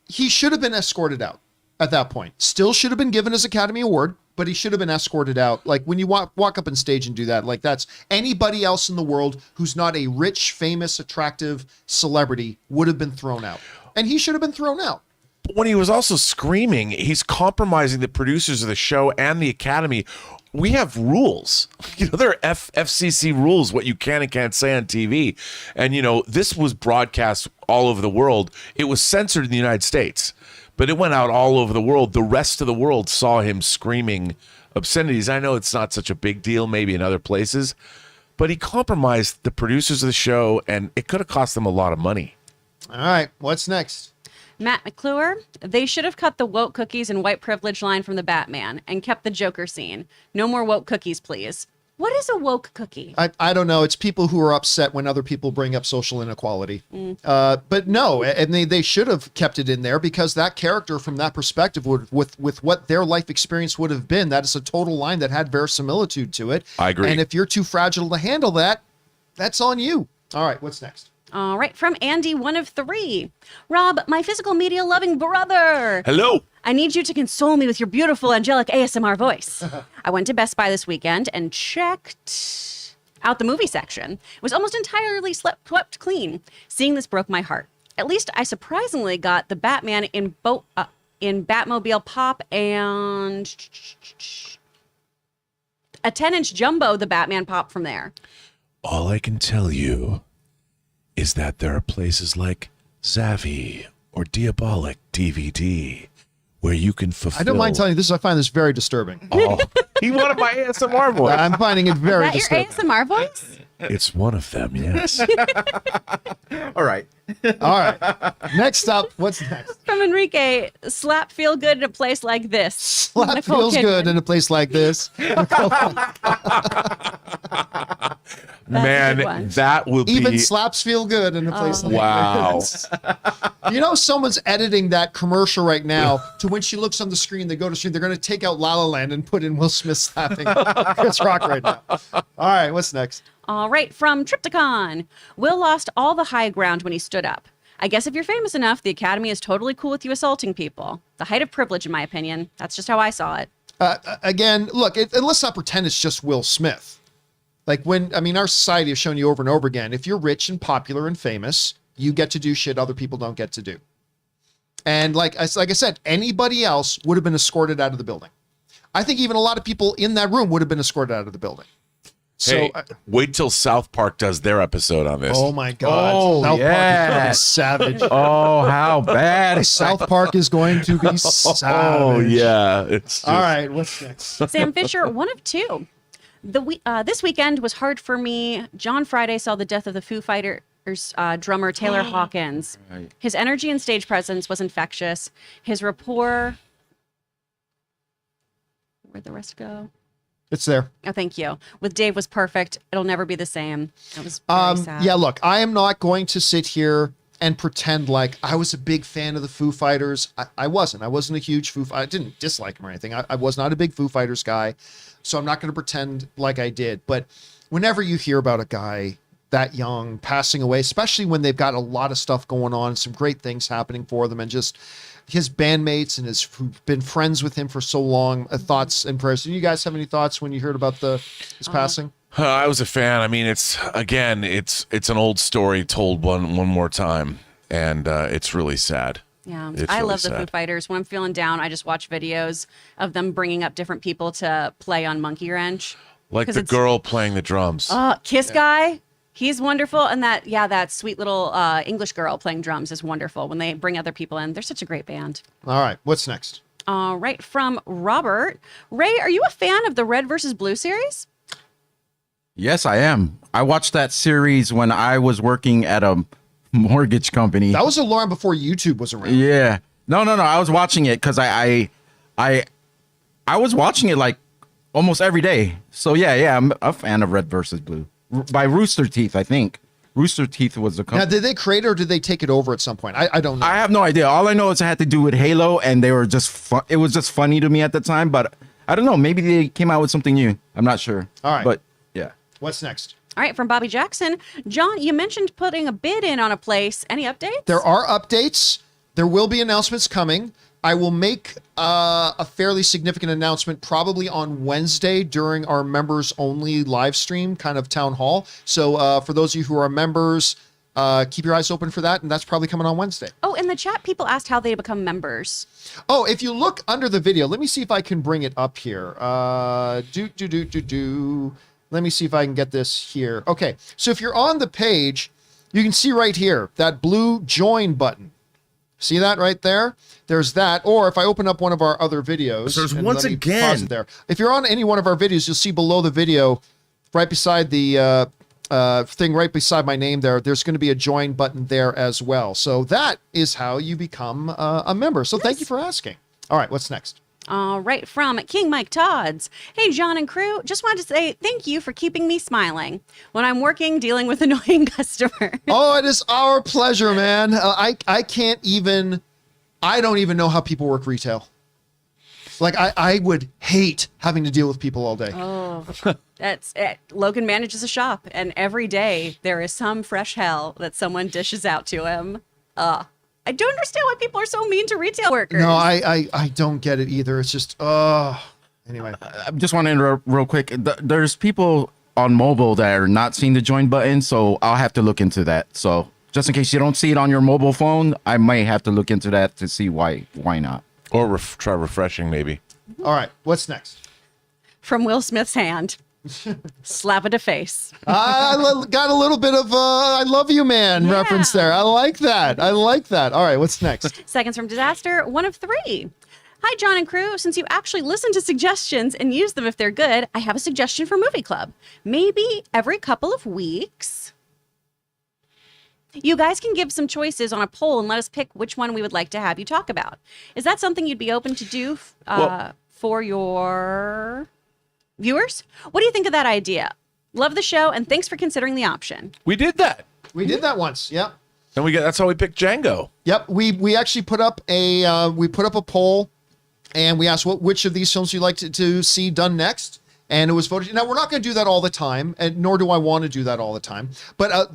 He should have been escorted out at that point. Still should have been given his Academy Award, but he should have been escorted out. Like when you walk up on stage and do that, like that's anybody else in the world who's not a rich, famous, attractive celebrity would have been thrown out. And he should have been thrown out. But when he was also screaming, he's compromising the producers of the show and the Academy. We have rules. There are FCC rules, what you can and can't say on TV. And, this was broadcast all over the world. It was censored in the United States, but it went out all over the world. The rest of the world saw him screaming obscenities. I know it's not such a big deal, maybe in other places, but he compromised the producers of the show, and it could have cost them a lot of money. All right, what's next? Matt McClure, they should have cut the woke cookies and white privilege line from the Batman and kept the Joker scene. No more woke cookies, please. What is a woke cookie? I don't know. It's people who are upset when other people bring up social inequality. But no, and they should have kept it in there because that character from that perspective with what their life experience would have been, that is a total line that had verisimilitude to it. I agree. And if you're too fragile to handle that, that's on you. All right, what's next? All right, from Andy, 1 of 3. Rob, my physical media loving brother. Hello. I need you to console me with your beautiful angelic ASMR voice. I went to Best Buy this weekend and checked out the movie section. It was almost entirely swept clean. Seeing this broke my heart. At least I surprisingly got the Batman in Batmobile Pop and a 10-inch jumbo, the Batman Pop from there. All I can tell you is that there are places like Zavvi or Diabolic DVD where you can fulfill. I don't mind telling you this. I find this very disturbing. Oh, he wanted my ASMR voice. I'm finding it very Is that your disturbing. ASMR voice? It's one of them, yes. All right. All right. Next up, what's next? From Enrique, slap feel good in a place like this. Slap Nicole feels Kidman. good in a place like this. Man, good one. that will be. Even slaps feel good in a place like Wow. this. Someone's editing that commercial right now to when she looks on the screen, they go to screen, they're going to take out La La Land and put in Will Smith slapping Chris Rock right now. All right, what's next? All right, from Triptychon. Will lost all the high ground when he stood up. I guess if you're famous enough, the Academy is totally cool with you assaulting people. The height of privilege, in my opinion. That's just how I saw it. Again, look, and let's not pretend it's just Will Smith. Our society has shown you over and over again, if you're rich and popular and famous, you get to do shit other people don't get to do. And like I said, anybody else would have been escorted out of the building. I think even a lot of people in that room would have been escorted out of the building. Hey, So, wait till South Park does their episode on this. oh my God. Oh, South Park yeah. is savage. Oh, how bad. South Park is going to be savage. Oh, yeah. It's just, All right, what's next? Sam Fisher, 1 of 2. This weekend was hard for me. John Friday saw the death of the Foo Fighters drummer Taylor Hawkins. Right. His energy and stage presence was infectious. His rapport... Where'd the rest go? It's there. Oh, thank you. With Dave was perfect. It'll never be the same. It was very sad. Yeah, look, I am not going to sit here and pretend like I was a big fan of the Foo Fighters. I wasn't. I wasn't a huge I didn't dislike them or anything. I was not a big Foo Fighters guy, so I'm not going to pretend like I did. But whenever you hear about a guy that young passing away, especially when they've got a lot of stuff going on, some great things happening for them, and just his bandmates and who've been friends with him for so long, thoughts and prayers. Do you guys have any thoughts when you heard about his passing? I was a fan. I mean, it's an old story told one more time, and it's really sad. Yeah, It's I really love the Foo sad. Fighters. When I'm feeling down, I just watch videos of them bringing up different people to play on Monkey Wrench. Like 'Cause the it's- girl playing the drums. Kiss Guy, he's wonderful. And that sweet little English girl playing drums is wonderful. When they bring other people in, they're such a great band. All right, what's next? All right, from Robert. Ray, are you a fan of the Red versus Blue series? Yes, I am. I watched that series when I was working at a mortgage company. That was a long before YouTube was around. Yeah. No. I was watching it because I was watching it like almost every day. So yeah, I'm a fan of Red versus Blue by Rooster Teeth. I think Rooster Teeth was the Now, company. did they create it or did they take it over at some point? I don't know. I have no idea. All I know is it had to do with Halo, and they were just it was just funny to me at the time. But I don't know. Maybe they came out with something new. I'm not sure. All right. But yeah. What's next? All right, from Bobby Jackson. John, you mentioned putting a bid in on a place. Any updates? There are updates. There will be announcements coming. I will make a fairly significant announcement probably on Wednesday during our members only live stream kind of town hall. So for those of you who are members, keep your eyes open for that. And that's probably coming on Wednesday. Oh, in the chat, people asked how they become members. Oh, if you look under the video, let me see if I can bring it up here. Let me see if I can get this here. Okay, so if you're on the page, you can see right here, that blue join button. See that right there? There's that. Or if I open up one of our other videos. There's and once let me again- pause it there. If you're on any one of our videos, you'll see below the video, right beside the thing right beside my name there's going to be a join button there as well. So that is how you become a member. So thank you for asking. All right, what's next? All right, from King Mike Todds. Hey, John and crew, just wanted to say thank you for keeping me smiling when I'm working dealing with annoying customers. Oh, it is our pleasure, man. I don't even know how people work retail. Like I would hate having to deal with people all day. Oh, that's it. Logan manages a shop, and every day there is some fresh hell that someone dishes out to him. I don't understand why people are so mean to retail workers. No, I don't get it either. It's just, anyway. I just want to interrupt real quick. There's people on mobile that are not seeing the join button, so I'll have to look into that. So just in case you don't see it on your mobile phone, I might have to look into that to see why not. Or try refreshing, maybe. All right, what's next? From Will Smith's hand. Slap it to face. Got a little bit of I love you, man Yeah. reference there. I like that. All right, what's next? Seconds from Disaster, 1 of 3. Hi, John and crew. Since you actually listen to suggestions and use them if they're good, I have a suggestion for Movie Club. Maybe every couple of weeks, you guys can give some choices on a poll and let us pick which one we would like to have you talk about. Is that something you'd be open to do for your viewers? What do you think of that idea? Love the show, and thanks for considering the option. We did that. We did that once. Yep. And that's how we picked Django. Yep. We actually put up a poll, and we asked which of these films you'd like to see done next. And it was voted. Now, we're not going to do that all the time, and nor do I want to do that all the time. But a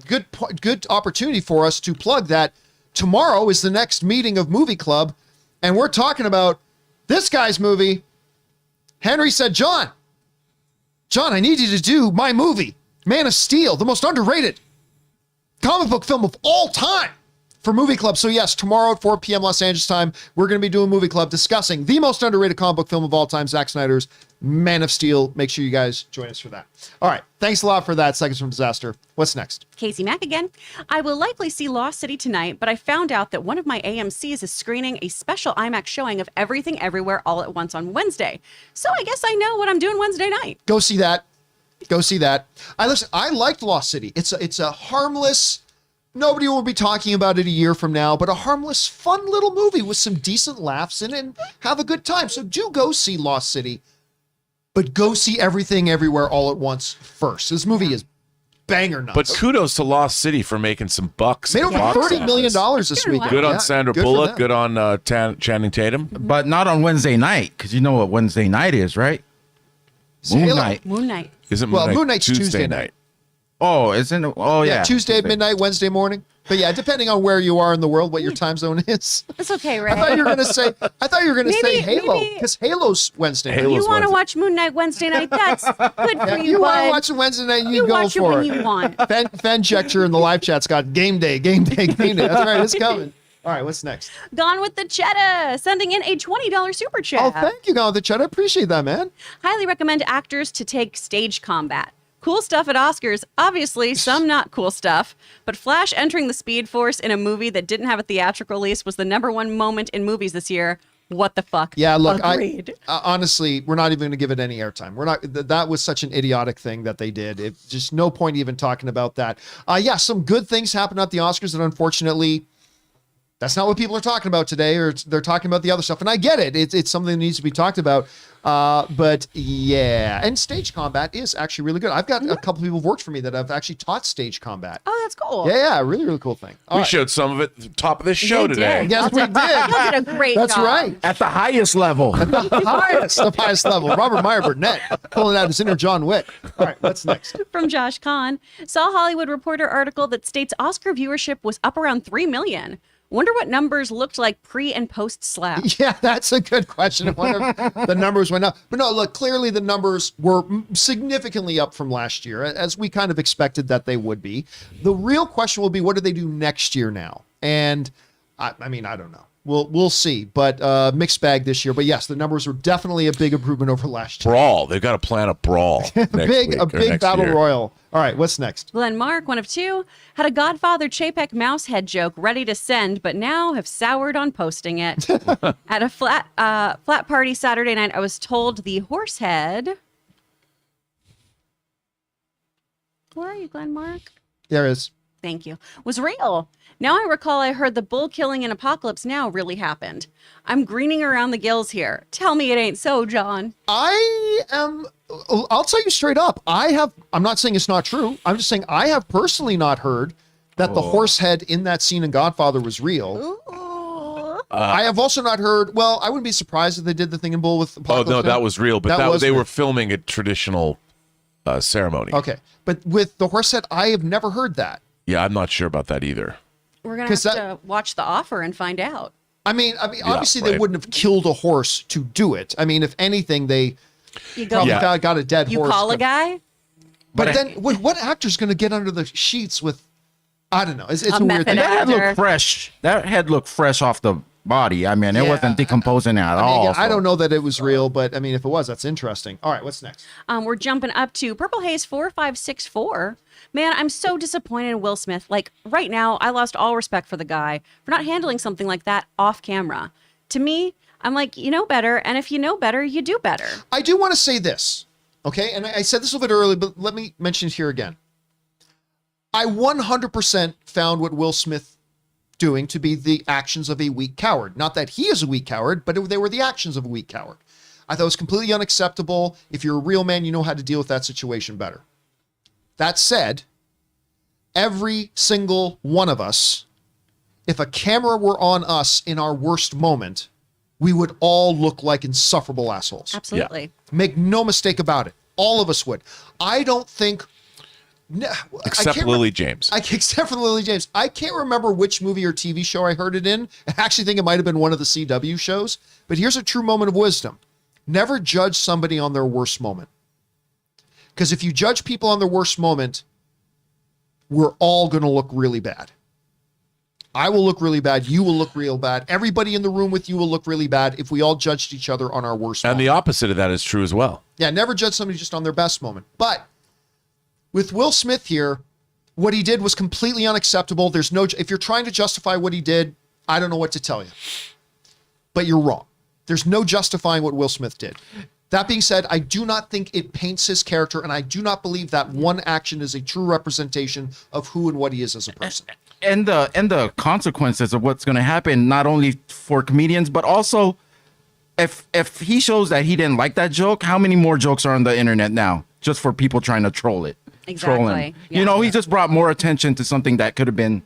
good opportunity for us to plug that tomorrow is the next meeting of Movie Club, and we're talking about this guy's movie. Henry said, John, I need you to do my movie, Man of Steel, the most underrated comic book film of all time for Movie Club. So yes, tomorrow at 4 p.m. Los Angeles time, we're going to be doing Movie Club discussing the most underrated comic book film of all time, Zack Snyder's Man of Steel. Make sure you guys join us for that. All right. Thanks a lot for that. Seconds from Disaster. What's next? Casey Mack again. I will likely see Lost City tonight, but I found out that one of my AMCs is screening a special IMAX showing of Everything Everywhere All at Once on Wednesday. So I guess I know what I'm doing Wednesday night. Go see that. I liked Lost City. It's a harmless, nobody will be talking about it a year from now, but a harmless, fun little movie with some decent laughs in it and have a good time. So do go see Lost City, but go see Everything Everywhere All at Once first. This movie is banger nuts. But kudos to Lost City for making some bucks. made at the over box $30 million office. this Doing weekend. well. Good on Yeah, Sandra good for Bullock. them. Good on Channing Tatum. But not on Wednesday night, because you know what Wednesday night is, right? Moon Halo. night. Moon Knight. Isn't Well, Moon Moon Night Knight's Tuesday Tuesday night? night. Oh, isn't it? Oh, yeah. Tuesday at midnight, Wednesday morning. But yeah, depending on where you are in the world, what your time zone is. It's okay, I thought Ray. you were gonna say. I thought you were gonna say Maybe- Halo maybe- because Halo's Wednesday. night. Halo- You want to Wednesday. watch Moon Knight Wednesday night? That's good for Yeah, you, you want to bud. watch it Wednesday night? You, You go watch it for when you want. Fenjecture in the live chat's got game day, game day, game day. That's right, it's coming. All right, what's next? Gone with the Cheddar, sending in a $20 super chat. Oh, thank you, God, the chat. I appreciate that, man. Highly recommend actors to take stage combat. Cool stuff at Oscars. Obviously, some not cool stuff. But Flash entering the Speed Force in a movie that didn't have a theatrical release was the #1 moment in movies this year. What the fuck? Yeah, look, Agreed. honestly, we're not even going to give it any airtime. We're not. That was such an idiotic thing that they did. It just no point even talking about that. Yeah, some good things happened at the Oscars, and unfortunately, that's not what people are talking about today. Or they're talking about the other stuff, and I get it. It's something that needs to be talked about. But yeah, and stage combat is actually really good. I've got a couple people who've worked for me that have actually taught stage combat. Oh, that's cool. Yeah, really, really cool thing. All We right. showed some of it at the top of this show You today. did. Yes, we did. You did a great That's job. right. At the highest level. The highest level. Robert Meyer Burnett pulling out his inner John Wick. All right, what's next? From Josh Kahn. Saw Hollywood Reporter article that states Oscar viewership was up around 3 million. Wonder what numbers looked like pre and post slap. Yeah, that's a good question. I wonder if the numbers went up. But no, look, clearly the numbers were significantly up from last year, as we kind of expected that they would be. The real question will be, what do they do next year now? And I mean, I don't know. We'll see, but mixed bag this year. But yes, the numbers were definitely a big improvement over last year. Brawl. They've got to plan a brawl. A big battle royal. All right, what's next? Glenn Mark, one of two, had a Godfather Chapek Mousehead joke ready to send, but now have soured on posting it. At a flat party Saturday night, I was told the horse head. Where are you, Glenn Mark? There is. Thank you. Was real. Now I recall I heard the bull killing in Apocalypse Now really happened. I'm greening around the gills here. Tell me it ain't so, John. I'll tell you straight up. I'm not saying it's not true. I'm just saying I have personally not heard that the horse head in that scene in Godfather was real. Ooh. I have also not heard, well, I wouldn't be surprised if they did the thing in Bull with Oh, Apocalypse no, Now. that was real, but That was they real. were filming a traditional ceremony. Okay. But with the horse head, I have never heard that. Yeah, I'm not sure about that either. We're going to 'Cause have to watch The Offer and find out. I mean, obviously they right. wouldn't have killed a horse to do it. I mean, if anything, they You go, probably Yeah. got a dead you horse. call a guy? But then what actor's going to get under the sheets with, I don't know. It's a weird method thing. That head actor. looked fresh. That head looked fresh off the body. I mean, it Yeah. wasn't decomposing at I mean, all. again, I so. don't know that it was real, but I mean, if it was, that's interesting. All right, what's next? We're jumping up to Purple Haze 4564. Man, I'm so disappointed in Will Smith. Like, right now, I lost all respect for the guy for not handling something like that off camera. To me, I'm like, you know better, and if you know better, you do better. I do want to say this, okay? And I said this a little bit earlier, but let me mention it here again. I 100% found what Will Smith doing to be the actions of a weak coward. Not that he is a weak coward, but they were the actions of a weak coward. I thought it was completely unacceptable. If you're a real man, you know how to deal with that situation better. That said, every single one of us, if a camera were on us in our worst moment, we would all look like insufferable assholes. Absolutely. Make no mistake about it. All of us would. I don't think... Except Lily James. Except for Lily James. I can't remember which movie or TV show I heard it in. I actually think it might have been one of the CW shows. But here's a true moment of wisdom. Never judge somebody on their worst moment. Because if you judge people on their worst moment, we're all going to look really bad. I will look really bad. You will look real bad. Everybody in the room with you will look really bad if we all judged each other on our worst And moment. the opposite of that is true as well. Yeah, never judge somebody just on their best moment. But with Will Smith here, what he did was completely unacceptable. There's no, if you're trying to justify what he did, I don't know what to tell you. But you're wrong. There's no justifying what Will Smith did. That being said, I do not think it paints his character, and I do not believe that one action is a true representation of who and what he is as a person. And the consequences of what's going to happen, not only for comedians, but also if he shows that he didn't like that joke, how many more jokes are on the internet now? just for people trying to troll it. Troll him. Exactly. You know, he just brought more attention to something that could have been.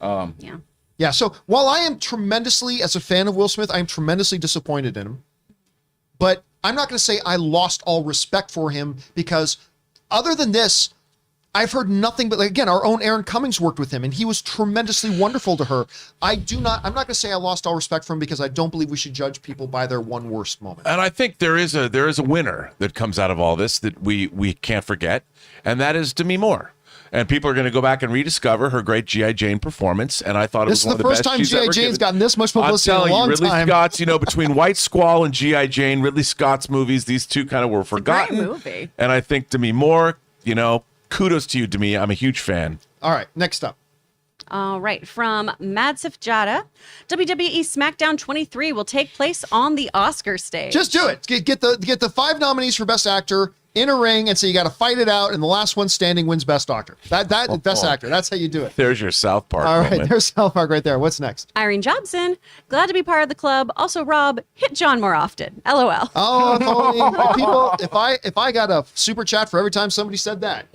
Yeah. Yeah, so while I am tremendously, as a fan of Will Smith, I'm tremendously disappointed in him. But I'm not going to say I lost all respect for him, because other than this, I've heard nothing but, like, again, our own Aaron Cummings worked with him and he was tremendously wonderful to her. I'm not going to say I lost all respect for him, because I don't believe we should judge people by their one worst moment. And I think there is a winner that comes out of all this that we can't forget, and that is Demi Moore. And people are going to go back and rediscover her great G.I. Jane performance. And I thought it This was is one the of the first best time she's G.I. ever Jane's given. gotten this much I'm publicity in a telling long you, Ridley time. Scott's, between White Squall and G.I. Jane, Ridley Scott's movies, these two kind of were forgotten. great movie. And I think Demi Moore, kudos to you, Demi. I'm a huge fan. All right, next up. All right, from Madsif Jada, WWE SmackDown 23 will take place on the Oscar stage. Just do it. Get the 5 nominees for Best Actor in a ring, and so you got to fight it out, and the last one standing wins Best Actor. Best Actor. That's how you do it. There's your South Park All right, moment. there's South Park right there. What's next? Irene Jobson, glad to be part of the club. Also, Rob, hit John more often. LOL. Oh, if only people. If I got a super chat for every time somebody said that,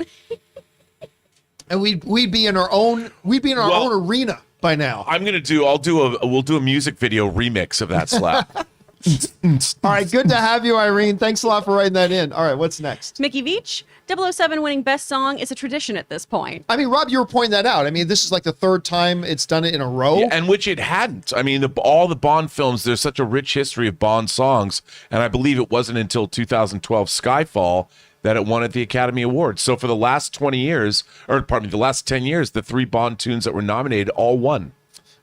and we'd be in our own own arena by now. We'll do a music video remix of that slap. All right, good to have you, Irene. Thanks a lot for writing that in. All right, what's next? Mickey Veach, 007 winning Best Song is a tradition at this point. I mean, Rob, you were pointing that out. I mean, this is like the 3rd time it's done it in a row. Yeah, and which it hadn't. I mean, all the Bond films, there's such a rich history of Bond songs, and I believe it wasn't until 2012 Skyfall that it won at the Academy Awards. So for the last 20 years, the last 10 years, the 3 Bond tunes that were nominated all won.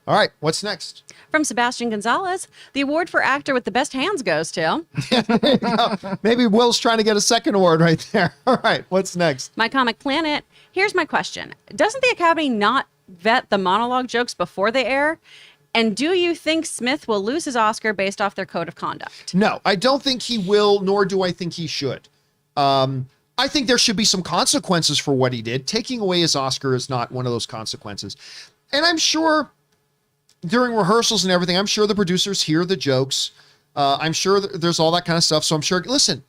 All right, what's next? From Sebastian Gonzalez, the award for actor with the best hands goes to Maybe Will's trying to get a second award right there. All right, what's next? My Comic Planet. Here's my question. Doesn't the Academy not vet the monologue jokes before they air? And do you think Smith will lose his Oscar based off their code of conduct? No, I don't think he will, nor do I think he should. I think there should be some consequences for what he did. Taking away his Oscar is not one of those consequences. And I'm sure during rehearsals and everything, I'm sure the producers hear the jokes. I'm sure there's all that kind of stuff. So I'm sure, listen,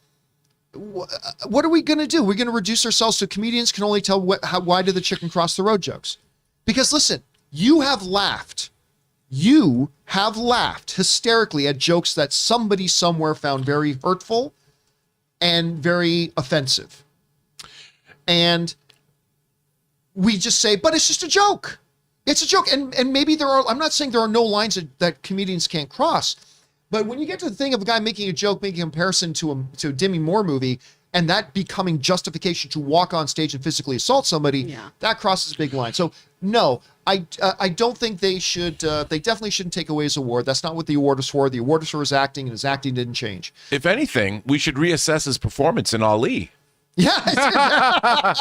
what are we going to do? We're going to reduce ourselves to comedians can only tell why did the chicken cross the road jokes. Because listen, you have laughed hysterically at jokes that somebody somewhere found very hurtful and very offensive. And we just say, but it's just a joke. It's a joke. And maybe I'm not saying there are no lines that comedians can't cross, but when you get to the thing of a guy making a joke, making a comparison to a Demi Moore movie, and that becoming justification to walk on stage and physically assault somebody, that crosses a big line. So no, I don't think they should, they definitely shouldn't take away his award. That's not what the award is for. The award is for his acting, and his acting didn't change. If anything, we should reassess his performance in Ali. Yeah.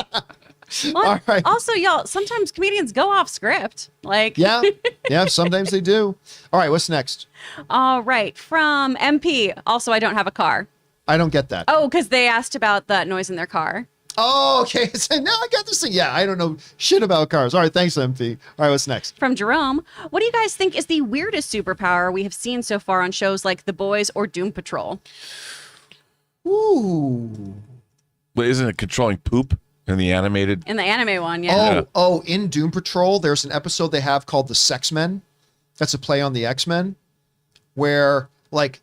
Well, All right. Also, y'all, sometimes comedians go off script. Yeah, sometimes they do. All right, what's next? All right, from MP. Also, I don't have a car. I don't get that. Oh, because they asked about the noise in their car. Oh, okay. So now I got this thing. Yeah, I don't know shit about cars. All right, thanks, MP. All right, what's next? From Jerome, what do you guys think is the weirdest superpower we have seen so far on shows like The Boys or Doom Patrol? Ooh. But isn't it controlling poop in the animated? In the anime one, yeah. Oh, in Doom Patrol, there's an episode they have called The Sex Men. That's a play on the X-Men, where like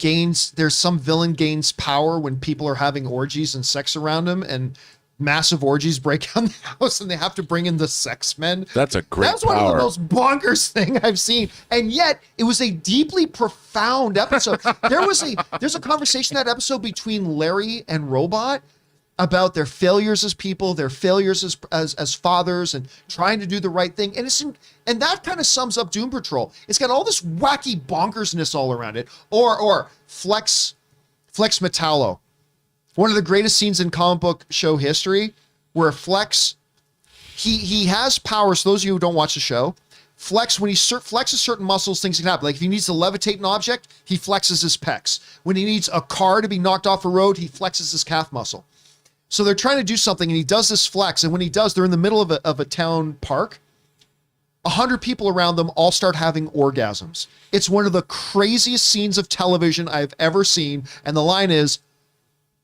there's some villain gains power when people are having orgies and sex around them, and massive orgies break down the house and they have to bring in the sex men. That's a great That's one of the most bonkers thing I've seen. And yet it was a deeply profound episode. There's a conversation in that episode between Larry and Robot about their failures as people, their failures as fathers, and trying to do the right thing. And that kind of sums up Doom Patrol. It's got all this wacky bonkersness all around it. Or Flex Metallo. One of the greatest scenes in comic book show history, where Flex, he has powers. Those of you who don't watch the show, Flex, when he flexes certain muscles, things can happen. Like if he needs to levitate an object, he flexes his pecs. When he needs a car to be knocked off a road, he flexes his calf muscle. So they're trying to do something, and he does this flex. And when he does, they're in the middle of a town park. 100 people around them all start having orgasms. It's one of the craziest scenes of television I've ever seen. And the line is,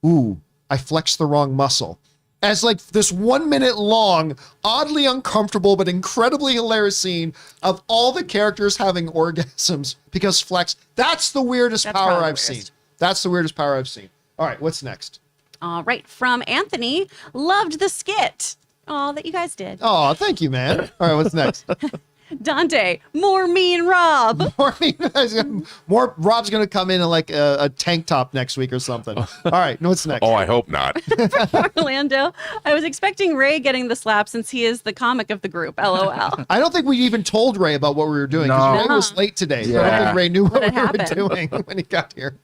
ooh, I flexed the wrong muscle. As like this 1 minute long, oddly uncomfortable, but incredibly hilarious scene of all the characters having orgasms because flex. That's the weirdest That's power probably the I've seen. weirdest. That's the weirdest power I've seen. All right, what's next? All right, from Anthony, loved the skit. Oh, that you guys did. Oh, thank you, man. All right, what's next? Dante, more mean Rob. More Rob's gonna come in like a tank top next week or something. All right, no, what's next? Oh, I hope not. Orlando, I was expecting Ray getting the slap since he is the comic of the group. LOL. I don't think we even told Ray about what we were doing because No. Ray was late today. So I don't Yeah. think Ray knew what had we were happened. doing when he got here.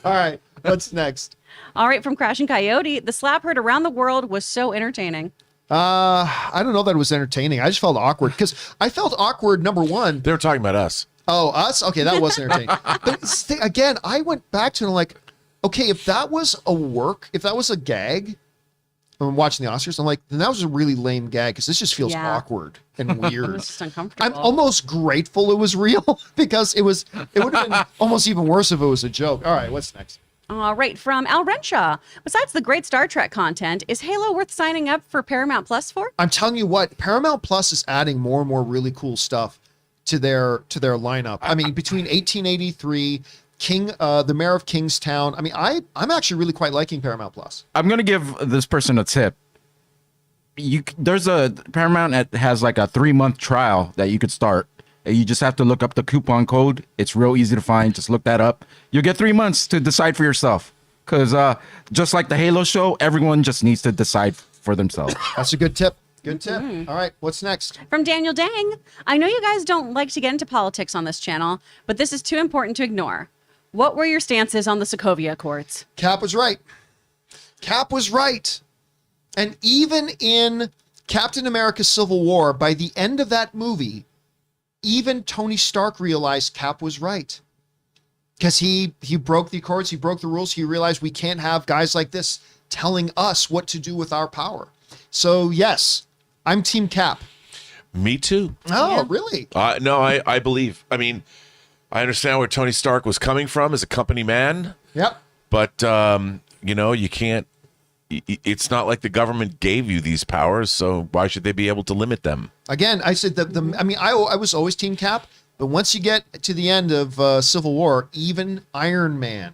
All right, what's next? All right, from Crash and Coyote, the slap heard around the world was so entertaining. I don't know that it was entertaining. I just felt awkward because I felt awkward. Number one. They were talking about us. Oh, us? Okay, that was entertaining. But again, I went back to it and like, okay, if that was a work, if that was a gag, I'm watching the Oscars, I'm like, then that was a really lame gag because this just feels Yeah. awkward and weird. It's just uncomfortable. I'm almost grateful it was real because it would have been almost even worse if it was a joke. All right, what's next? All right, from Al Renshaw. Besides the great Star Trek content, is Halo worth signing up for Paramount Plus for? I'm telling you what, Paramount Plus is adding more and more really cool stuff to their lineup. I mean, between 1883, the Mayor of Kingstown. I mean, I'm actually really quite liking Paramount Plus. I'm gonna give this person a tip. There's a Paramount that has like a 3-month trial that you could start. You just have to look up the coupon code. It's real easy to find. Just look that up. You'll get 3 months to decide for yourself. Because just like the Halo show, everyone just needs to decide for themselves. That's a good tip. Good tip. All right, what's next? From Daniel Dang. I know you guys don't like to get into politics on this channel, but this is too important to ignore. What were your stances on the Sokovia Accords? Cap was right. Cap was right. And even in Captain America Civil War, by the end of that movie, even Tony Stark realized Cap was right. Because he broke the accords, he broke the rules, he realized we can't have guys like this telling us what to do with our power. So yes, I'm Team Cap. Me too. Oh, really? No, I believe. I mean, I understand where Tony Stark was coming from as a company man, Yep. but you can't. It's not like the government gave you these powers, so why should they be able to limit them? Again, I said I was always Team Cap, but once you get to the end of Civil War, even Iron Man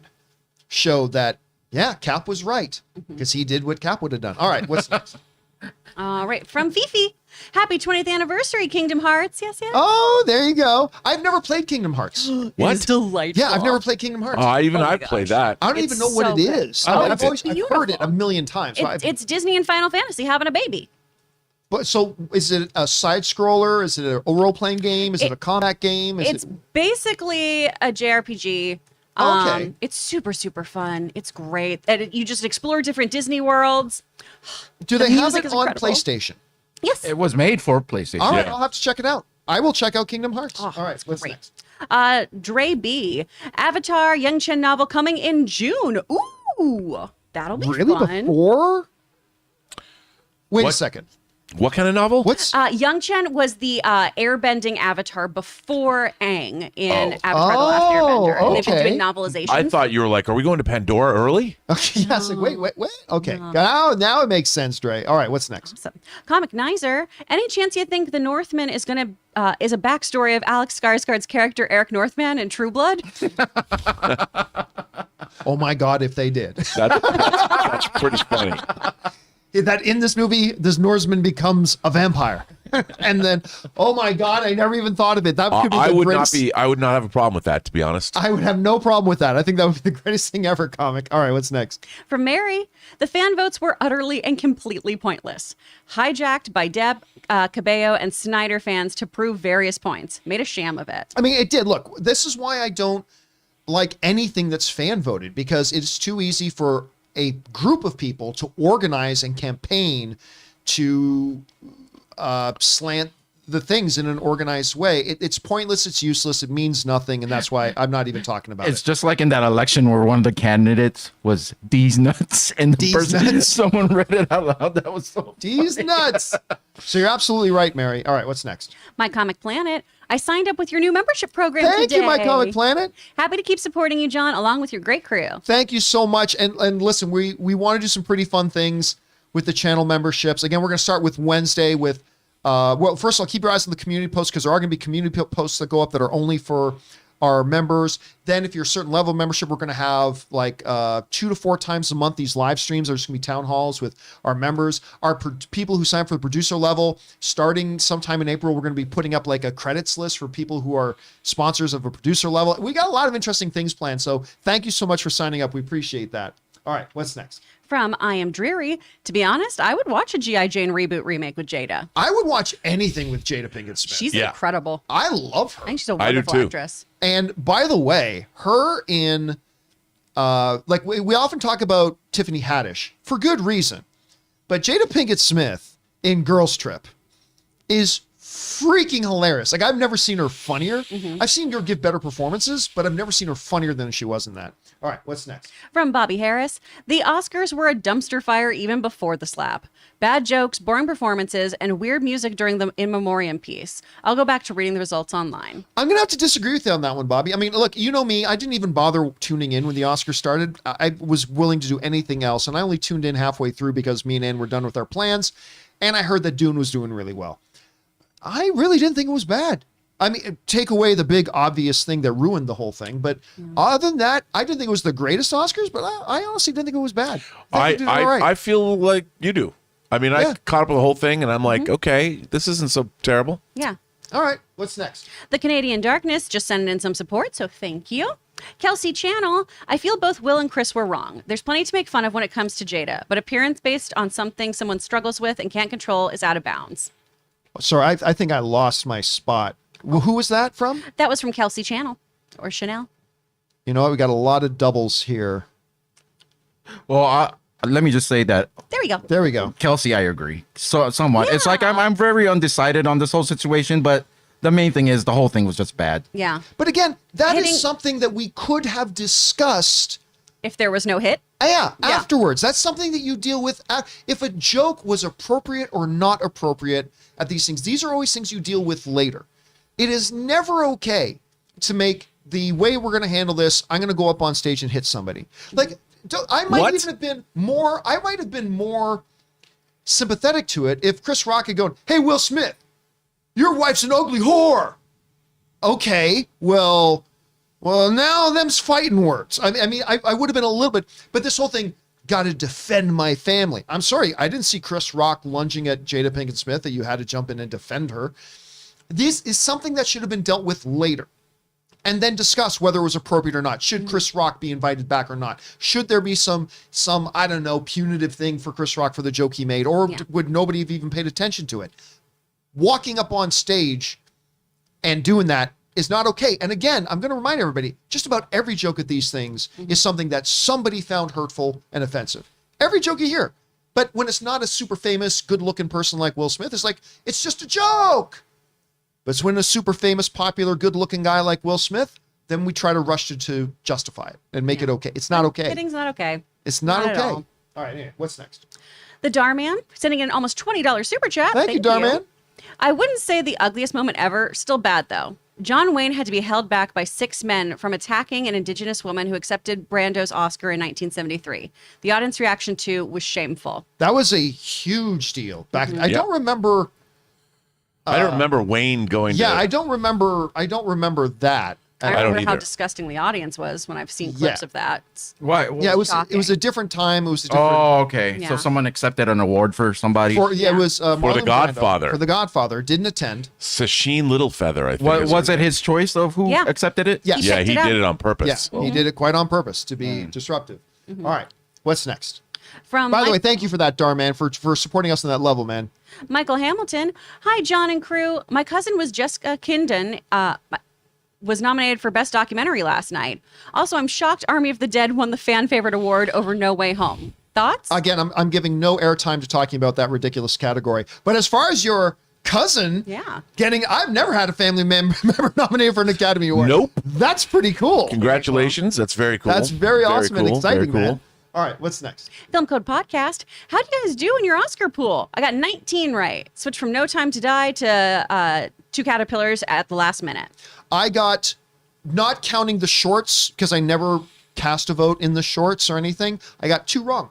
showed that, yeah, Cap was right because he did what Cap would have done. All right, what's next? All right, from Fifi. Happy 20th anniversary, Kingdom Hearts. Yes, yes. Oh, there you go. I've never played Kingdom Hearts. What? It's delightful. Yeah, I've never played Kingdom Hearts. I've gosh. played that. I don't It's even know what so it good. is. I I've liked always it. heard it a million times. So It's Disney and Final Fantasy having a baby. so is it a side scroller? Is it a role playing game? Is it a combat game? Is It's it, basically a JRPG. Okay. It's super, super fun. It's great. And you just explore different Disney worlds. do the they have music it is on incredible. PlayStation? Yes. It was made for PlayStation. All right, Yeah. I'll have to check it out. I will check out Kingdom Hearts. Oh, All right, it's what's great. next? Dre B. Avatar Young Chen novel coming in June. Ooh, that'll be Really? fun. Before? Wait a What? second. What kind of novel? What's Young Chen was the airbending avatar before Aang in Oh. Avatar The Last Airbender. And they've been okay. doing novelizations. I thought you were like, are we going to Pandora early? okay? Yes. Like, wait. Okay. Now it makes sense, Dre. All right. What's next? Awesome. Comic Nizer, any chance you think the Northman is gonna is a backstory of Alex Skarsgård's character Eric Northman in True Blood? Oh my God! If they did, That's pretty funny. that in this movie, this Norseman becomes a vampire, and then, oh my God! I never even thought of it. That could be I the would greatest. I would not have a problem with that, to be honest. I would have no problem with that. I think that would be the greatest thing ever. Comic. All right. What's next? From Mary, the fan votes were utterly and completely pointless, hijacked by Deb, Cabello, and Snyder fans to prove various points. Made a sham of it. I mean, it did. Look, this is why I don't like anything that's fan voted because it's too easy for a group of people to organize and campaign to slant the things in an organized way. It's pointless. It's useless. It means nothing. And that's why I'm not even talking about It's it. just like in that election where one of the candidates was D's nuts, and the D's person nuts. someone read it out loud. That was so. These nuts. So you're absolutely right, Mary. All right, what's next? My Comic Planet, I signed up with your new membership program Thank today. you, My Comic Planet. Happy to keep supporting you, John, along with your great crew. Thank you so much. And listen, we want to do some pretty fun things with the channel memberships. Again, we're going to start with Wednesday with, well, first of all, keep your eyes on the community posts because there are going to be community posts that go up that are only for our members. Then if you're a certain level of membership, we're going to have like 2 to 4 times a month these live streams. There's going to be town halls with our members. Our people who sign up for the producer level, starting sometime in April, we're going to be putting up like a credits list for people who are sponsors of a producer level. We got a lot of interesting things planned. So thank you so much for signing up. We appreciate that. All right, what's next? From I Am Dreary, to be honest, I would watch a G.I. Jane reboot remake with Jada. I would watch anything with Jada Pinkett Smith. She's Yeah. incredible. I love her. I think she's a I do wonderful too. actress. And by the way, her in, like we often talk about Tiffany Haddish for good reason, but Jada Pinkett Smith in Girls Trip is freaking hilarious. Like I've never seen her funnier. I've seen her give better performances, but I've never seen her funnier than she was in that. All right, what's next? From Bobby Harris, the Oscars were a dumpster fire even before the slap. Bad jokes, boring performances, and weird music during the in memoriam piece. I'll go back to reading the results online. I'm going to have to disagree with you on that one, Bobby. I mean, look, you know me. I didn't even bother tuning in when the Oscars started. I was willing to do anything else, and I only tuned in halfway through because me and Ann were done with our plans, and I heard that Dune was doing really well. I really didn't think it was bad. I mean, take away the big obvious thing that ruined the whole thing, but other than that, I didn't think it was the greatest Oscars, but I honestly didn't think it was bad. I think they did all right. I feel like you do. I mean, Yeah. I caught up with the whole thing, and I'm like, okay, this isn't so terrible. Yeah. All right, what's next? The Canadian Darkness just sending in some support, so thank you. Kelsey Channel, I feel both Will and Chris were wrong. There's plenty to make fun of when it comes to Jada, but appearance based on something someone struggles with and can't control is out of bounds. Sorry, I think I lost my spot. Well, who was that from? That was from Kelsey Channel or Chanel. You know what? We got a lot of doubles here. Well, let me just say that There we go. There we go. Kelsey, I agree. So somewhat. It's like Yeah. I'm very undecided on this whole situation, but the main thing is the whole thing was just bad. Yeah. But again, that Hitting- is something that we could have discussed. If there was no hit. Yeah, Yeah. afterwards. That's something that you deal with. If a joke was appropriate or not appropriate at these things, these are always things you deal with later. It is never okay to make the way we're going to handle this. I'm going to go up on stage and hit somebody. Like, I might What? even have been more. I might have been more sympathetic to it if Chris Rock had gone, "Hey, Will Smith, your wife's an ugly whore." Okay, well, now them's fighting words. I mean, I would have been a little bit, but this whole thing, got to defend my family. I'm sorry, I didn't see Chris Rock lunging at Jada Pinkett Smith that you had to jump in and defend her. This is something that should have been dealt with later and then discuss whether it was appropriate or not. Should Chris Rock be invited back or not? Should there be some I don't know, punitive thing for Chris Rock for the joke he made, or would nobody have even paid attention to it? Walking up on stage and doing that is not okay. And again, I'm going to remind everybody, just about every joke at these things is something that somebody found hurtful and offensive. Every joke you hear. But when it's not a super famous, good-looking person like Will Smith, it's like, it's just a joke. But it's when a super famous, popular, good-looking guy like Will Smith, then we try to rush to justify it and make it okay. It's not okay. Hitting's not okay. It's not Not at okay. all. All right, anyway, what's next? The Darman sending in almost $20 super chat. Thank you, Darman. I wouldn't say the ugliest moment ever. Still bad, though. John Wayne had to be held back by 6 men from attacking an indigenous woman who accepted Brando's Oscar in 1973. The audience reaction to was shameful. That was a huge deal back. I Yep. don't remember. I don't remember Wayne going Yeah, to. I don't remember that. I don't remember how either. disgusting the audience was when I've seen clips Yeah. of that. Why? Yeah, it was Shocking. a different time. It was a different. Oh, okay. Yeah. So someone accepted an award for somebody. For, yeah, it was For The Marlon Brando. Godfather. For The Godfather, didn't attend. Sasheen Littlefeather, I think. What is was her it? name. His choice of who Yeah. accepted it? Yes. He Yeah, checked he it out. did it on purpose. Yeah, he did it quite on purpose to be disruptive. All right, what's next? From By the Mike- way, thank you for that, Darman, for supporting us on that level, man. Michael Hamilton. Hi, John and crew. My cousin was Jessica Kindon. Was nominated for Best Documentary last night. Also, I'm shocked Army of the Dead won the fan favorite award over No Way Home. Thoughts? Again, I'm giving no airtime to talking about that ridiculous category. But as far as your cousin Yeah. I've never had a family member nominated for an Academy Award. Nope. That's pretty cool. Congratulations. That's very cool. That's very awesome and cool, exciting, very cool. man. All right, what's next? Film Code Podcast. How'd you guys do in your Oscar pool? I got 19 right. Switched from No Time to Die to 2 caterpillars at the last minute. I got, not counting the shorts, because I never cast a vote in the shorts or anything, I got 2 wrong.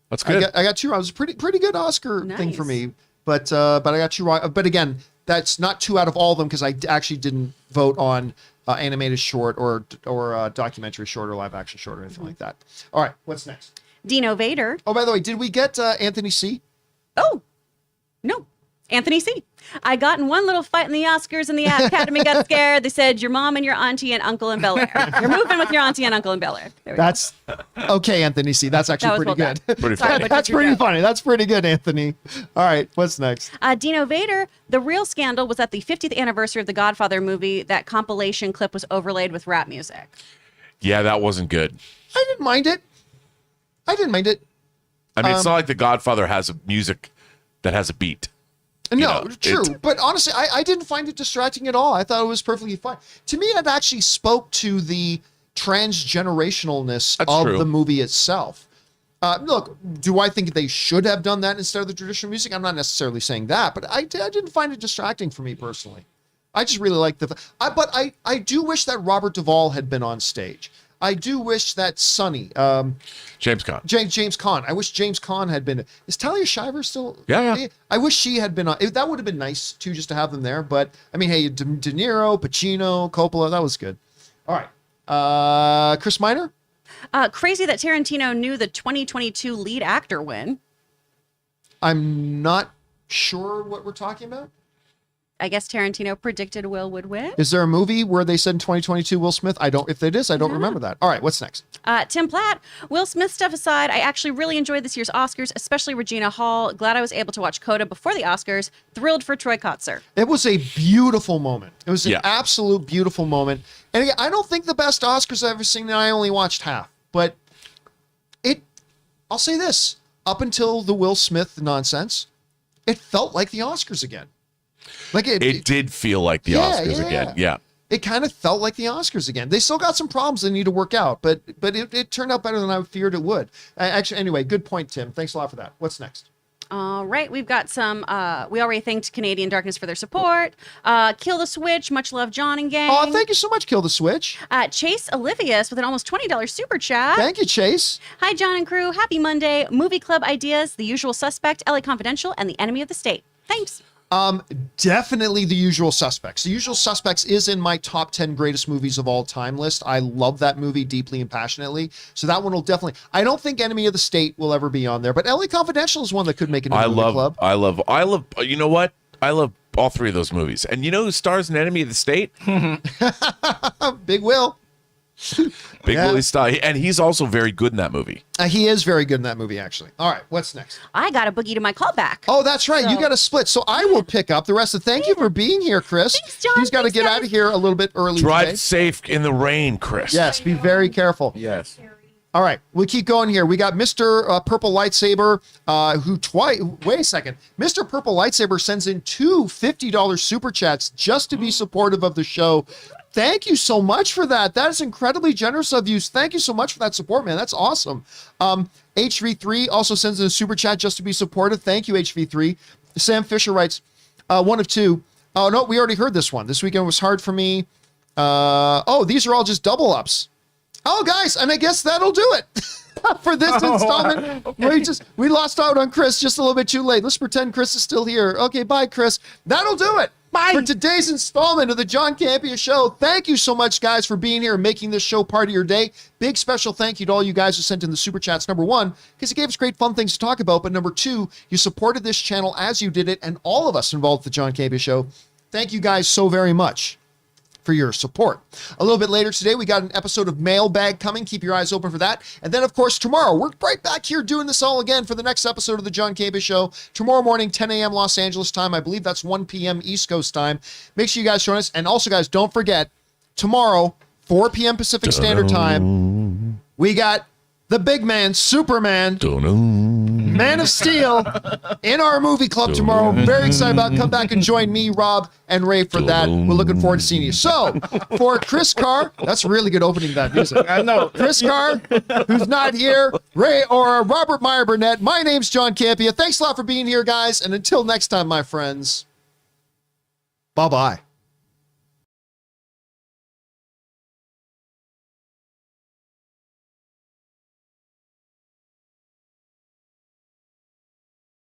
That's good. I got 2 wrong. It was a pretty good Oscar thing for me. But I got 2 wrong. But again, that's not 2 out of all of them, because I actually didn't vote on animated short or documentary short or live action short or anything like that. All right, what's next? Dino Vader. Oh, by the way, did we get Anthony C? Oh, no. Anthony C. I got in one little fight in the Oscars and the Academy got scared. They said, your mom and your auntie and uncle in Bel Air. You're moving with your auntie and uncle in Bel Air. That's okay, Anthony C. That's actually pretty good. Pretty funny. That's pretty funny. That's pretty good, Anthony. All right, what's next? Dino Vader, the real scandal was at the 50th anniversary of the Godfather movie. That compilation clip was overlaid with rap music. Yeah, that wasn't good. I didn't mind it. I mean, it's not like The Godfather has a music that has a beat. No, know, true. But honestly, I didn't find it distracting at all. I thought it was perfectly fine. To me, it actually spoke to the transgenerationalness of true. the movie itself. Look, do I think they should have done that instead of the traditional music? I'm not necessarily saying that, but I didn't find it distracting for me personally. I just really like but I do wish that Robert Duvall had been on stage. I do wish that Sonny, James Caan. James Caan. I wish James Caan had been. Is Talia Shriver still? Yeah. I wish she had been on. That would have been nice too, just to have them there. But I mean, hey, De Niro, Pacino, Coppola, that was good. All right, Chris Miner. Crazy that Tarantino knew the 2022 lead actor win. I'm not sure what we're talking about. I guess Tarantino predicted Will would win. Is there a movie where they said in 2022 Will Smith? If it is, I don't remember that. All right, what's next? Tim Platt, Will Smith stuff aside, I actually really enjoyed this year's Oscars, especially Regina Hall. Glad I was able to watch Coda before the Oscars. Thrilled for Troy Kotzer. It was a beautiful moment. It was an Yeah. absolute beautiful moment. And again, I don't think the best Oscars I've ever seen, and I only watched half. But I'll say this, up until the Will Smith nonsense, it felt like the Oscars again. Like It did feel like the Oscars again. Yeah. It kind of felt like the Oscars again. They still got some problems they need to work out, but it turned out better than I feared it would. Actually, anyway, good point, Tim. Thanks a lot for that. What's next? All right, we've got some, we already thanked Canadian Darkness for their support. Kill the Switch, much love, John and gang. Oh, thank you so much, Kill the Switch. Chase Olivius with an almost $20 super chat. Thank you, Chase. Hi, John and crew. Happy Monday. Movie club ideas, The Usual Suspect, LA Confidential, and The Enemy of the State. Thanks. Definitely The Usual Suspects. The Usual Suspects is in my top 10 greatest movies of all time list. I love that movie deeply and passionately. So that one will definitely, I don't think Enemy of the State will ever be on there, but LA Confidential is one that could make it into the movie club. I love, you know what? I love all 3 of those movies. And you know who stars in Enemy of the State? Big Will. Big Willie Stein. And he's also very good in that movie. He is very good in that movie, actually. All right, what's next? I got a boogie to my callback. Oh, that's right. You got to split. So I will pick up the rest of. Thank you for being here, Chris. Thanks, John. He's got to Thanks, get guys. out of here a little bit early Drive today. safe in the rain, Chris. Yes, be very careful. Yes. All right, we keep going here. We got Mr. Purple Lightsaber, wait a second. Mr. Purple Lightsaber sends in 2 $50 super chats just to be supportive of the show. Thank you so much for that. That is incredibly generous of you. Thank you so much for that support, man. That's awesome. HV3 also sends in a super chat just to be supportive. Thank you, HV3. Sam Fisher writes, 1 of 2. Oh, no, we already heard this one. This weekend was hard for me. These are all just double ups. Oh, guys, and I guess that'll do it for this installment. We lost out on Chris just a little bit too late. Let's pretend Chris is still here. Okay, bye, Chris. That'll do it. Bye. For today's installment of the John Campea Show. Thank you so much, guys, for being here and making this show part of your day. Big special thank you to all you guys who sent in the super chats. Number 1, because it gave us great fun things to talk about. But number 2, you supported this channel as you did it, and all of us involved with the John Campea Show. Thank you guys so very much for your support. A little bit later today, we got an episode of Mailbag coming. Keep your eyes open for that. And then, of course, tomorrow, we're right back here doing this all again for the next episode of the John Campea Show. Tomorrow morning, 10 a.m. Los Angeles time. I believe that's 1 p.m. East Coast time. Make sure you guys join us. And also, guys, don't forget, tomorrow, 4 p.m. Pacific Standard Time, we got the big man, Superman, Man of Steel, in our movie club tomorrow. Very excited about it. Come back and join me, Rob, and Ray for that. We're looking forward to seeing you. So, for Chris Carr, that's really good opening to that music. I know. Chris Carr, who's not here, Ray or Robert Meyer Burnett, my name's John Campea. Thanks a lot for being here, guys. And until next time, my friends, Bye-bye.